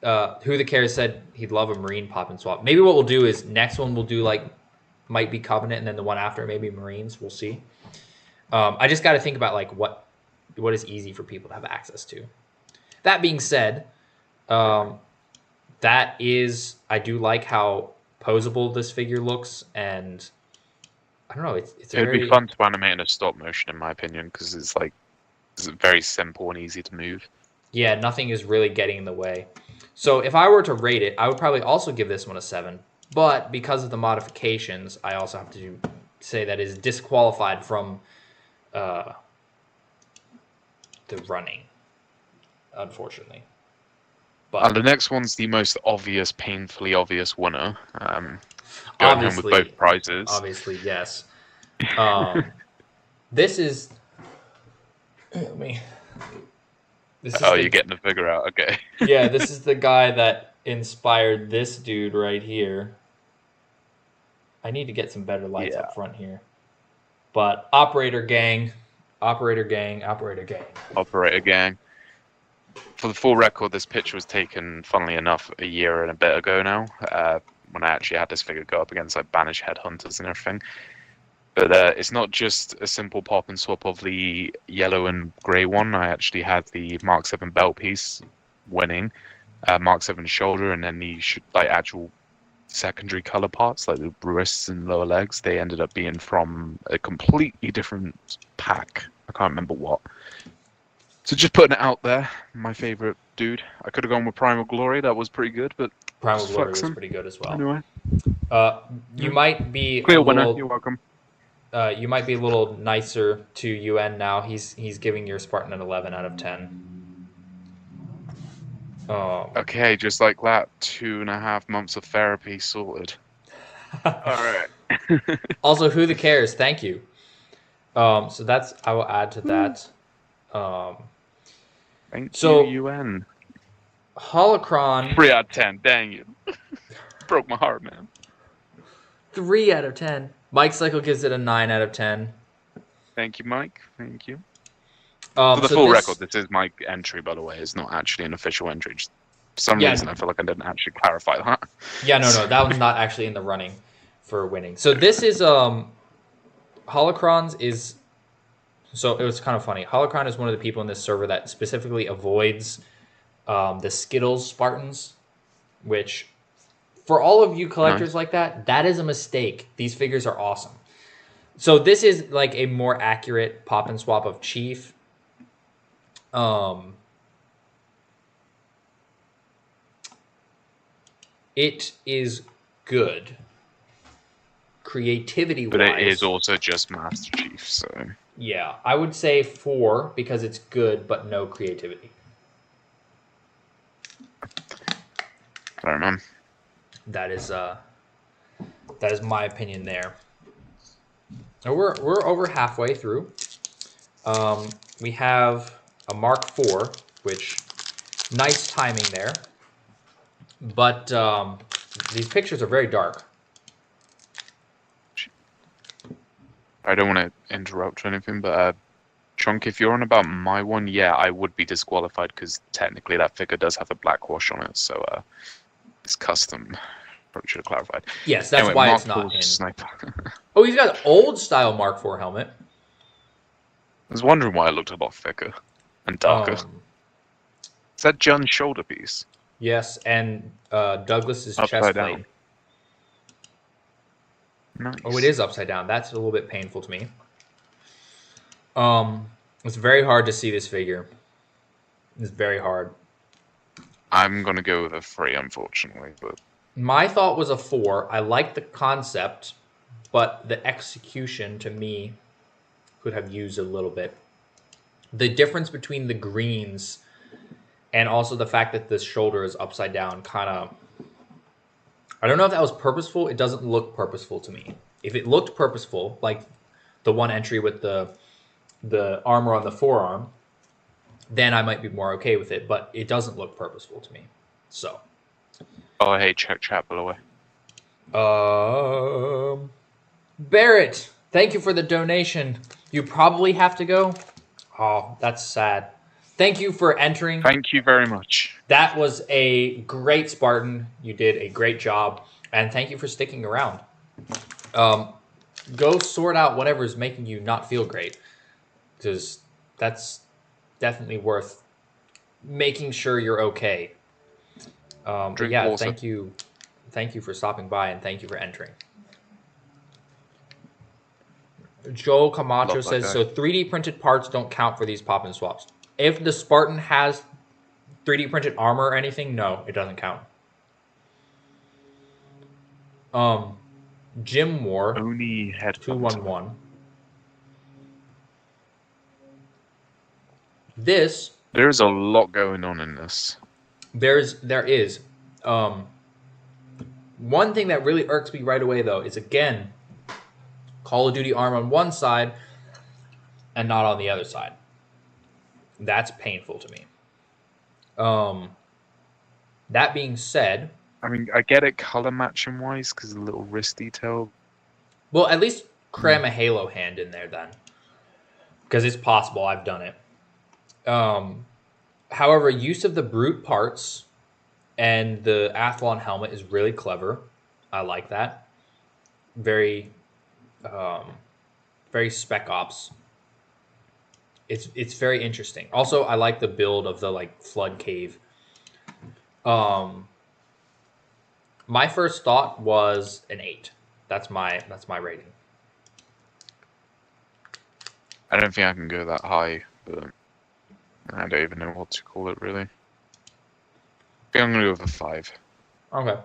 Who the Cares said he'd love a Marine pop and swap. Maybe what we'll do is next one we'll do like might be Covenant, and then the one after maybe Marines. We'll see. I just got to think about like what is easy for people to have access to. That being said, I do like how posable this figure looks, and I don't know. It'd be fun to animate in a stop motion, in my opinion, because it's very simple and easy to move. Yeah, nothing is really getting in the way. So if I were to rate it, I would probably also give this one a 7. But because of the modifications, I also have to say that it is disqualified from the running, unfortunately. But the next one's the most obvious, painfully obvious winner. Going home with both prizes. Obviously, yes. This is. You're getting the figure out. Okay. Yeah, this is the guy that inspired this dude right here. I need to get some better lights up front here. But Operator Gang. For the full record, this picture was taken, funnily enough, a year and a bit ago now, when I actually had this figure go up against like banished headhunters and everything. But it's not just a simple pop and swap of the yellow and grey one. I actually had the Mark 7 belt piece winning, Mark 7 shoulder, and then the actual secondary color parts, like the wrists and lower legs. They ended up being from a completely different pack. I can't remember what. So just putting it out there, my favorite dude. I could have gone with Primal Glory. That was pretty good, but Primal Glory was pretty good as well. Anyway, you might be clear winner. You're welcome. You might be a little nicer to UN now. He's giving your Spartan an 11 out of 10. Okay, just like that, 2.5 months of therapy sorted. All right. Also, Who the Cares? Thank you. So that's I will add to that. Thank you, UN. Holocron. 3 out of 10. Dang you. Broke my heart, man. 3 out of 10. Mike Cycle gives it a 9 out of 10. Thank you, Mike. Thank you. For the full record, this is my entry, by the way. It's not actually an official entry. Just for some reason, I feel like I didn't actually clarify that. Yeah, no. That one's not actually in the running for winning. So this is Holocrons is. So it was kind of funny. Holocron is one of the people in this server that specifically avoids the Skittles Spartans, which for all of you collectors like that is a mistake. These figures are awesome. So this is like a more accurate pop and swap of Chief. It is good. Creativity-wise. But it is also just Master Chief, so... Yeah, I would say 4 because it's good, but no creativity. Sorry, man. That is my opinion there. And we're over halfway through. We have a Mark 4, which nice timing there. But these pictures are very dark. I don't want to interrupt or anything, but Chunk, if you're on about my one, yeah, I would be disqualified because technically that figure does have a black wash on it, so it's custom. Probably should have clarified. Yes, that's Anyway, why Mark it's not IV's in. sniper. Oh, he's got an old style Mark IV helmet. I was wondering why it looked a lot thicker and darker. Is that John's shoulder piece? Yes, and Douglas's chest Upside plate. down. Nice. Oh, it is upside down. That's a little bit painful to me. It's very hard to see this figure. It's very hard. I'm gonna go with a 3, unfortunately, but My thought was a 4. I like the concept, but the execution to me could have used a little bit. The difference between the greens and also the fact that the shoulder is upside down kind of... I don't know if that was purposeful. It doesn't look purposeful to me. If it looked purposeful, like the one entry with the armor on the forearm, then I might be more okay with it, but it doesn't look purposeful to me. So... oh, hey, check chat below. Barrett, thank you for the donation. You probably have to go. Oh, that's sad. Thank you for entering. Thank you very much. That was a great Spartan. You did a great job, and thank you for sticking around. Go sort out whatever's making you not feel great, because that's definitely worth making sure you're okay. But yeah, water. thank you for stopping by, and thank you for entering. Joel Camacho says, so 3D printed parts don't count for these pop and swaps. If the Spartan has 3D printed armor or anything, no, it doesn't count. Jim War Only head 211. This... There's a lot going on in this. There is. One thing that really irks me right away, though, is, again, Call of Duty arm on one side and not on the other side. That's painful to me. That being said... I mean, I get it color matching wise because of the little wrist detail. Well, at least cram a Halo hand in there then. Because it's possible. I've done it. However, use of the brute parts and the Athlon helmet is really clever. I like that. Very Spec Ops. It's very interesting. Also, I like the build of the flood cave. My first thought was an 8. That's my rating. I don't think I can go that high, but I don't even know what to call it really. I think I'm gonna go with a 5. Okay.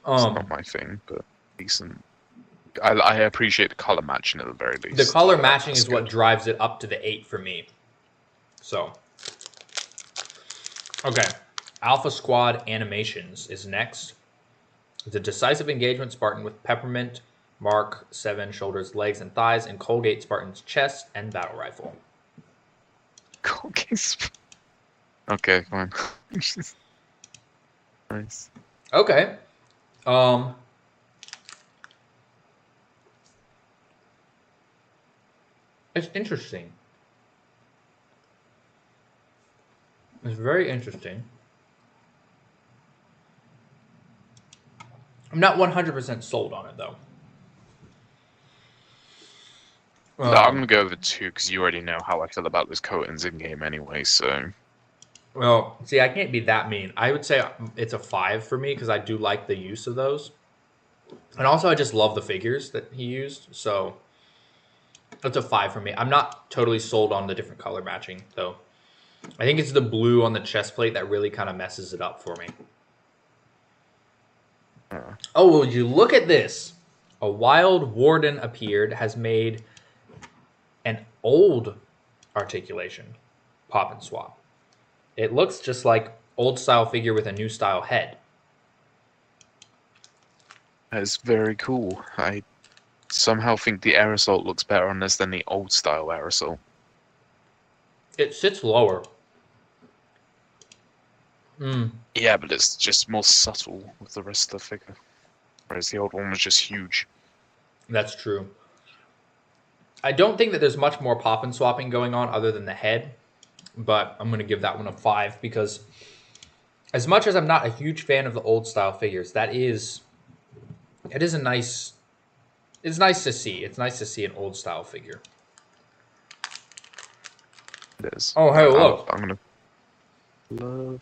It's not my thing, but decent. I appreciate the color matching at the very least. The color matching is what drives it up to the 8 for me. So, okay. Alpha Squad Animations is next. It's a decisive engagement Spartan with Peppermint, Mark 7 shoulders, legs, and thighs, and Colgate Spartan's chest and battle rifle. Colgate. Okay, fine. Nice. Okay. It's interesting. It's very interesting. I'm not 100% sold on it, though. No, I'm going to go over 2 because you already know how I feel about those coatings in-game anyway, so... Well, see, I can't be that mean. I would say it's a 5 for me because I do like the use of those. And also, I just love the figures that he used, so... It's a 5 for me. I'm not totally sold on the different color matching, though. I think it's the blue on the chest plate that really kind of messes it up for me. Oh, will you look at this? A wild warden appeared, has made an old articulation pop and swap. It looks just like old style figure with a new style head. That's very cool. I somehow think the aerosol looks better on this than the old style aerosol. It sits lower. Yeah, but it's just more subtle with the rest of the figure. Whereas the old one was just huge. That's true. I don't think that there's much more pop and swapping going on other than the head. But I'm going to give that one a 5 because as much as I'm not a huge fan of the old style figures, it is a nice. It's nice to see. It's nice to see an old style figure. It is. Oh, hey, look. I'm gonna love.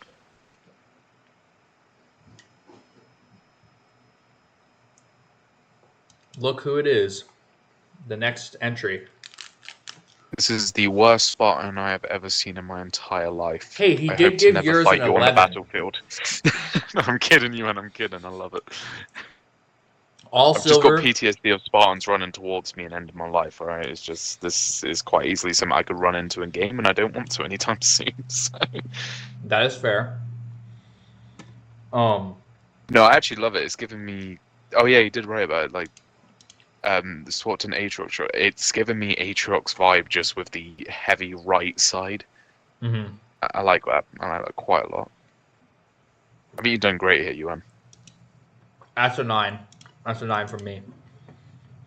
Look who it is. The next entry. This is the worst Spartan I have ever seen in my entire life. Hey, he I did hope to give never yours fight an you on the 11. battlefield. No, I'm kidding you, and I'm kidding. I love it. All I've just got silver. PTSD of Spartans running towards me and ending my life. All right, it's just this is quite easily something I could run into in game, and I don't want to anytime soon. So. That is fair. No, I actually love it. It's giving me. Oh yeah, you did write about it. Like, the SWAT and Aatrox. It's giving me Aatrox vibe just with the heavy right side. Mm-hmm. I like that. I like that quite a lot. I mean, you've done great here, UN. That's a 9. That's a 9 from me.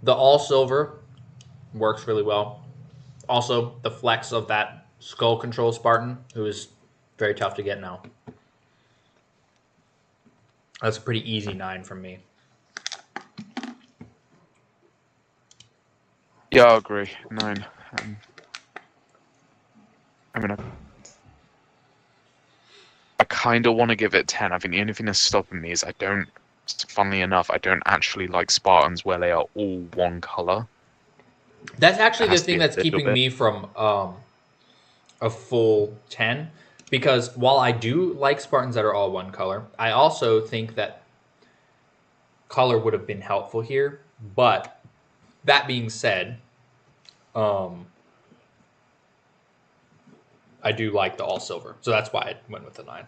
The all silver works really well. Also, the flex of that skull control Spartan, who is very tough to get now. That's a pretty easy 9 from me. Yeah, I agree. 9. I mean, I kind of want to give it 10. I think the only thing that's stopping me is funnily enough, I don't actually like Spartans where they are all one color. That's actually It the has to be thing a that's little keeping bit. me from a full 10. Because while I do like Spartans that are all one color, I also think that color would have been helpful here. But that being said, I do like the all silver, so that's why I went with the 9.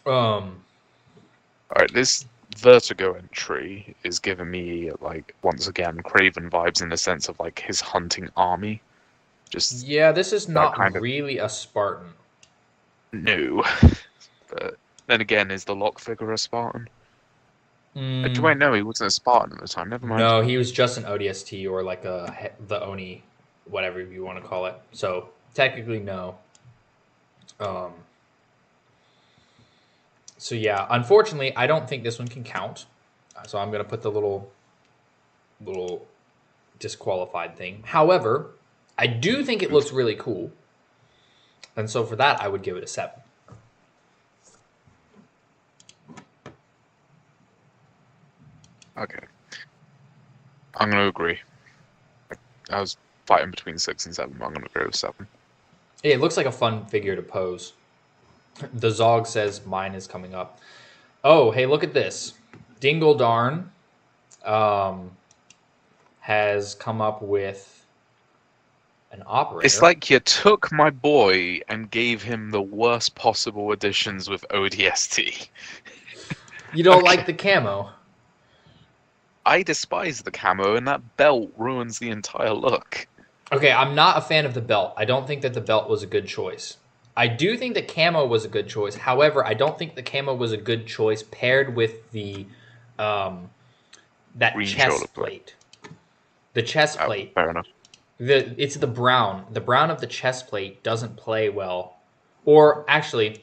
All right, this Vertigo entry is giving me, like, once again, Craven vibes in the sense of, like, his hunting army. Just Yeah, this is that not kind of really a Spartan. new. But then again, is the lock figure a Spartan? Do I Mm, know he wasn't a Spartan at the time? Never mind. no, he was just an ODST or like the Oni, whatever you want to call it. So technically, no. Um, so yeah, unfortunately, I don't think this one can count. So I'm gonna put the little disqualified thing. However, I do think it looks really cool, and so for that, I would give it a 7. Okay. I'm going to agree. I was fighting between 6 and 7, but I'm going to go with 7. Yeah, it looks like a fun figure to pose. The Zog says mine is coming up. Oh, hey, look at this. Dingle Darn has come up with an operator. It's like you took my boy and gave him the worst possible additions with ODST. You don't like the camo. I despise the camo, and that belt ruins the entire look. Okay, I'm not a fan of the belt. I don't think that the belt was a good choice. I do think the camo was a good choice. However, I don't think the camo was a good choice paired with the that Green chest shoulder plate. The chest Oh, plate. fair enough. It's the brown. The brown of the chest plate doesn't play well. Or actually,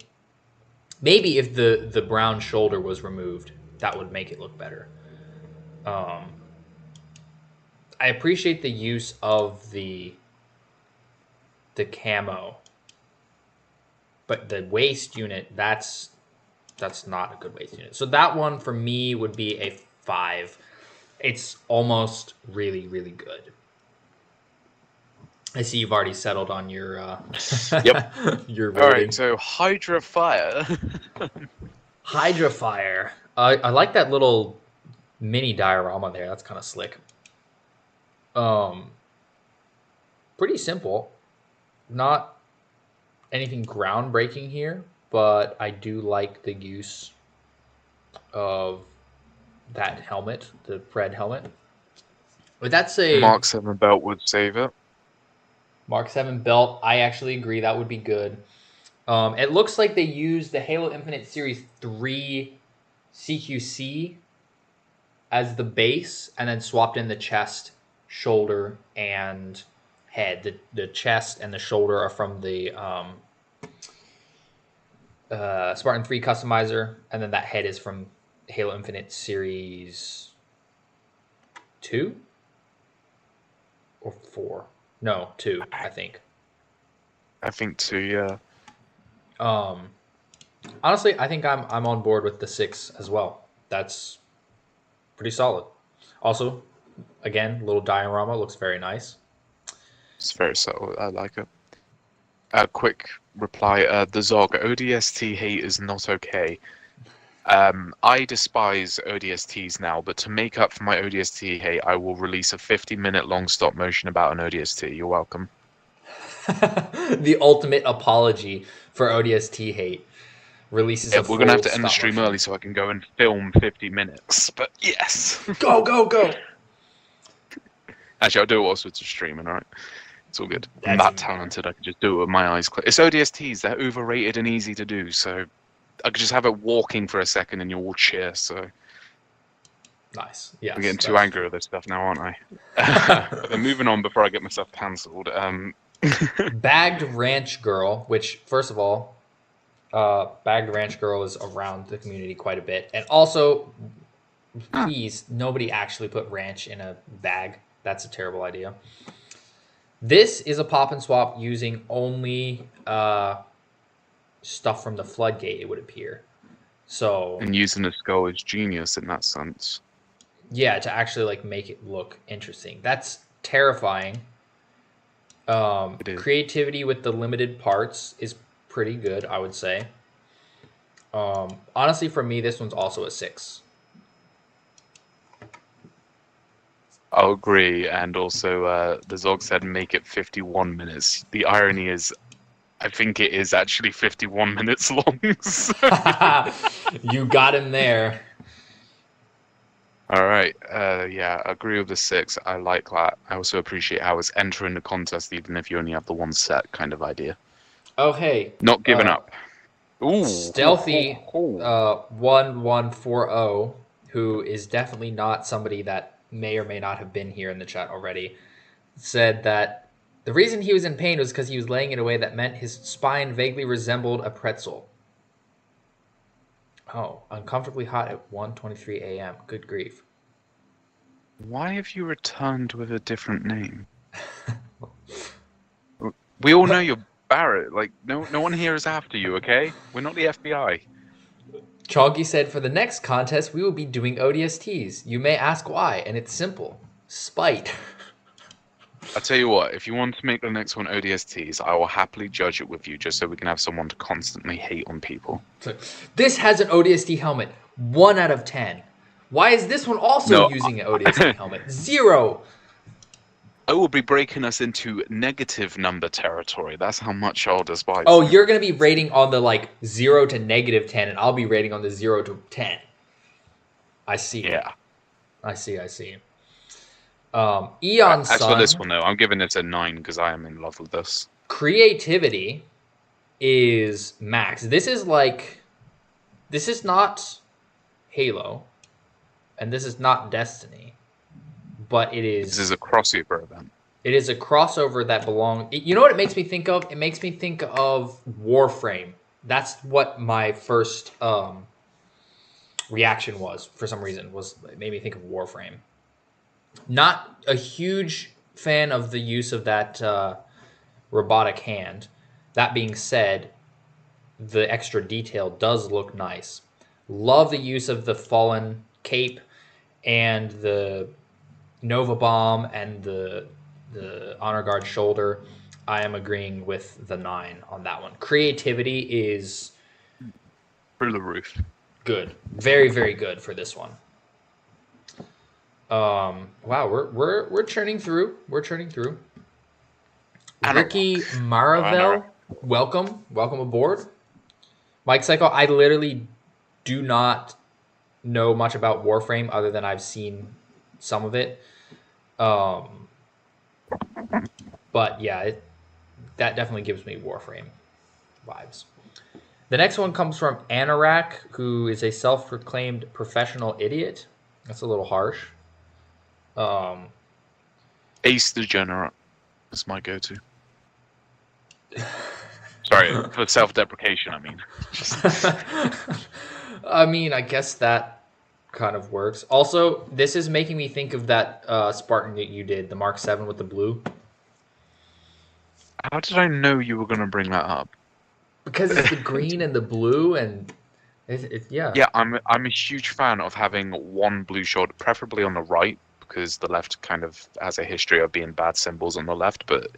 maybe if the brown shoulder was removed, that would make it look better. I appreciate the use of the camo, but the waist unit, that's not a good waist unit. So that one for me would be a 5. It's almost really, really good. I see you've already settled on your Yep. your All rating. right, so Hydra Fire. Hydra Fire. I like that little mini diorama there. That's kind of slick. Pretty simple. Not anything groundbreaking here, but I do like the use of that helmet, the Fred helmet. But that's a Mark 7 belt would save it. Mark 7 belt. I actually agree that would be good. It looks like they used the Halo Infinite Series 3 CQC as the base and then swapped in the chest, shoulder, and head. The chest and the shoulder are from the Spartan 3 customizer, and then that head is from Halo Infinite Series 2 or 4. No, 2, I think. I think 2, yeah. Honestly, I think I'm on board with the 6 as well. That's pretty solid. Also, again, little diorama looks very nice. It's very subtle. I like it. A quick reply. The Zog, ODST hate is not okay. I despise ODSTs now, but to make up for my ODST hate, I will release a 50-minute long stop motion about an ODST. You're welcome. The ultimate apology for ODST hate. Releases Yeah, a we're gonna have full to end the stop stream motion. early so I can go and film 50 minutes. But yes. Go, go, go! Actually, I'll do it whilst it's streaming, alright? It's all good. I'm That's that even better. talented, I can just do it with my eyes closed. It's ODSTs, they're overrated and easy to do, so I could just have it walking for a second and you'll all cheer, so... Nice. Yes. I'm getting too angry with this stuff now, aren't I? But then moving on before I get myself cancelled. Bagged Ranch Girl, which, first of all, Bagged Ranch Girl is around the community quite a bit. And also, please, nobody actually put ranch in a bag. That's a terrible idea. This is a pop and swap using only stuff from the Floodgate, it would appear. So, and using a skull is genius in that sense. yeah, to actually like make it look interesting. That's terrifying. Creativity with the limited parts is pretty good, I would say. Honestly, for me, this one's also a 6. I'll agree, and also the Zog said make it 51 minutes. The irony is, I think it is actually 51 minutes long. You got him there. All right, yeah, I agree with the 6. I like that. I also appreciate how it's entering the contest, even if you only have the one set kind of idea. Oh, hey. Not giving up. Ooh, Stealthy 1140, who is definitely not somebody that may or may not have been here in the chat already, said that the reason he was in pain was because he was laying in a way that meant his spine vaguely resembled a pretzel. Oh, uncomfortably hot at 1:23 a.m. Good grief. Why have you returned with a different name? We all know you're Barrett. Like, no one here is after you, okay? We're not the FBI. Choggy said, for the next contest, we will be doing ODSTs. You may ask why, and it's simple. Spite. I'll tell you what, if you want to make the next one ODSTs, I will happily judge it with you just so we can have someone to constantly hate on people. This has an ODST helmet. 1 out of 10. Why is this one also using an ODST helmet? 0. I will be breaking us into negative number territory. That's how much I'll despise. Oh, you're going to be rating on the like 0 to negative 10, and I'll be rating on the 0 to 10. I see. Yeah. I see. Eon Sun. As for this one, though, I'm giving it a 9 because I am in love with this. Creativity is max. This is not Halo, and this is not Destiny, but it is. This is a crossover event. It is a crossover that belongs. You know what it makes me think of? It makes me think of Warframe. That's what my first reaction was. For some reason, it made me think of Warframe. Not a huge fan of the use of that robotic hand. That being said, the extra detail does look nice. Love the use of the Fallen cape and the Nova Bomb and the Honor Guard shoulder. I am agreeing with the 9 on that one. Creativity is through the roof. Good. Very, very good for this one. Wow, we're churning through. Ricky Maravel, welcome aboard. Mike Psycho, I literally do not know much about Warframe other than I've seen some of it. But yeah, that definitely gives me Warframe vibes. The next one comes from Anorak, who is a self-proclaimed professional idiot. That's a little harsh. Ace Degenerate is my go-to. Sorry, for self-deprecation, I mean. I mean, I guess that kind of works. Also, this is making me think of that Spartan that you did, the Mark 7 with the blue. How did I know you were going to bring that up? Because it's the green and the blue, and yeah. Yeah, I'm a huge fan of having one blue shoulder, preferably on the right, because the left kind of has a history of being bad symbols on the left, but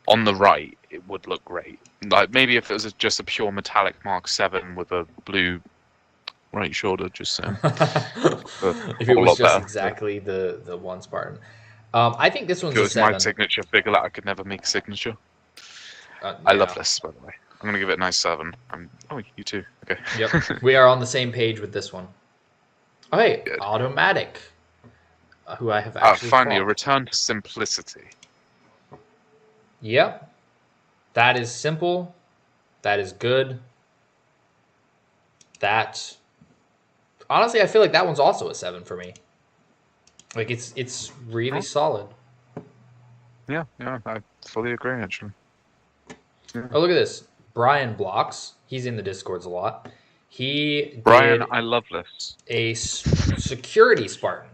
on the right, it would look great. Like, maybe if it was just a pure metallic Mark 7 with a blue right shoulder, just saying. If it was just exactly the one Spartan. I think this one's if it a was 7. my signature figure that I could never make a signature. Yeah. I love this, by the way. I'm going to give it a nice 7. Oh, you too. Okay. Yep. We are on the same page with this one. Oh, hey, Good. Automatic. Who I have actually finally, fought. a return to simplicity. Yep. That is simple. That is good. That... Honestly, I feel like that one's also a 7 for me. Like, it's really solid. Yeah, I fully agree, actually. Yeah. Oh, look at this. Brian Blocks. He's in the Discords a lot. Brian, I love this. A security Spartan.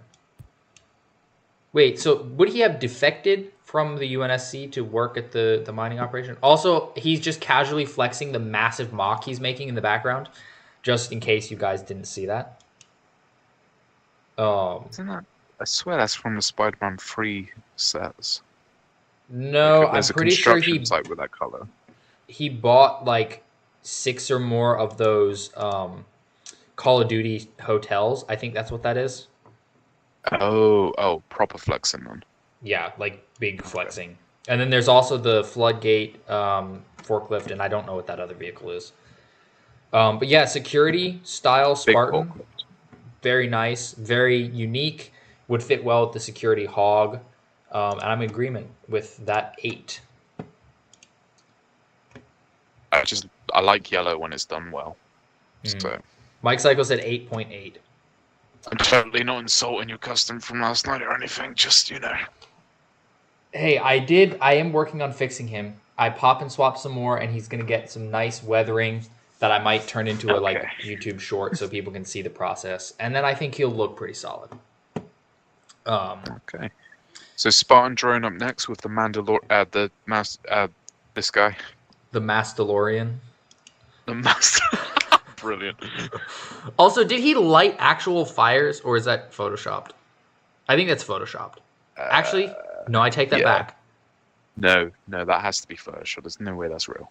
Wait, so would he have defected from the UNSC to work at the mining operation? Also, he's just casually flexing the massive mock he's making in the background, just in case you guys didn't see that. Isn't that? I swear that's from the Spider-Man 3 sets. No, like, I'm pretty sure site with that color. He bought like 6 or more of those Call of Duty hotels. I think that's what that is. Oh, proper flexing then. Yeah, like big flexing. And then there's also the Floodgate forklift, and I don't know what that other vehicle is. But yeah, security style Spartan. Very nice, very unique. Would fit well with the security hog. And I'm in agreement with that 8. I like yellow when it's done well. So Mike Cycle said 8.8. I'm totally not insulting your custom from last night or anything, just, Hey, I am working on fixing him. I pop and swap some more, and he's going to get some nice weathering that I might turn into a YouTube short so people can see the process. And then I think he'll look pretty solid. Okay. So Spartan drone up next with the this guy. The Mastodorian. The Master. Brilliant. Also, did he light actual fires, or is that photoshopped? I think that's photoshopped. Actually, no, I take that back. No, that has to be photoshopped. There's no way that's real.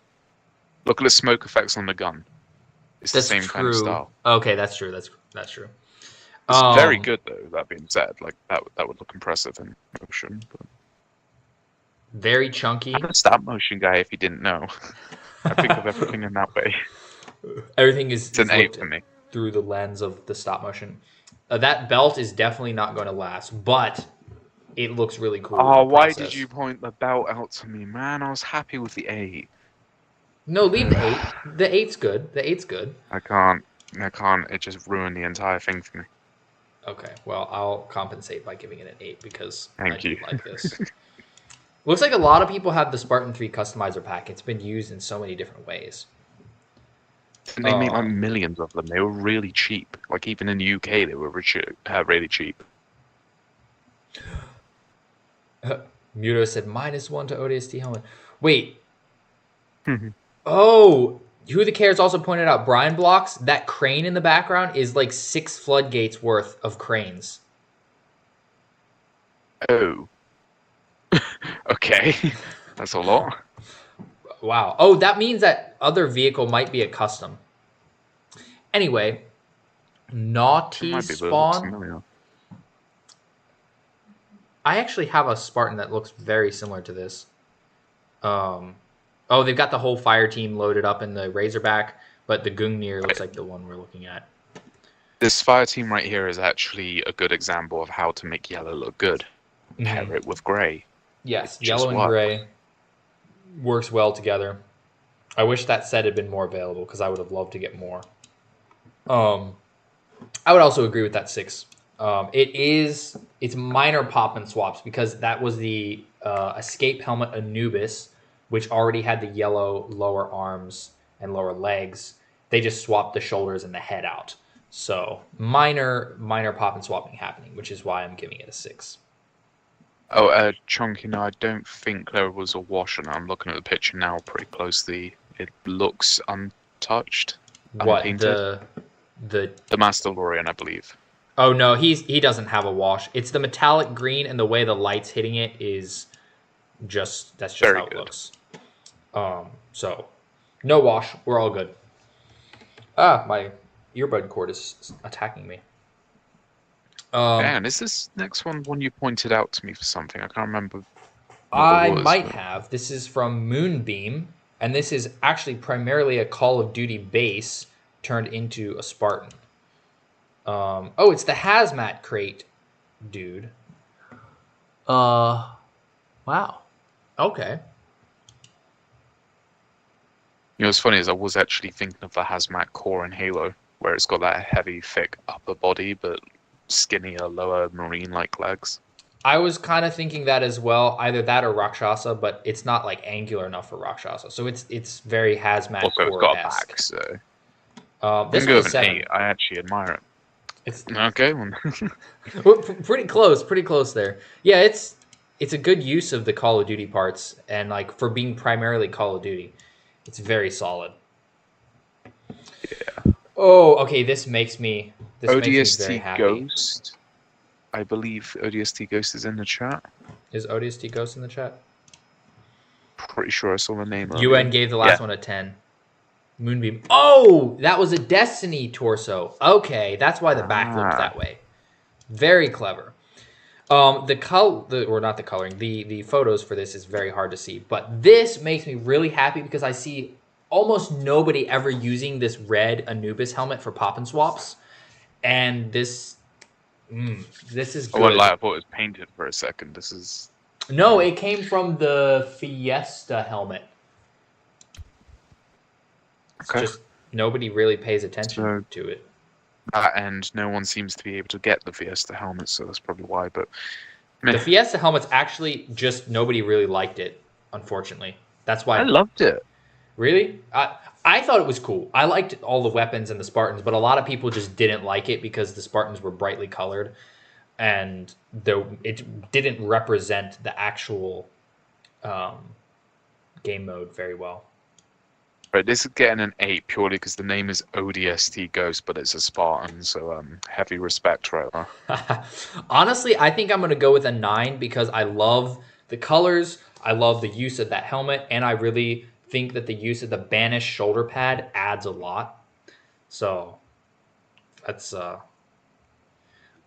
Look at the smoke effects on the gun. It's the same kind of style. Okay, that's true. That's true. It's very good, though, that being said. Like, that would look impressive in motion. But... Very chunky. I'm a stop motion guy, if you didn't know. I think of everything in that way. Everything is an 8 for me. Through the lens of the stop motion. That belt is definitely not going to last, but it looks really cool. Oh, why did you point the belt out to me, man? I was happy with the 8. No, leave the 8. The 8's good. The 8's good. I can't. It just ruined the entire thing for me. Okay, well, I'll compensate by giving it an 8 because Thank you. Like this. Looks like a lot of people have the Spartan 3 customizer pack. It's been used in so many different ways. And they made like millions of them. They were really cheap. Like even in the UK, they were really cheap. Muto said -1 to ODST helmet. Wait. Oh, Who the Cares also pointed out, Brian Blocks, that crane in the background is like 6 floodgates worth of cranes. Oh. Okay. That's a lot. Wow. Oh, that means that other vehicle might be a custom. Anyway, Naughty Spawn. I actually have a Spartan that looks very similar to this. Oh, they've got the whole fire team loaded up in the Razorback, but the Gungnir looks like the one we're looking at. This fire team right here is actually a good example of how to make yellow look good. Pair it with grey. Yes, yellow and grey works well together. I wish that set had been more available because I would have loved to get more. I would also agree with that 6. It's minor pop and swaps because that was the Escape Helmet Anubis which already had the yellow lower arms and lower legs. They just swapped the shoulders and the head out. So minor pop and swapping happening, which is why I'm giving it a 6. Oh, Chunky, no, I don't think there was a wash on it. I'm looking at the picture now pretty closely. It looks untouched, What unpainted. the The Mandalorian, I believe. Oh no, he doesn't have a wash. It's the metallic green, and the way the light's hitting it is that's just Very how it good. looks. So no wash. We're all good. Ah, my earbud cord is attacking me. Man, is this next one you pointed out to me for something? I can't remember what I it was. might have. This is from Moonbeam, and this is actually primarily a Call of Duty base turned into a Spartan. Oh, it's the hazmat crate, dude. Wow. Okay. You know, what's funny is I was actually thinking of the hazmat core in Halo, where it's got that heavy, thick upper body, but skinnier, lower marine-like legs. I was kind of thinking that as well, either that or Rakshasa, but it's not like angular enough for Rakshasa, so it's very hazmat Also, it's core got a back, so this I'm good was with a an 7. 8. I actually admire it. It's Okay. pretty close there. Yeah, it's a good use of the Call of Duty parts, and like for being primarily Call of Duty, it's very solid. Yeah. Oh, okay. This makes me very ODST happy. Ghost. I believe ODST Ghost is in the chat. Is ODST Ghost in the chat? Pretty sure I saw the name. UN gave the last one a 10. Moonbeam. Oh, that was a Destiny torso. Okay, that's why the back looked that way. Very clever. The photos for this is very hard to see, but this makes me really happy because I see almost nobody ever using this red Anubis helmet for pop and swaps, and this is good. I won't lie, I thought it was painted for a second. This is no, it came from the Fiesta helmet. It's just nobody really pays attention to it. And no one seems to be able to get the Fiesta helmet, so that's probably why. But the Fiesta helmet's actually just nobody really liked it, unfortunately. That's why I loved it. Really? I thought it was cool. I liked all the weapons and the Spartans, but a lot of people just didn't like it because the Spartans were brightly colored, and it didn't represent the actual game mode very well. Right, this is getting an 8 purely because the name is ODST Ghost, but it's a Spartan, so heavy respect right there. Honestly, I think I'm going to go with a 9 because I love the colors, I love the use of that helmet, and I really think that the use of the banished shoulder pad adds a lot. So, that's...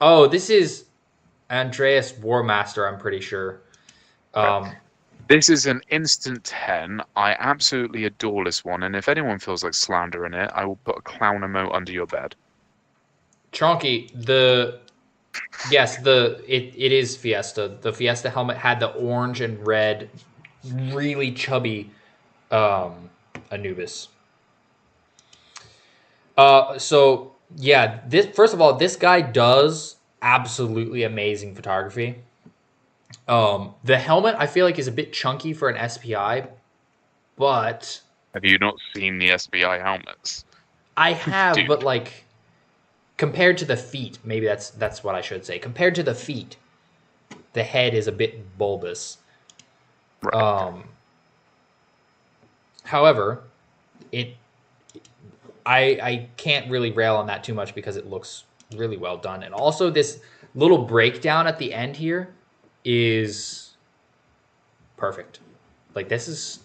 Oh, this is Andreas Warmaster, I'm pretty sure. This is an instant 10. I absolutely adore this one, and if anyone feels like slandering it, I will put a clown emote under your bed. Chonky, it is Fiesta. The Fiesta helmet had the orange and red, really chubby Anubis. So yeah, first of all, this guy does absolutely amazing photography. The helmet I feel like is a bit chunky for an SPI, but have you not seen the SPI helmets? I have, but like compared to the feet, maybe that's what I should say. Compared to the feet, the head is a bit bulbous. Right. However, I can't really rail on that too much because it looks really well done, and also this little breakdown at the end here is perfect. Like this is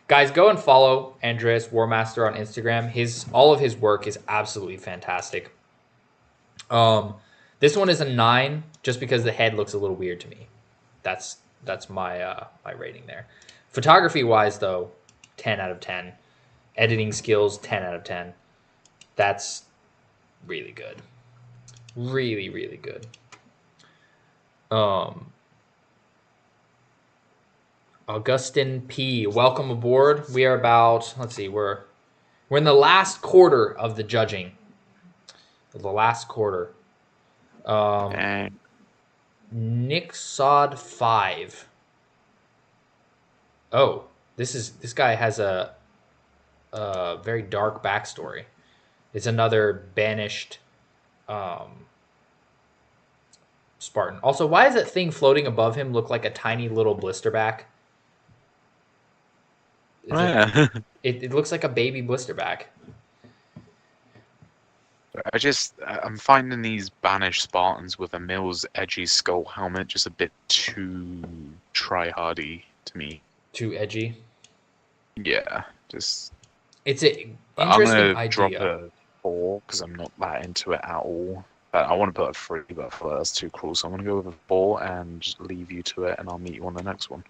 guys, go and follow Andreas Warmaster on Instagram. All of his work is absolutely fantastic. This one is a 9 just because the head looks a little weird to me. That's my my rating there. Photography wise though, 10 out of 10. Editing skills, 10 out of 10. That's really good. Really, really good. Augustin P, welcome aboard. We are about, let's see, we're in the last quarter of the judging. The last quarter. Nick Sod 5. Oh, this guy has a very dark backstory. It's another banished um, Spartan. Also, why does that thing floating above him look like a tiny little blisterback? Oh, Is it? yeah. It looks like a baby blisterback. I'm finding these banished Spartans with a Mills edgy skull helmet just a bit too try-hardy to me. Too edgy. Yeah, just It's an I'm interesting gonna drop idea. a 4 because I'm not that into it at all. I want to put a 3, but I feel like that's too cruel. So I'm gonna go with a 4 and just leave you to it, and I'll meet you on the next one.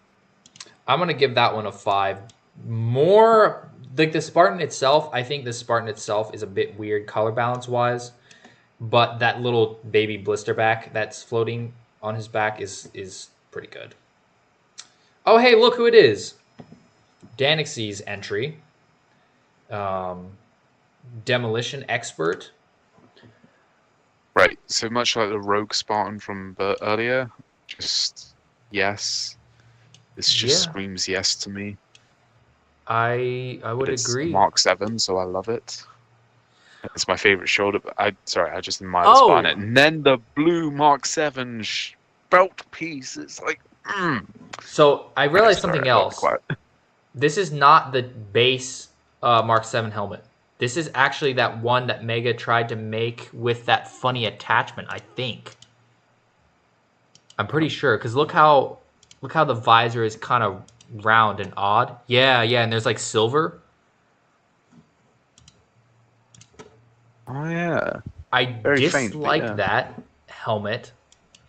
I'm gonna give that one a 5. More like the Spartan itself. I think the Spartan itself is a bit weird color balance wise, but that little baby blisterback that's floating on his back is pretty good. Oh, hey, look who it is. Danixie's entry. Um, Demolition expert. Right. So much like the Rogue Spartan from earlier, just yes. This just Yeah, screams yes to me. I But would it's a agree. Mark 7, so I love it. It's my favorite shoulder. I just admire the Spartan. Oh, And then the blue Mark 7 belt piece. It's like, so I Okay, realized sorry, something I gotta be else. quiet. This is not the base Mark 7 helmet. This is actually that one that Mega tried to make with that funny attachment, I think. I'm pretty sure cuz look how the visor is kind of round and odd. Yeah, yeah, and there's like silver. Oh yeah, I very faint, but dislike yeah. that helmet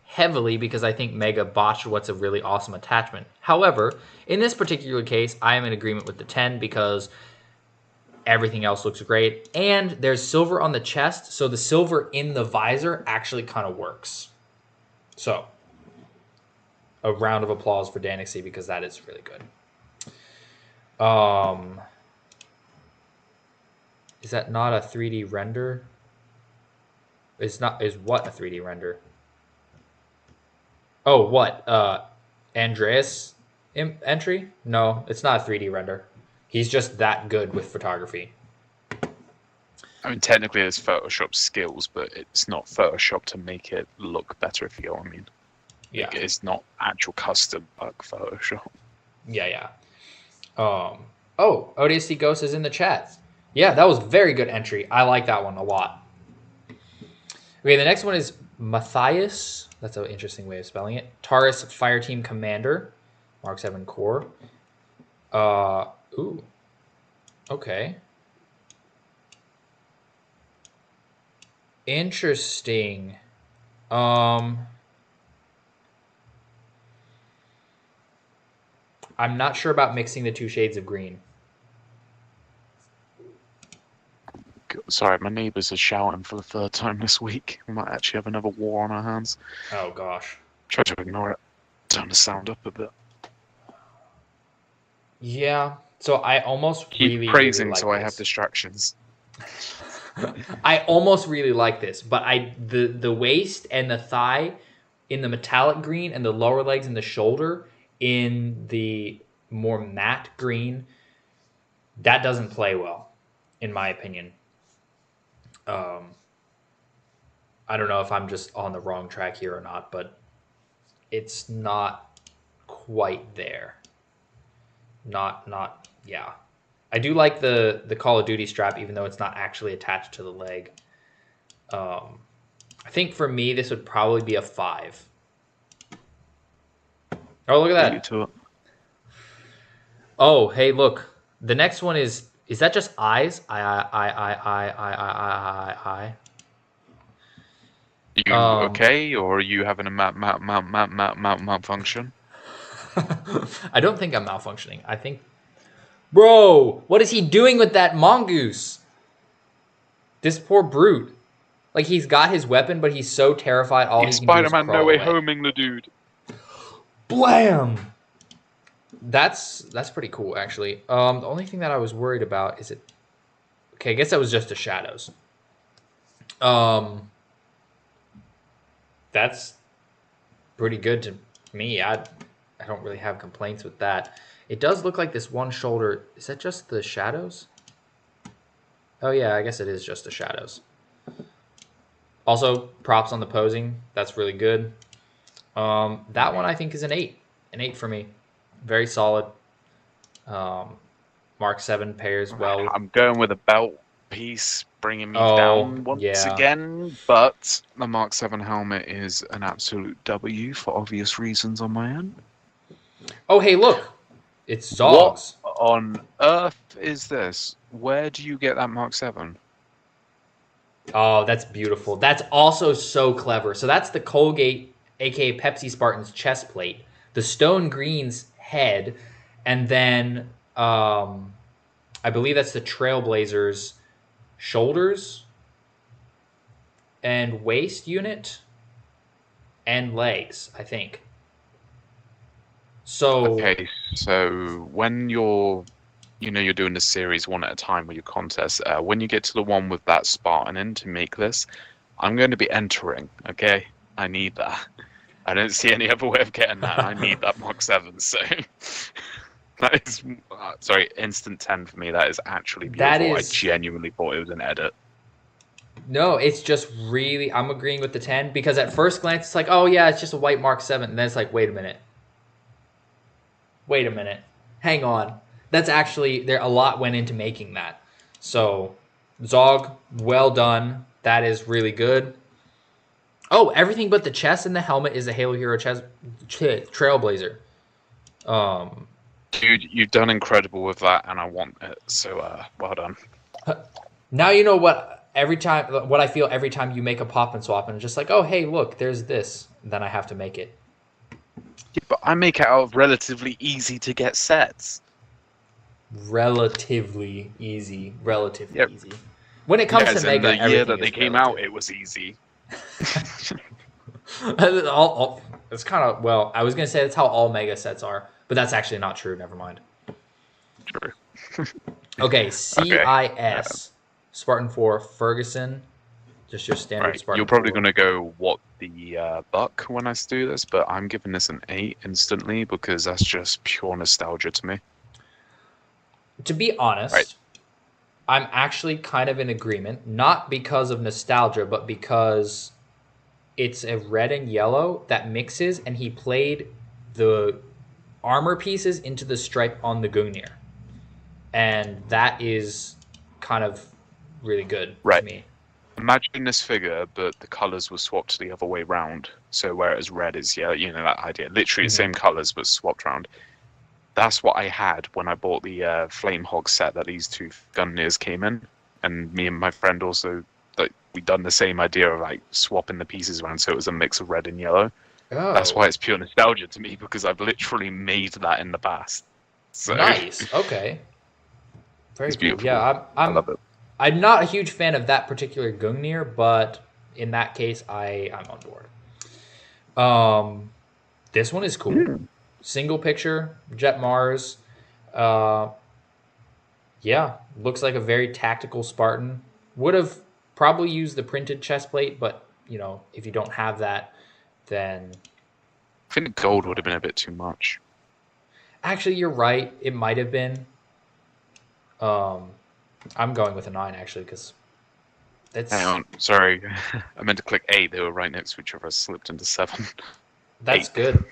heavily because I think Mega botched what's a really awesome attachment. However, in this particular case, I am in agreement with the 10 because everything else looks great. And there's silver on the chest, so the silver in the visor actually kind of works. So, a round of applause for Danixie because that is really good. Um, is that not a 3D render? Is not is what a 3D render? Oh, what? Andreas entry? No, it's not a 3D render. He's just that good with photography. I mean, technically, it's Photoshop skills, but it's not Photoshop to make it look better. If you get what I mean. Yeah, It's not actual custom like Photoshop. yeah, yeah. Oh, ODST Ghost is in the chat. Yeah, that was very good entry. I like that one a lot. Okay, the next one is Matthias. That's an interesting way of spelling it. Taurus Fireteam Commander, Mark 7 Core. Ooh. Okay. Interesting. I'm not sure about mixing the two shades of green. Sorry, my neighbours are shouting for the 3rd time this week. We might actually have another war on our hands. Oh gosh. Try to ignore it. Turn the sound up a bit. Yeah. So I almost Keep really, really praising so like I have this. distractions. I almost really like this, but the waist and the thigh in the metallic green and the lower legs and the shoulder in the more matte green, that doesn't play well, in my opinion. Um, I don't know if I'm just on the wrong track here or not, but it's not quite there. Not yeah. I do like the Call of Duty strap, even though it's not actually attached to the leg. I think for me, this would probably be a 5. Oh, look at Beat you that. to it. Oh, hey, look. The next one is that just eyes? I. You okay, or are you having a malfunction? I don't think I'm malfunctioning. I think, bro, what is he doing with that mongoose? This poor brute. Like he's got his weapon, but he's so terrified. All he It's can do is Spider-Man No crawl Way away. Homing the dude. Blam. That's pretty cool, actually. The only thing that I was worried about is it. Okay, I guess that was just the shadows. That's pretty good to me. I don't really have complaints with that. It does look like this one shoulder. Is that just the shadows? Oh yeah, I guess it is just the shadows. Also, props on the posing. That's really good. That one I think is an 8. An 8 for me. Very solid. Mark 7 pairs well. I'm going with a belt piece, bringing me Oh, down once yeah. again, but the Mark 7 helmet is an absolute W for obvious reasons on my end. Oh, hey, look. It's What Zogs. on earth is this? Where do you get that Mark 7? Oh, that's beautiful. That's also so clever. So that's the Colgate, aka Pepsi Spartan's chest plate, the Stone Green's head, and then I believe that's the Trailblazers' shoulders and waist unit and legs, I think. So Okay, so when you're doing the series one at a time with your contest, when you get to the one with that Spartan in to make this, I'm going to be entering, okay? I need that. I don't see any other way of getting that, and I need that Mark 7, so... That is, sorry, instant 10 for me. That is actually that beautiful. I is genuinely thought it was an edit. no, it's just really I'm agreeing with the 10 because at first glance it's like, oh yeah, it's just a white Mark 7, and then it's like, wait a minute. Wait a minute. Hang on. That's actually there a lot went into making that. So Zog, well done. That is really good. Oh, everything but the chest and the helmet is a Halo Hero chest Trailblazer. Dude, you've done incredible with that, and I want it. So, well done. Now you know what I feel every time you make a pop and swap and it's just like, oh hey, look, there's this. Then I have to make it. Yeah, but I make it out of relatively easy to get sets. Relatively easy. Relatively Yep. easy. When it comes Yes, to in Mega, the year everything that they is came relative. out, it was easy. It's kind of well. I was gonna say that's how all Mega sets are, but that's actually not true. Never mind. True. Okay, Okay. CIS Spartan 4 Ferguson, just your standard Right. Spartan You're probably 4. going to go, what the buck when I do this, but I'm giving this an 8 instantly because that's just pure nostalgia to me. To be Right. honest, I'm actually kind of in agreement, not because of nostalgia, but because it's a red and yellow that mixes, and he played the armor pieces into the stripe on the Gungnir. And that is kind of really good to Right. me. Imagine this figure, but the colors were swapped the other way round. So whereas red is, yeah, that idea. Literally the same colors, but swapped round. That's what I had when I bought the Flame Hog set that these two Gungners came in. And me and my friend also, like, we done the same idea of like swapping the pieces around so it was a mix of red and yellow. That's Oh, why it's pure nostalgia to me because I've literally made that in the past. So nice. Okay. Very it's cool. beautiful. Yeah, I love it. I'm not a huge fan of that particular Gungnir, but in that case, I'm on board. This one is cool. Single picture, Jet Mars. Uh, yeah, looks like a very tactical Spartan. Would have probably used the printed chest plate, but if you don't have that, then I think the gold would have been a bit too much. actually you're right. It might have been. I'm going with a 9 actually because that's Hang on, sorry. I meant to click 8. They were right next to each other. I slipped into 7. that's 8. good.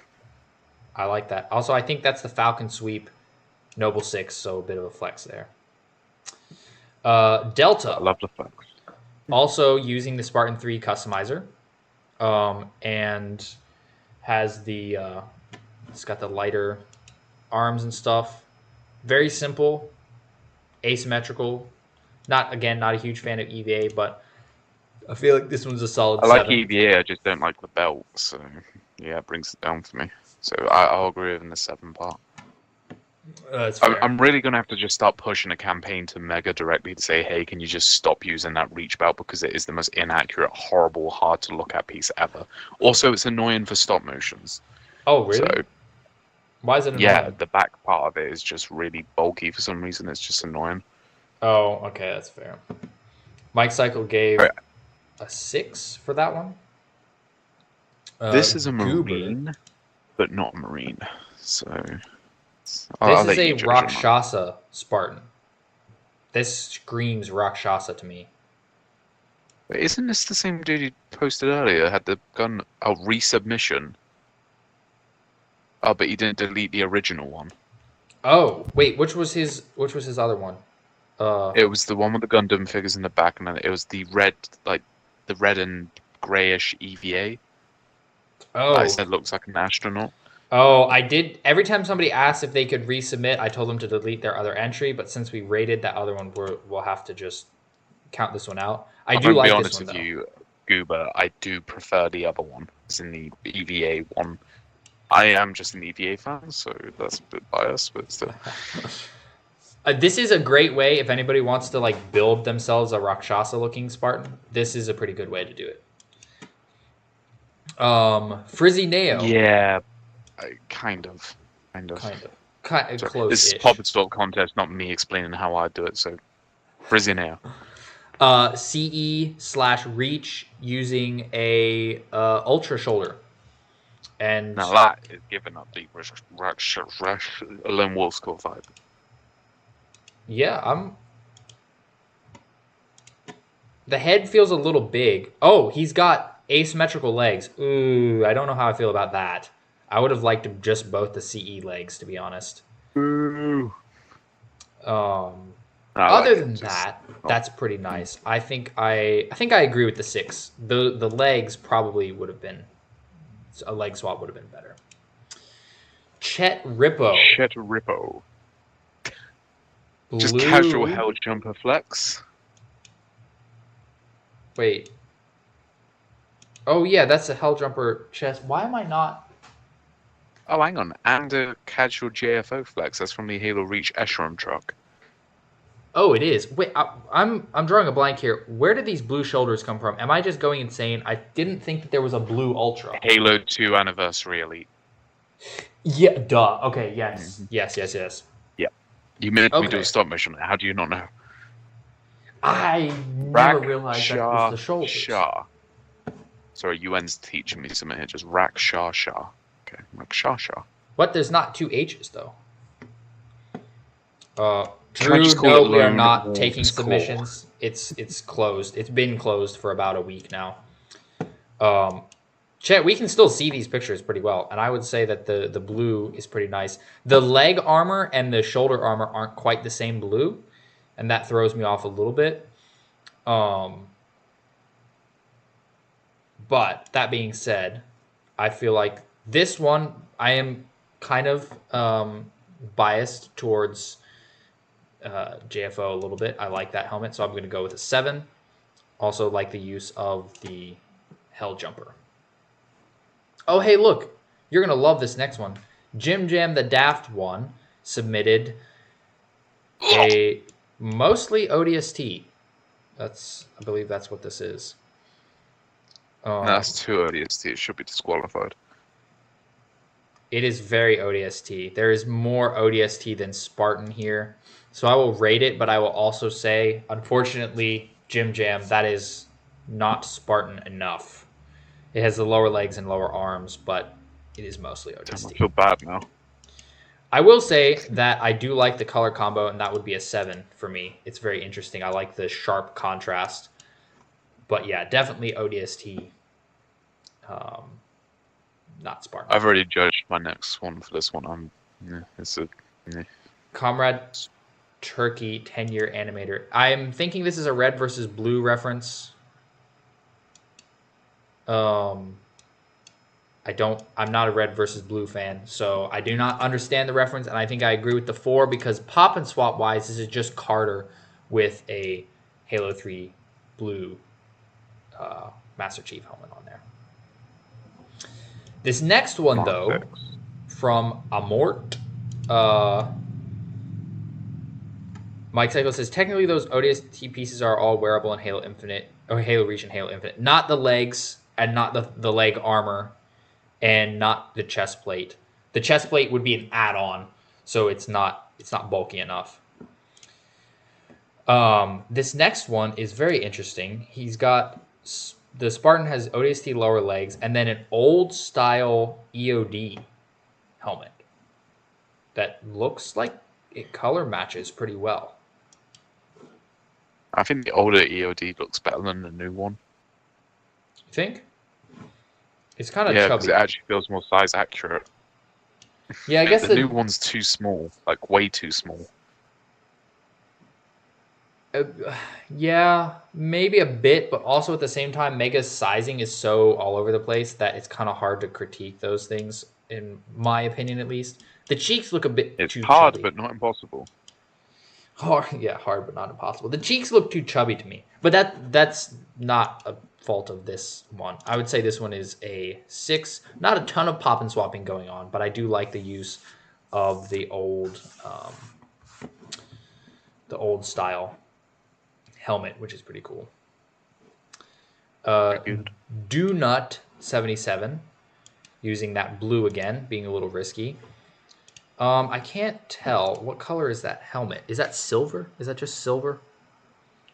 I like that. Also, I think that's the Falcon Sweep Noble 6, so a bit of a flex there. I Delta, love the flex. also using the Spartan 3 customizer, and has it's got the lighter arms and stuff. Very simple, asymmetrical. Not a huge fan of EVA, but I feel like this one's a solid I like 7. EVA, I just don't like the belt. So, yeah, it brings it down for me. So, I'll agree with the 7 part. That's fair. I'm really going to have to just start pushing a campaign to Mega directly to say, hey, can you just stop using that reach belt because it is the most inaccurate, horrible, hard to look at piece ever. Also, it's annoying for stop motions. Oh, really? So, why is it annoying? yeah, the back part of it is just really bulky for some reason. It's just annoying. Oh, okay, that's fair. Mike Cycle gave Right. a 6 for that one. This is a Goober. Marine. but not marine. So I'll This is let a you judge on that. Rakshasa Spartan. This screams Rakshasa to me. Wait, isn't this the same dude you posted earlier? Had the gun resubmission. Oh, but he didn't delete the original one. Oh, wait, which was his other one? It was the one with the Gundam figures in the back, and then it was the red, like the red and grayish EVA. I said looks like an astronaut. Oh, I did. Every time somebody asked if they could resubmit, I told them to delete their other entry. But since we rated that other one, we'll have to just count this one out. I do like this one, though. To be honest with you, Goober, I do prefer the other one. It's in the EVA one. I am just an EVA fan, so that's a bit biased, but still. This is a great way if anybody wants to like build themselves a Rakshasa-looking Spartan. This is a pretty good way to do it. Frizzy Neo. Yeah, kind of. Close-ish. This is Pop Stop contest, not me explaining how I do it. So, Frizzy Neo. CE/reach using a ultra shoulder. And now that is giving up the Lone Wolf score 5. Yeah, the head feels a little big. Oh, he's got asymmetrical legs. Ooh, I don't know how I feel about that. I would have liked just both the CE legs, to be honest. Ooh. Other than that, that's pretty nice. I think I agree with the 6. The legs probably would have been a leg swap would have been better. Chet Rippo. Just casual hell jumper flex. Wait. Oh yeah, that's a hell jumper chest. Why am I not? Oh, hang on. And a casual JFO flex. That's from the Halo Reach Echelon truck. Oh, it is. Wait, I'm drawing a blank here. Where did these blue shoulders come from? Am I just going insane? I didn't think that there was a blue Ultra. Halo 2 Anniversary Elite. Yeah, duh. Okay, yes. Mm-hmm. Yes. Yeah. You made me do a stop motion. How do you not know? I never realized that was the shoulders. Sorry, UN's teaching me something here. Just Raksha Shah. Okay, Raksha Shah. What? There's not 2 H's, though. Drew, no, we are not taking submissions. It's closed. It's been closed for about a week now. Chet, we can still see these pictures pretty well, and I would say that the blue is pretty nice. The leg armor and the shoulder armor aren't quite the same blue, and that throws me off a little bit. But that being said, I feel like this one, I am kind of biased towards JFO a little bit. I like that helmet, so I'm going to go with a 7. Also like the use of the Hell Jumper. Oh, hey, look. You're going to love this next one. Jim Jam the Daft one submitted a mostly ODST. I believe that's what this is. No, that's 2 ODST. It should be disqualified. It is very ODST. There is more ODST than Spartan here. So I will rate it, but I will also say, unfortunately, Jim Jam, that is not Spartan enough. It has the lower legs and lower arms, but it is mostly ODST. I feel bad now. I will say that I do like the color combo, and that would be a 7 for me. It's very interesting. I like the sharp contrast. But yeah, definitely ODST. Not Spartan. I've already judged my next one for this one. Comrade Turkey 10-year animator. I'm thinking this is a red versus blue reference. I'm not a red versus blue fan, so I do not understand the reference, and I think I agree with the 4 because pop and swap wise, this is just Carter with a Halo 3 blue Master Chief helmet on there. This next one, though, from Amort, Mike Cycle says, technically those ODST pieces are all wearable in Halo Infinite, or Halo Reach and Halo Infinite. Not the legs, and not the leg armor, and not the chest plate. The chest plate would be an add-on, so it's not bulky enough. This next one is very interesting. He's got... The Spartan has ODST lower legs and then an old style EOD helmet that looks like it color matches pretty well. I think the older EOD looks better than the new one. You think? It's kind of Yeah, because chubby. it actually feels more size accurate. Yeah, I guess the new one's too small, like way too small. Yeah, maybe a bit, but also at the same time, Mega's sizing is so all over the place that it's kind of hard to critique those things, in my opinion, at least. The cheeks look a bit It's too hard, chubby. but not impossible. Hard, yeah, hard, but not impossible. The cheeks look too chubby to me, but that's not a fault of this one. I would say this one is a 6. Not a ton of pop and swapping going on, but I do like the use of the old style helmet, which is pretty cool. Do Not 77, using that blue again, being a little risky. I can't tell. What color is that helmet? Is that silver? Is that just silver?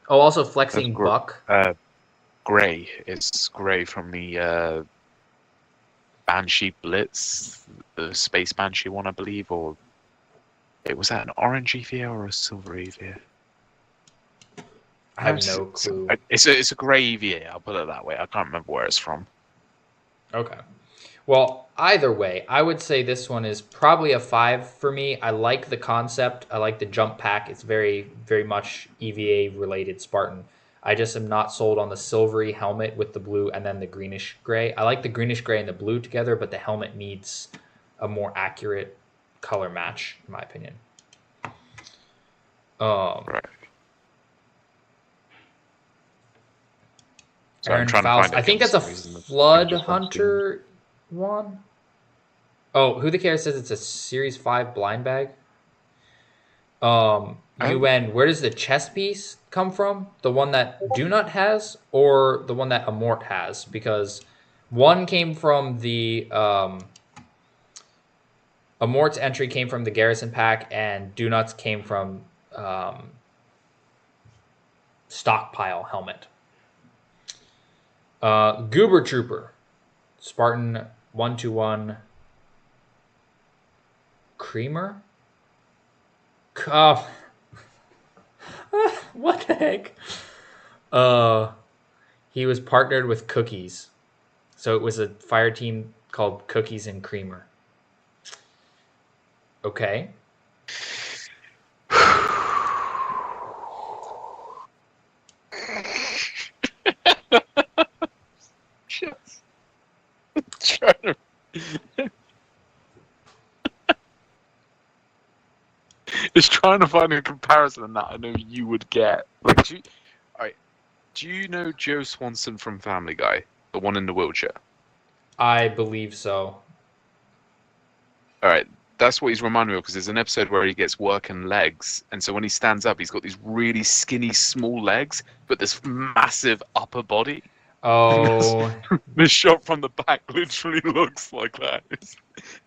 Oh, also flexing buck. Gray. It's gray from the Banshee Blitz, the Space Banshee one, I believe, or was that an orange EVA or a silver EVA? I have no clue. It's a grey EVA, I'll put it that way. I can't remember where it's from. Okay. Well, either way, I would say this one is probably a 5 for me. I like the concept. I like the jump pack. It's very, very much EVA related Spartan. I just am not sold on the silvery helmet with the blue and then the greenish gray. I like the greenish gray and the blue together, but the helmet needs a more accurate color match, in my opinion. Right. So Aaron Faust. I think that's a Flood Hunter one. Oh, Who the Care says it's a Series 5 blind bag. UN, where does the chest piece come from? The one that Do Not has, or the one that Amort has? Because one came from the Amort's entry came from the Garrison pack, and Do Not's came from Stockpile helmet. Goober Trooper, Spartan 121 Creamer. What the heck? He was partnered with Cookies, so it was a fire team called Cookies and Creamer. Okay. It's trying to find a comparison that I know you would get. Like, do you know Joe Swanson from Family Guy, the one in the wheelchair? I believe so. All right, that's what he's reminding me of, because there's an episode where he gets working legs, and so when he stands up, he's got these really skinny, small legs, but this massive upper body. Oh, the shot from the back literally looks like that.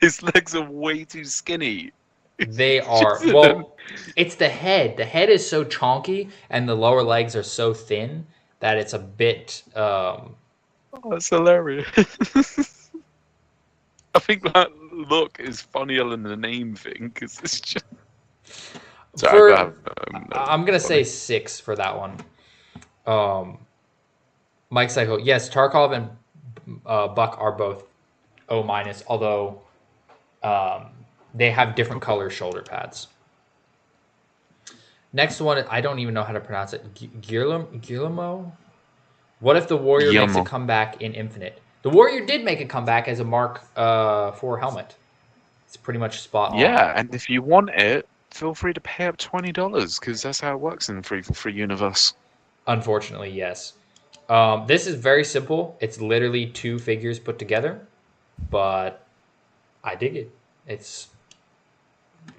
His legs are way too skinny. They are. Well, it's the head. The head is so chonky, and the lower legs are so thin that it's a bit. Oh, that's hilarious. I think that look is funnier than the name thing, because it's just. I'm gonna say 6 for that one. Mike Psycho, yes, Tarkov and Buck are both O-, although they have different color shoulder pads. Next one, I don't even know how to pronounce it. Guillermo? What if the Warrior makes a comeback in Infinite? The Warrior did make a comeback as a Mark 4 helmet. It's pretty much spot on. Yeah, and if you want it, feel free to pay up $20, because that's how it works in the free universe. Unfortunately, yes. This is very simple. It's literally 2 figures put together, but I dig it. It's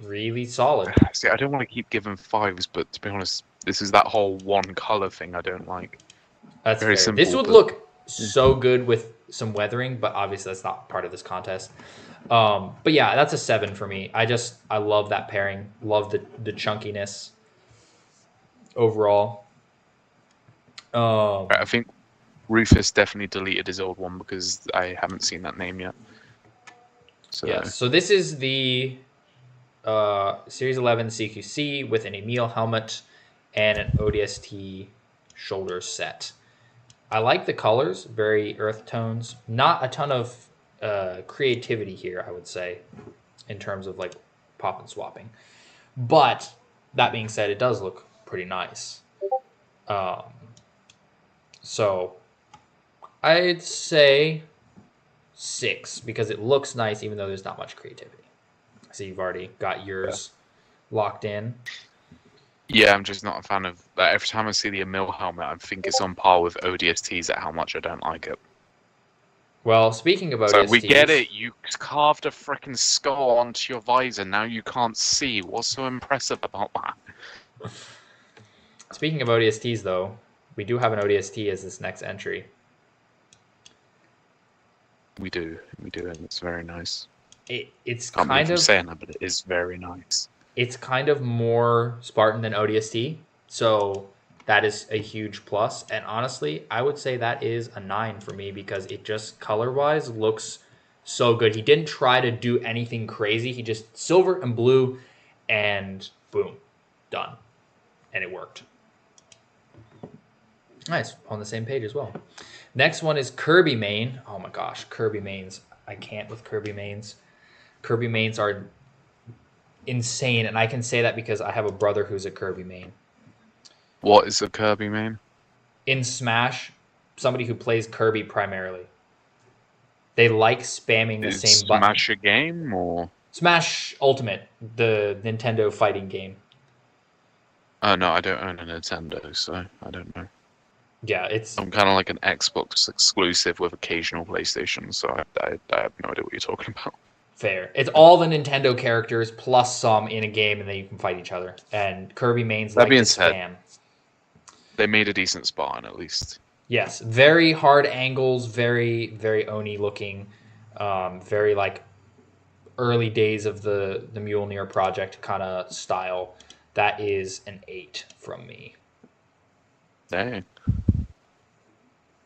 really solid. See, I don't want to keep giving 5s, but to be honest, this is that whole one color thing I don't like. That's very simple. This would look so good with some weathering, but obviously that's not part of this contest. But yeah, that's a 7 for me. I love that pairing. Love the chunkiness overall. I think Rufus definitely deleted his old one because I haven't seen that name yet. So Yes. So this is the Series 11 CQC with an Emil helmet and an ODST shoulder set. I like the colors, very earth tones. Not a ton of creativity here, I would say, in terms of like pop and swapping. But that being said, it does look pretty nice. So I'd say 6 because it looks nice, even though there's not much creativity. So you've already got yours locked in. yeah, I'm just not a fan of that. Every time I see the Emil helmet, I think it's on par with ODSTs at how much I don't like it. Well, speaking of So ODSTs, we get it. You carved a freaking skull onto your visor. Now you can't see. What's so impressive about that? Speaking of ODSTs, though, we do have an ODST as this next entry. We do, and it's very nice. It's Can't kind believe I'm of saying that, but it is very nice. It's kind of more Spartan than ODST, so that is a huge plus. And honestly, I would say that is a 9 for me because it just color-wise looks so good. He didn't try to do anything crazy. He just silver and blue, and boom, done, and it worked. Nice, on the same page as well. Next one is Kirby main. Oh my gosh, Kirby mains. I can't with Kirby mains. Kirby mains are insane, and I can say that because I have a brother who's a Kirby main. What is a Kirby main? In Smash, somebody who plays Kirby primarily. They like spamming the same button. Smash a game or Smash Ultimate, the Nintendo fighting game. Oh no, I don't own a Nintendo, so I don't know. Yeah, I'm kind of like an Xbox exclusive with occasional PlayStation, so I have no idea what you're talking about. Fair. It's all the Nintendo characters plus some in a game, and then you can fight each other. And Kirby mains like to spam. They made a decent spawn, at least. Yes, very hard angles, very, very Oni looking, very like early days of the Mjolnir project kind of style. That is an 8 from me. Dang.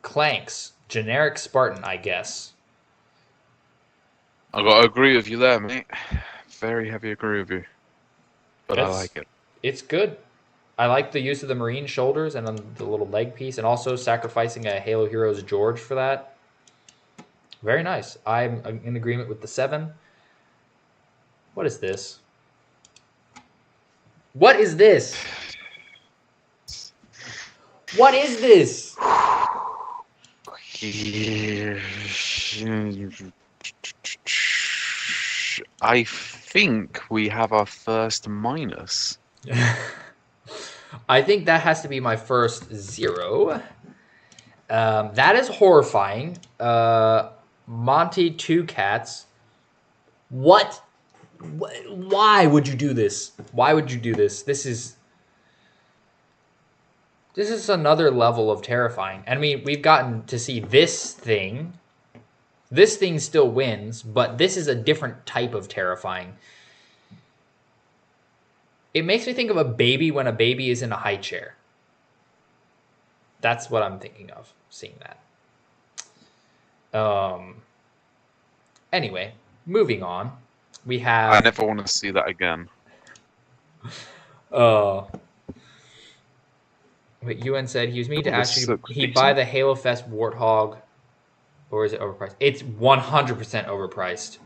Clanks, generic Spartan, I guess. I gotta agree with you there, mate. Very heavy agree with you. But I like it. It's good. I like the use of the marine shoulders and then the little leg piece, and also sacrificing a Halo Heroes George for that. Very nice. I'm in agreement with the 7. What is this? What is this? What is this? I think we have our first minus. I think that has to be my first 0. That is horrifying. Monty Two Cats. What? Why would you do this? Why would you do this? This is another level of terrifying. I mean, we've gotten to see this thing. This thing still wins, but this is a different type of terrifying. It makes me think of a baby when a baby is in a high chair. That's what I'm thinking of, seeing that. Anyway, moving on. We have... I never want to see that again. Wait, UN said he was meaning to ask you, he'd buy the Halo Fest Warthog, or is it overpriced? It's 100% overpriced.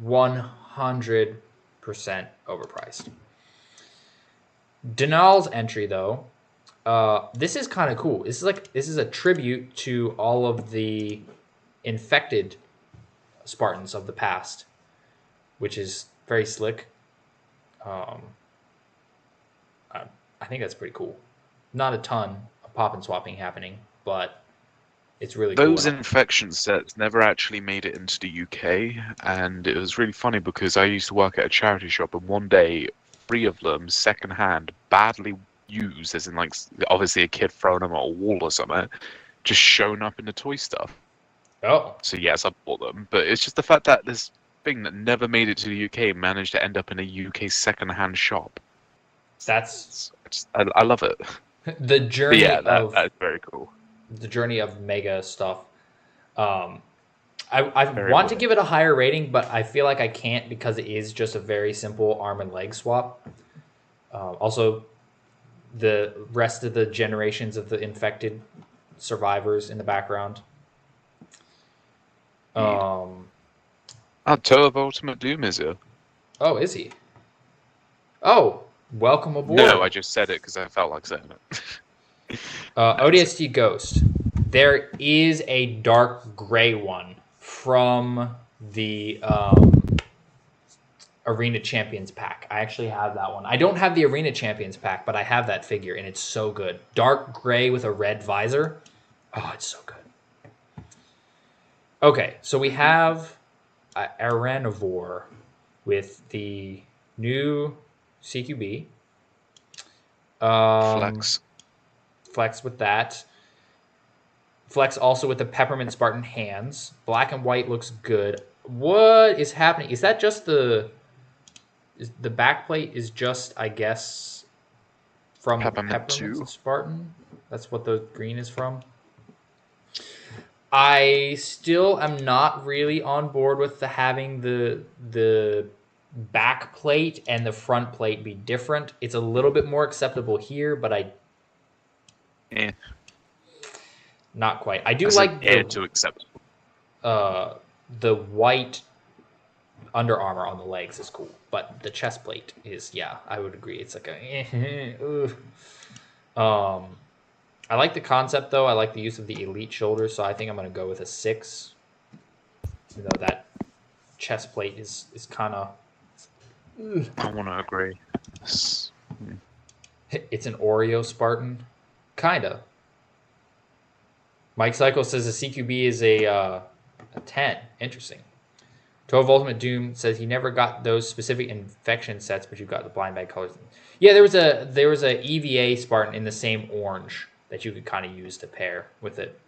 100% overpriced. Denal's entry, though, this is kind of cool. This is a tribute to all of the infected Spartans of the past, which is very slick. I think that's pretty cool. Not a ton of pop and swapping happening, but it's really cool. Those infection sets never actually made it into the UK, and it was really funny because I used to work at a charity shop, and one day 3 of them, secondhand, badly used, as in like obviously a kid throwing them at a wall or something, just shown up in the toy stuff. Oh. So yes, I bought them, but it's just the fact that this thing that never made it to the UK managed to end up in a UK secondhand shop. I love it. The journey that's very cool. The journey of Mega stuff. I I Very want to weird. give it a higher rating, but I feel like I can't because it is just a very simple arm and leg swap. Also, the rest of the generations of the infected survivors in the background. Um, Toe of Ultimate Doom is here. oh, is he? Oh, welcome No, aboard. I just said it because I felt like saying it. ODST Ghost. There is a dark gray one from the Arena Champions pack. I actually have that one. I don't have the Arena Champions pack, but I have that figure, and it's so good. Dark gray with a red visor. Oh, it's so good. Okay, so we have Aranivore with the new CQB. Flex. Flex with that. Flex also with the Peppermint Spartan hands. Black and white looks good. What is happening? Is that just the back plate is just, I guess, from Peppermint Peppermint 2. Spartan? That's what the green is from? I still am not really on board with having the back plate and the front plate be different. It's a little bit more acceptable here, but not quite. I do like to accept. The white Under Armour on the legs is cool, but the chest plate is, yeah, I would agree. It's like I like the concept though. I like the use of the elite shoulders, so I think I'm going to go with a 6. Even though that chest plate is kind of. I want to agree. It's an Oreo Spartan, kinda. Mike Cycle says the CQB is a 10. Interesting. Tove Ultimate Doom says he never got those specific infection sets, but you got the blind bag colors. Yeah, there was a EVA Spartan in the same orange that you could kind of use to pair with it.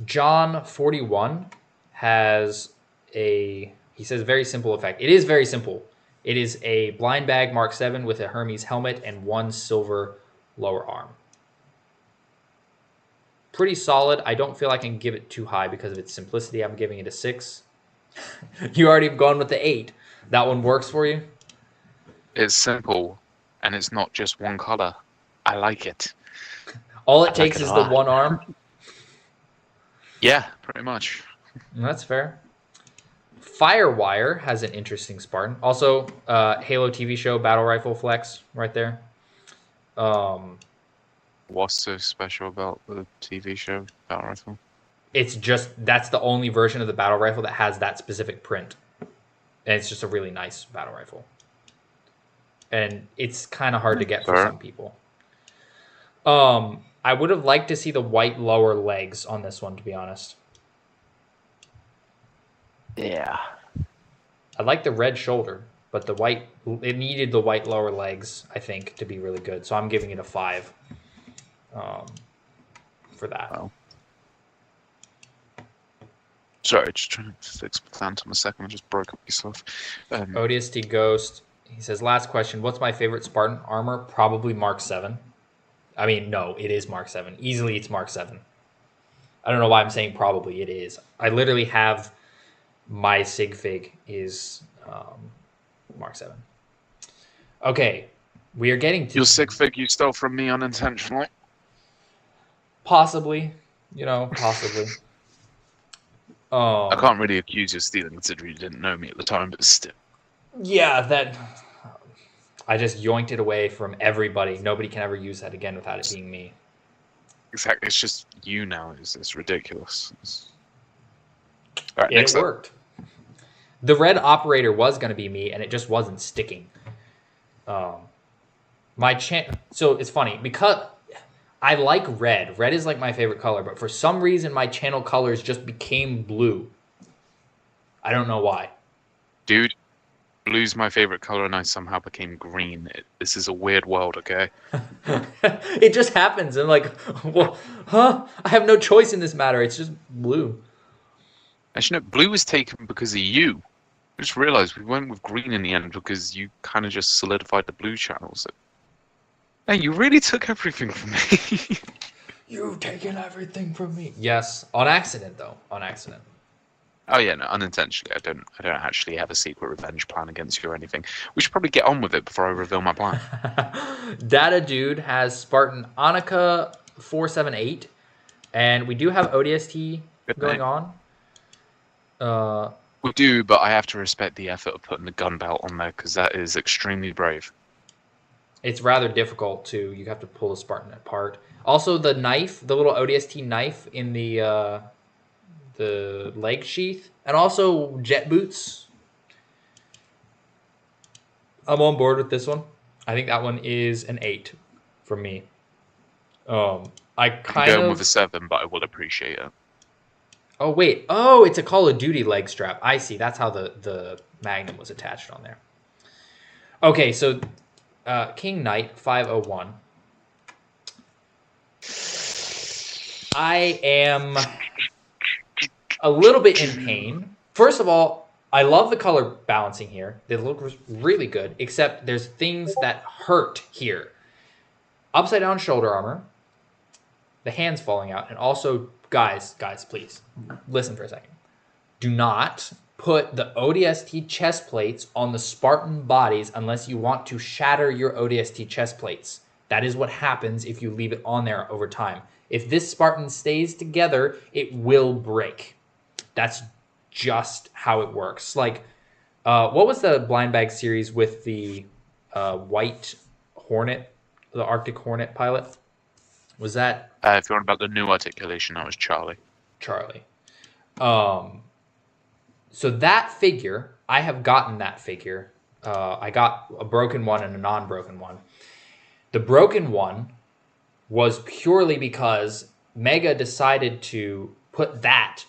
John 41 has he says very simple effect. It is very simple. It is a blind bag Mark 7 with a Hermes helmet and 1 silver lower arm. Pretty solid. I don't feel I can give it too high because of its simplicity. I'm giving it a 6. You already have gone with the 8. That one works for you? It's simple, and it's not just one color. I like it. All it takes is the one arm? Yeah, pretty much. That's fair. Firewire has an interesting Spartan. Also, Halo TV show Battle Rifle Flex right there. What's so special about the TV show Battle Rifle? It's just that's the only version of the battle rifle that has that specific print, and it's just a really nice battle rifle. And it's kind of hard to get for some people. I would have liked to see the white lower legs on this one, to be honest. Yeah. I like the red shoulder, but it needed the white lower legs, I think, to be really good. So I'm giving it a 5 for that. Wow. Sorry, just trying to fix the phantom a second. I just broke up yourself. ODST Ghost. He says, last question. What's my favorite Spartan armor? Probably Mark 7. I mean, no, it is Mark 7. Easily, it's Mark 7. I don't know why I'm saying probably. It is. I literally have my sig fig is Mark 7. Okay, we are getting to... Your sig fig you stole from me unintentionally? Possibly. Possibly. I can't really accuse you of stealing considering you didn't know me at the time, but still. Yeah, that... I just yoinked it away from everybody. Nobody can ever use that again without it being me. Exactly. It's just you now. It's ridiculous. All right, and it worked. The red operator was going to be me, and it just wasn't sticking. So it's funny because I like red. Red is like my favorite color, but for some reason my channel colors just became blue. I don't know why. Dude, blue's my favorite color, and I somehow became green. This is a weird world, okay? It just happens. I'm like, well, I have no choice in this matter. It's just blue. Actually, no, blue was taken because of you. I just realized we went with green in the end because you kind of just solidified the blue channel. So, hey, you really took everything from me. You've taken everything from me. Yes, on accident though. On accident. Oh yeah, no, unintentionally. I don't actually have a secret revenge plan against you or anything. We should probably get on with it before I reveal my plan. Data Dude has Spartan Annika 478, and we do have ODST Good going name. on. We do, but I have to respect the effort of putting the gun belt on there because that is extremely brave. It's rather difficult to. You have to pull the Spartan apart. Also, the knife, the little ODST knife in the leg sheath, and also jet boots. I'm on board with this one. I think that one is an 8 for me. I I'm kind going with a of. 7, but I will appreciate it. Oh wait. Oh, it's a Call of Duty leg strap. I see. That's how the Magnum was attached on there. Okay, so King Knight 501. I am a little bit in pain. First of all, I love the color balancing here. They look really good, except there's things that hurt here. Upside down shoulder armor, the hands falling out, and also, guys, please, listen for a second. Do not put the ODST chest plates on the Spartan bodies unless you want to shatter your ODST chest plates. That is what happens if you leave it on there over time. If this Spartan stays together, it will break. That's just how it works. Like, what was the blind bag series with the white Hornet, the Arctic Hornet pilot? Was that If you want about the new articulation, that was Charlie. Charlie? So that figure, I have gotten that figure. I got a broken one and a non-broken one. The broken one was purely because Mega decided to put that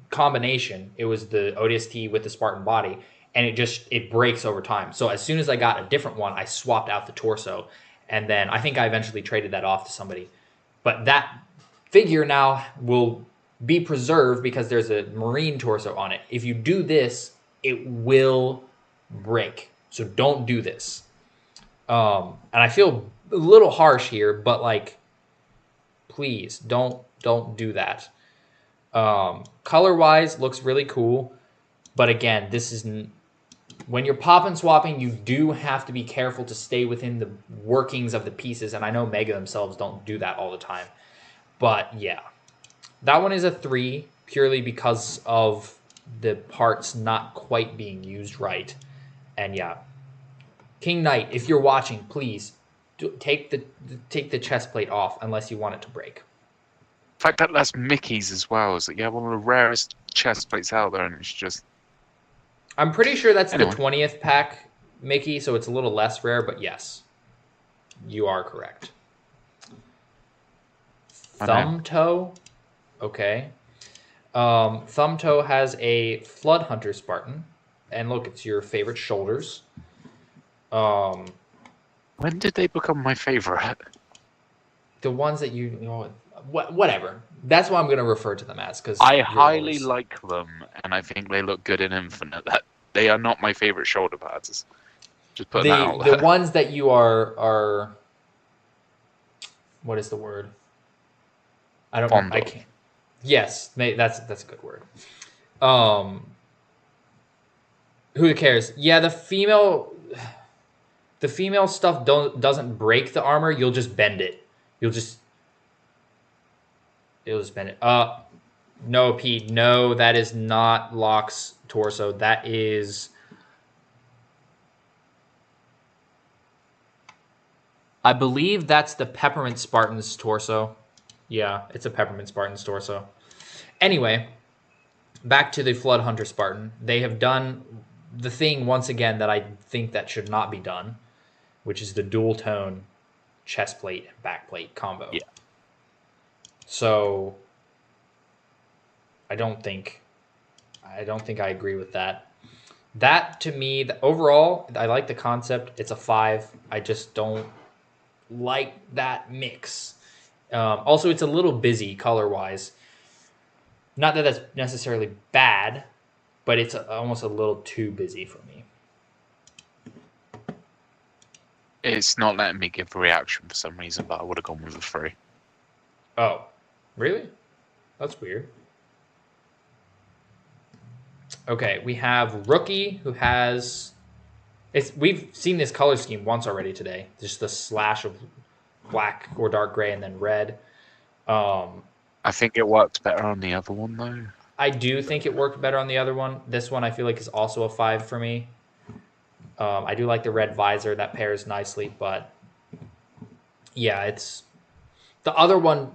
combination. It was the ODST with the Spartan body, and it breaks over time. So as soon as I got a different one, I swapped out the torso, and then I think I eventually traded that off to somebody. But that figure now will be preserved because there's a marine torso on it. If you do this, it will break. So don't do this. And I feel a little harsh here, but like, please don't do that. Color wise, looks really cool, but again, this is when you're pop and swapping, you do have to be careful to stay within the workings of the pieces. And I know Mega themselves don't do that all the time, but yeah, that one is a 3 purely because of the parts not quite being used right. And yeah, King Knight, if you're watching, please take the chest plate off unless you want it to break. In fact, that's Mickey's as well. Is that you have one of the rarest chest plates out there, and it's just. I'm pretty sure that's Anyway. the 20th pack Mickey, so it's a little less rare, but yes, you are correct. Thumb Toe, okay. Thumb Toe has a Flood Hunter Spartan, and look, it's your favorite shoulders. When did they become my favorite? The ones that you know, whatever. That's what I'm going to refer to them as because I highly like them, and I think they look good in Infinite. That they are not my favorite shoulder pads. Just putting that out there. The ones that you are. What is the word? I don't. Fond I of. can't. Yes, that's a good word. Who cares? Yeah, the female stuff doesn't break the armor. You'll just bend it. It'll just bend it. No, Pete. No, that is not Locke's torso. That is. I believe that's the Peppermint Spartan's torso. Yeah, it's a Peppermint Spartan's torso. Anyway, back to the Flood Hunter Spartan. They have done the thing once again that I think that should not be done, which is the dual tone chest plate and back plate combo. Yeah. So I don't think I agree with that. That to me, overall, I like the concept. It's a 5. I just don't like that mix. Also, it's a little busy color-wise. Not that that's necessarily bad, but it's almost a little too busy for me. It's not letting me give a reaction for some reason, but I would have gone with a 3. Oh, really? That's weird. Okay, we have Rookie, who has... We've seen this color scheme once already today. Just the slash of black or dark gray and then red. I think it worked better on the other one, though. I do think it worked better on the other one. This one I feel like is also a 5 for me. I do like the red visor. That pairs nicely, but yeah, it's... The other one,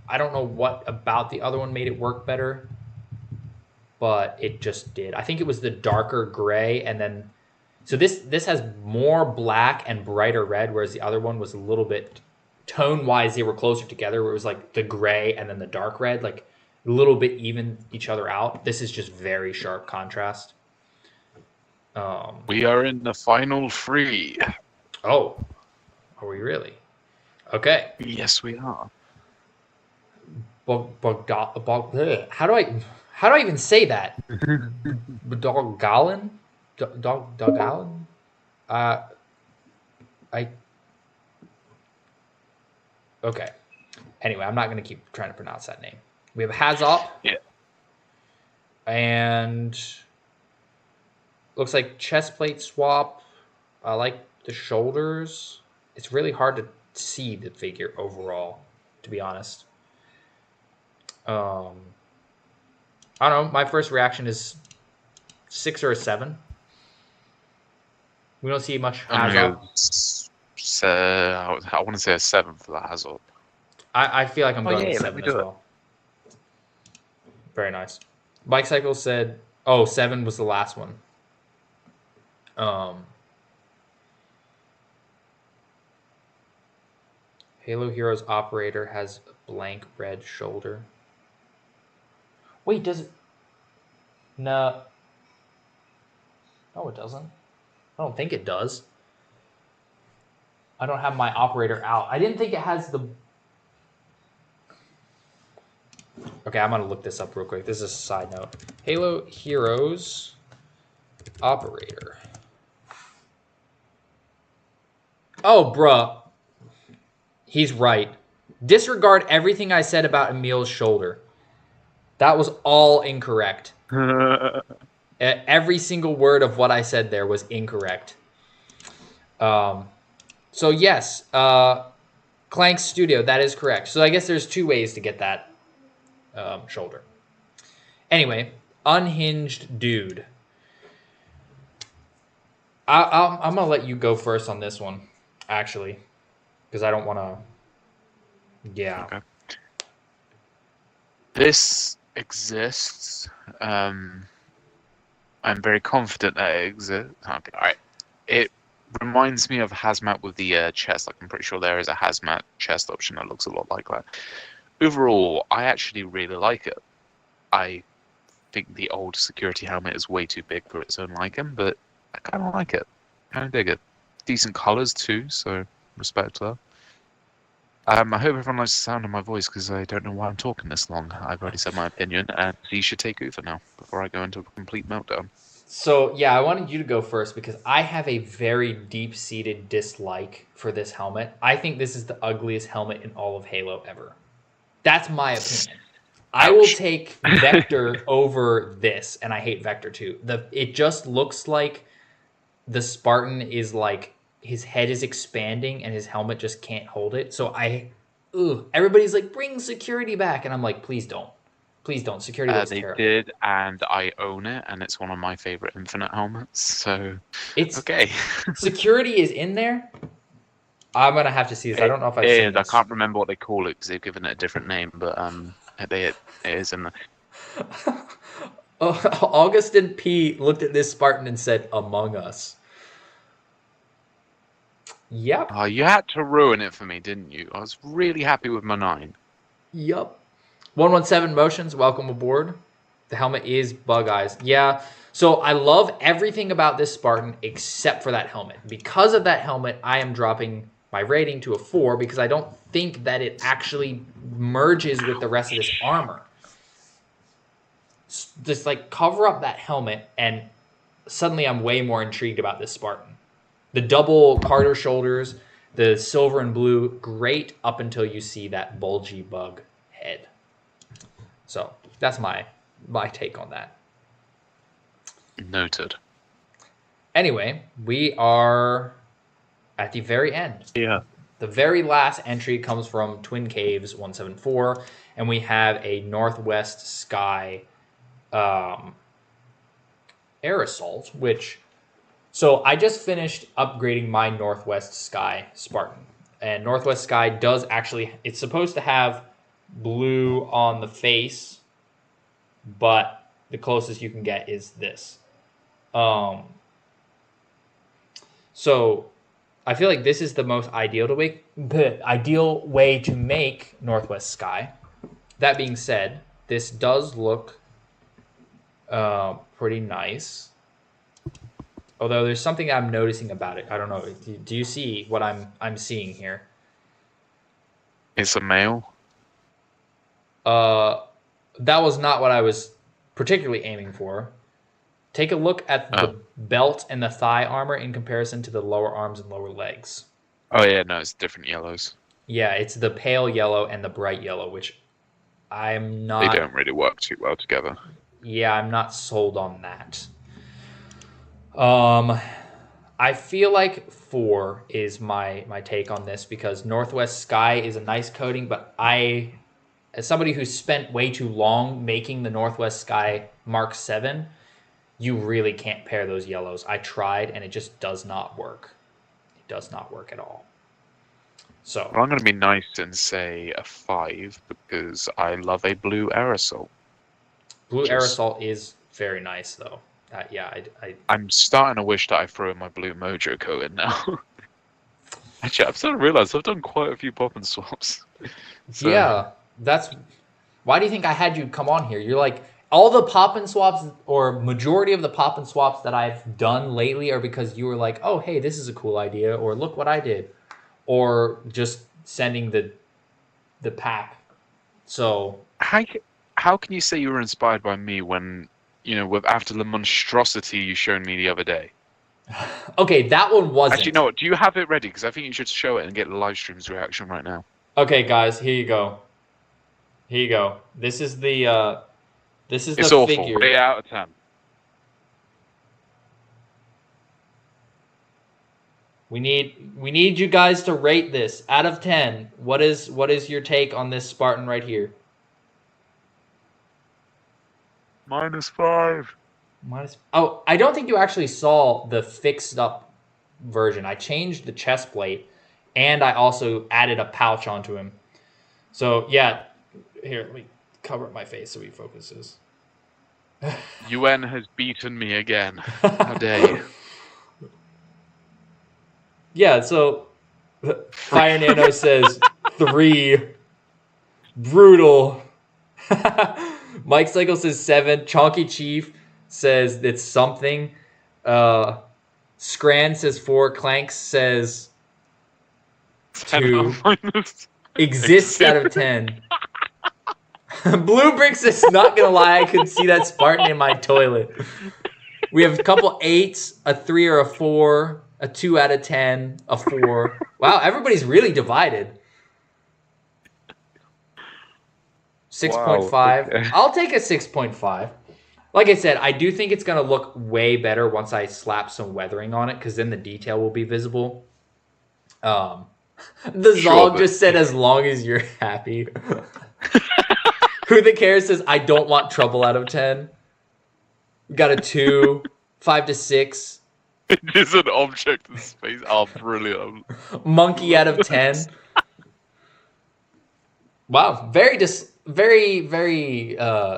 I don't know what about the other one made it work better, but it just did. I think it was the darker gray, and then... So this has more black and brighter red, whereas the other one was a little bit... Tone-wise, they were closer together, where it was like the gray and then the dark red, like a little bit even each other out. This is just very sharp contrast. We are in the final 3. Oh, are we really? Okay. Yes, we are. How do I even say that? Dogalin? Dogalin? Okay. Anyway, I'm not going to keep trying to pronounce that name. We have Hazop. Yeah. And looks like chest plate swap. I like the shoulders. It's really hard to see the figure overall, to be honest. I don't know. My first reaction is 6 or a 7. We don't see much Hazop. I want to say a 7 for the Hazop. I feel like I'm going with 7 as well. Very nice. Bike Cycle said, 7 was the last one. Halo Heroes Operator has a blank red shoulder. Wait, does it? No. No, it doesn't. I don't think it does. I don't have my operator out. I didn't think it has the... Okay, I'm going to look this up real quick. This is a side note. Halo Heroes Operator. Oh, bruh. He's right. Disregard everything I said about Emil's shoulder. That was all incorrect. Every single word of what I said there was incorrect. So yes, Clank Studio, that is correct. So I guess there's 2 ways to get that shoulder. Anyway, Unhinged Dude. I'm going to let you go first on this one, actually, because I don't want to... Yeah. Okay. This exists. I'm very confident that it exists. Okay, all right. It reminds me of Hazmat with the chest. Like, I'm pretty sure there is a Hazmat chest option that looks a lot like that. Overall, I actually really like it. I think the old security helmet is way too big for its own liking, but I kind of like it. Kind of dig it. Decent colors too, so respect to that. I hope everyone likes the sound of my voice because I don't know why I'm talking this long. I've already said my opinion, and you should take over now before I go into a complete meltdown. So, yeah, I wanted you to go first because I have a very deep-seated dislike for this helmet. I think this is the ugliest helmet in all of Halo ever. That's my opinion. I will take Vector over this, and I hate Vector too. It just looks like the Spartan is like, his head is expanding and his helmet just can't hold it. So everybody's like, bring security back. And I'm like, please don't. Please don't. Security looks terrible. They did, and I own it, and it's one of my favorite Infinite helmets. So, it's okay. Security is in there. I'm going to have to see this. I don't know if I've seen this. I can't remember what they call it because they've given it a different name, but it is in there. Augustin P. looked at this Spartan and said, Among Us. Yep. Oh, you had to ruin it for me, didn't you? I was really happy with my 9. Yep. 117 Motions, welcome aboard. The helmet is bug eyes. Yeah. So I love everything about this Spartan except for that helmet. Because of that helmet, I am dropping my rating to a 4 because I don't think that it actually merges with the rest of this armor. Just like cover up that helmet and suddenly I'm way more intrigued about this Spartan. The double Carter shoulders, The silver and blue, great up until you see that bulgy bug head. So that's my take on that. Noted. Anyway, we are at the very end. Yeah. The very last entry comes from Twin Caves 174, and we have a Northwest Sky air assault, which... So I just finished upgrading my Northwest Sky Spartan. And Northwest Sky does actually... It's supposed to have blue on the face, but the closest you can get is this. So I feel like this is the most ideal way to make Northwest Sky. That being said, this does look pretty nice. Although there's something I'm noticing about it. I don't know. Do you see what I'm seeing here? It's a male. That was not what I was particularly aiming for. Take a look at the belt and the thigh armor in comparison to the lower arms and lower legs. Oh yeah, no, it's different yellows. Yeah, it's the pale yellow and the bright yellow, which I'm not... They don't really work too well together. Yeah, I'm not sold on that. I feel like 4 is my take on this, because Northwest Sky is a nice coating, but as somebody who spent way too long making the Northwest Sky Mark 7, you really can't pair those yellows. I tried, and it just does not work. It does not work at all. So well, I'm going to be nice and say a 5, because I love a blue aerosol. Blue aerosol is very nice, though. I'm starting to wish that I threw in my blue mojo coat in now. Actually, I've started to realize I've done quite a few pop and swaps. So... Yeah, that's... Why do you think I had you come on here? You're like, all the pop and swaps, or majority of the pop and swaps that I've done lately are because you were like, oh, hey, this is a cool idea, or look what I did. Or just sending the pack. So... How can you say you were inspired by me when... after the monstrosity you showed me the other day. Okay, that one wasn't. Actually, no. Do you have it ready? Because I think you should show it and get the live stream's reaction right now. Okay, guys, here you go. Here you go. This is the It's awful. figure. 8 out of 10. We need you guys to rate this out of 10. What is your take on this Spartan right here? -5. Oh, I don't think you actually saw the fixed up version. I changed the chest plate, and I also added a pouch onto him. So yeah, here, let me cover up my face so he focuses. UN has beaten me again. How dare you? Yeah, so Fire Nano says 3. Brutal. Mike Cycle says 7. Chonky Chief says it's something. Scran says 4. Clank says 2. Exists out of 10. Blue Brick says, not gonna lie, I could see that Spartan in my toilet. We have a couple 8s, a 3 or a 4, a 2 out of 10, a 4. Wow, everybody's really divided. 6.5. Wow, okay. I'll take a 6.5. Like I said, I do think it's going to look way better once I slap some weathering on it, because then the detail will be visible. The Zog just said, as long as you're happy. Who the Cares says, I don't want trouble out of 10. We got a 2. 5 to 6. It is an object in space. Oh, brilliant. Monkey out of 10. Wow, very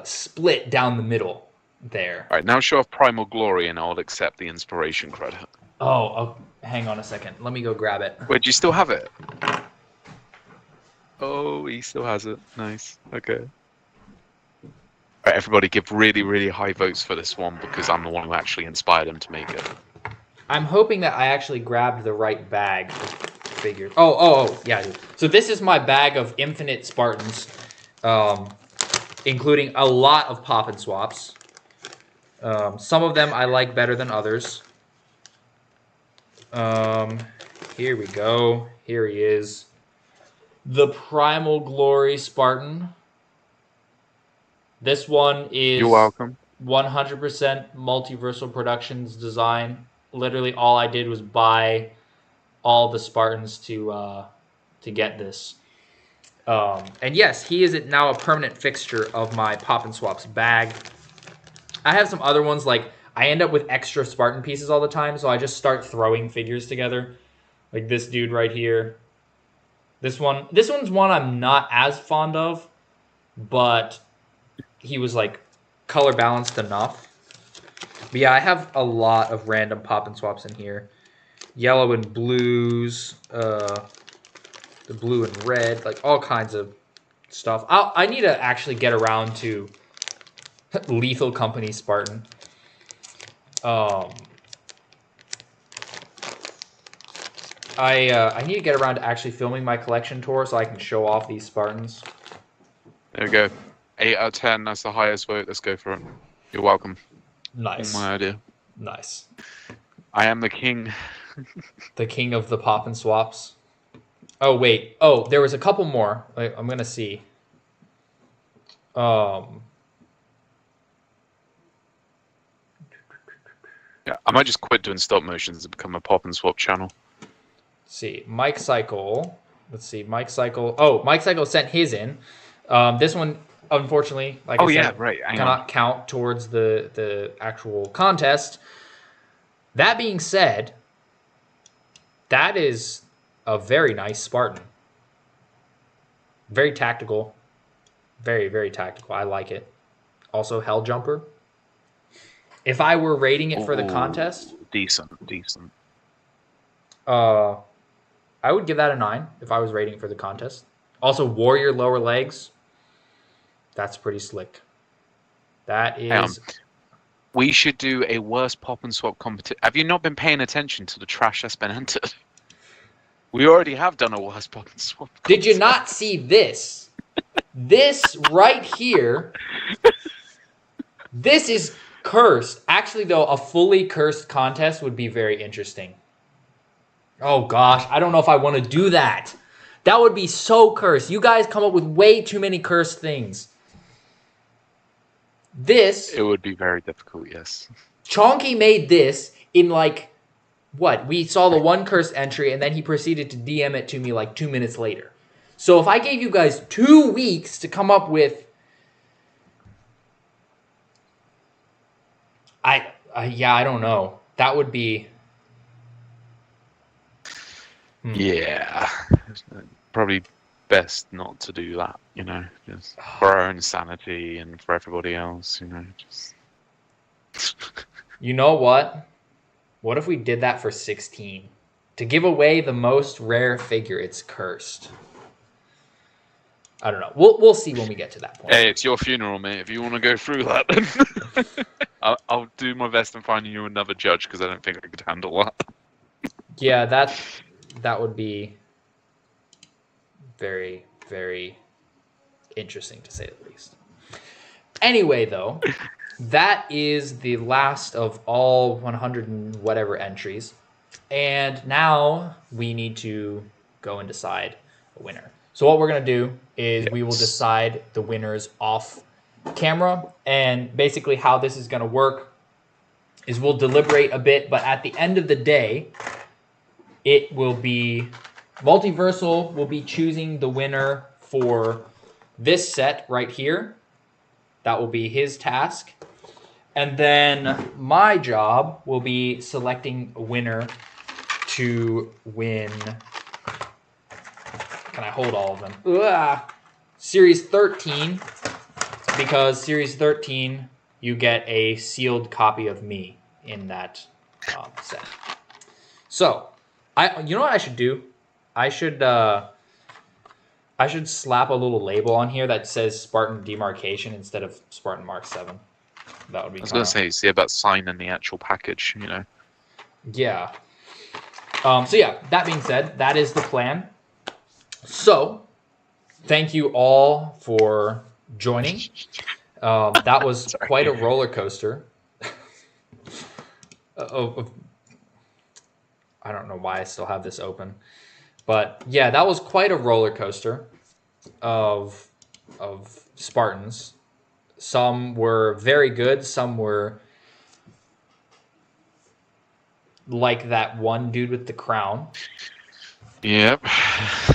split down the middle there. All right, now show off Primal Glory, and I'll accept the inspiration credit. Oh, hang on a second. Let me go grab it. Wait, do you still have it? Oh, he still has it. Nice. Okay. All right, everybody, give really, really high votes for this one, because I'm the one who actually inspired him to make it. I'm hoping that I actually grabbed the right bag of figures. Oh, yeah. So this is my bag of infinite Spartans, including a lot of pop and swaps. Some of them I like better than others. Here we go. Here he is. The Primal Glory Spartan. This one You're is welcome. 100% Multiversal Productions design. Literally all I did was buy all the Spartans to get this. And yes, he is now a permanent fixture of my Pop and Swaps bag. I have some other ones, like I end up with extra Spartan pieces all the time, so I just start throwing figures together. Like this dude right here. This one's one I'm not as fond of, but he was like color balanced enough. But yeah, I have a lot of random Pop and Swaps in here. Yellow and blues, the blue and red, like all kinds of stuff. I need to actually get around to Lethal Company Spartan. I need to get around to actually filming my collection tour so I can show off these Spartans. There we go. 8 out of 10. That's the highest vote. Let's go for it. You're welcome. Nice. My idea. Nice. I am the king. The king of the Pop and Swaps. Oh, wait. Oh, there was a couple more. I'm going to see. Yeah, I might just quit doing stop motions and become a Pop and Swap channel. See. Mike Cycle. Let's see. Mike Cycle. Oh, Mike Cycle sent his in. This one, unfortunately, like I said, right. cannot count towards the actual contest. That being said, that is a very nice Spartan. Very tactical. Very, very tactical. I like it. Also, Hell Jumper. If I were rating it for the contest... Decent. I would give that a 9 if I was rating it for the contest. Also, Warrior Lower Legs. That's pretty slick. That is... We should do a worst Pop and Swap competition. Have you not been paying attention to the trash that's been entered? We already have done a worst Pop and Swap contest. Did you not see this? This right here. This is cursed. Actually, though, a fully cursed contest would be very interesting. Oh, gosh. I don't know if I want to do that. That would be so cursed. You guys come up with way too many cursed things. This... It would be very difficult, yes. Chonky made this in like... What? We saw the one cursed entry, and then he proceeded to DM it to me like 2 minutes later. So if I gave you guys 2 weeks to come up with... I don't know. That would be... Yeah. Probably best not to do that, you know, just for our own sanity and for everybody else, you know, just... You know what? What if we did that for 16? To give away the most rare figure, it's cursed. I don't know. We'll see when we get to that point. Hey, it's your funeral, mate. If you want to go through that, I'll do my best in finding you another judge, because I don't think I could handle that. Yeah, that would be very, very interesting, to say the least. Anyway, though, that is the last of all 100 and whatever entries. And now we need to go and decide a winner. So what we're going to do is we will decide the winners off camera. And basically how this is going to work is we'll deliberate a bit, but at the end of the day, it will be... Multiversal will be choosing the winner for this set right here. That will be his task. And then my job will be selecting a winner to win... Can I hold all of them? Series 13, because Series 13, you get a sealed copy of me in that set. So, you know what I should do? I should slap a little label on here that says Spartan Demarcation instead of Spartan Mark 7. That would be. I was going to say, see about signing the actual package, you know. Yeah. So yeah, that being said, that is the plan. So, thank you all for joining. That was quite a roller coaster. I don't know why I still have this open. But yeah, that was quite a roller coaster of Spartans. Some were very good, some were like that one dude with the crown. Yep.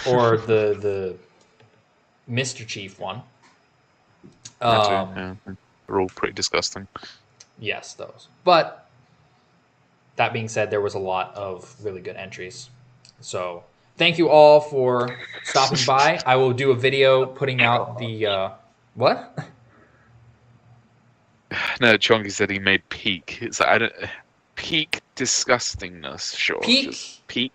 Or the Mr. Chief one. Yeah. They're all pretty disgusting. Yes, those. But that being said, there was a lot of really good entries. So thank you all for stopping by. I will do a video putting out the what? No, Chonky said he made peak. It's like, I don't peak disgustingness. Sure, Peak? just peak.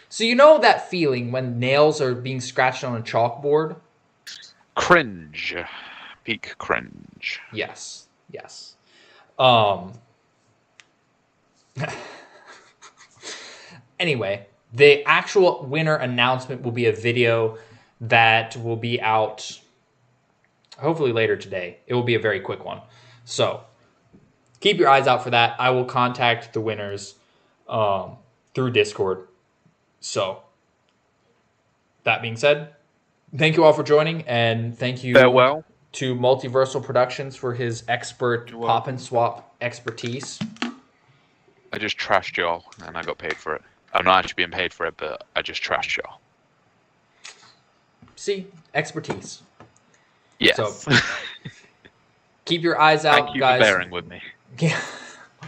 So you know that feeling when nails are being scratched on a chalkboard? Cringe. Peak cringe. Yes. Yes. Anyway, the actual winner announcement will be a video that will be out hopefully later today. It will be a very quick one. So keep your eyes out for that. I will contact the winners through Discord. So that being said, thank you all for joining, and thank you Farewell to Multiversal Productions for his expert You're pop welcome. and swap expertise. I just trashed y'all, and I got paid for it. I'm not actually being paid for it, but I just trashed y'all. See, expertise. Yes. So keep your eyes out, Thank you guys. for bearing with me. Yeah.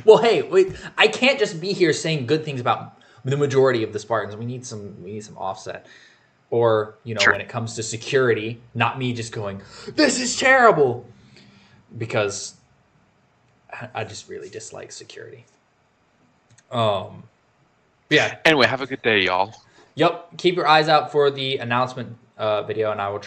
Well, hey, wait, I can't just be here saying good things about the majority of the Spartans. We need some offset. Or, Sure. when it comes to security, not me just going, this is terrible. Because I just really dislike security. Yeah. Anyway, have a good day, y'all. Yep. Keep your eyes out for the announcement video, and I will try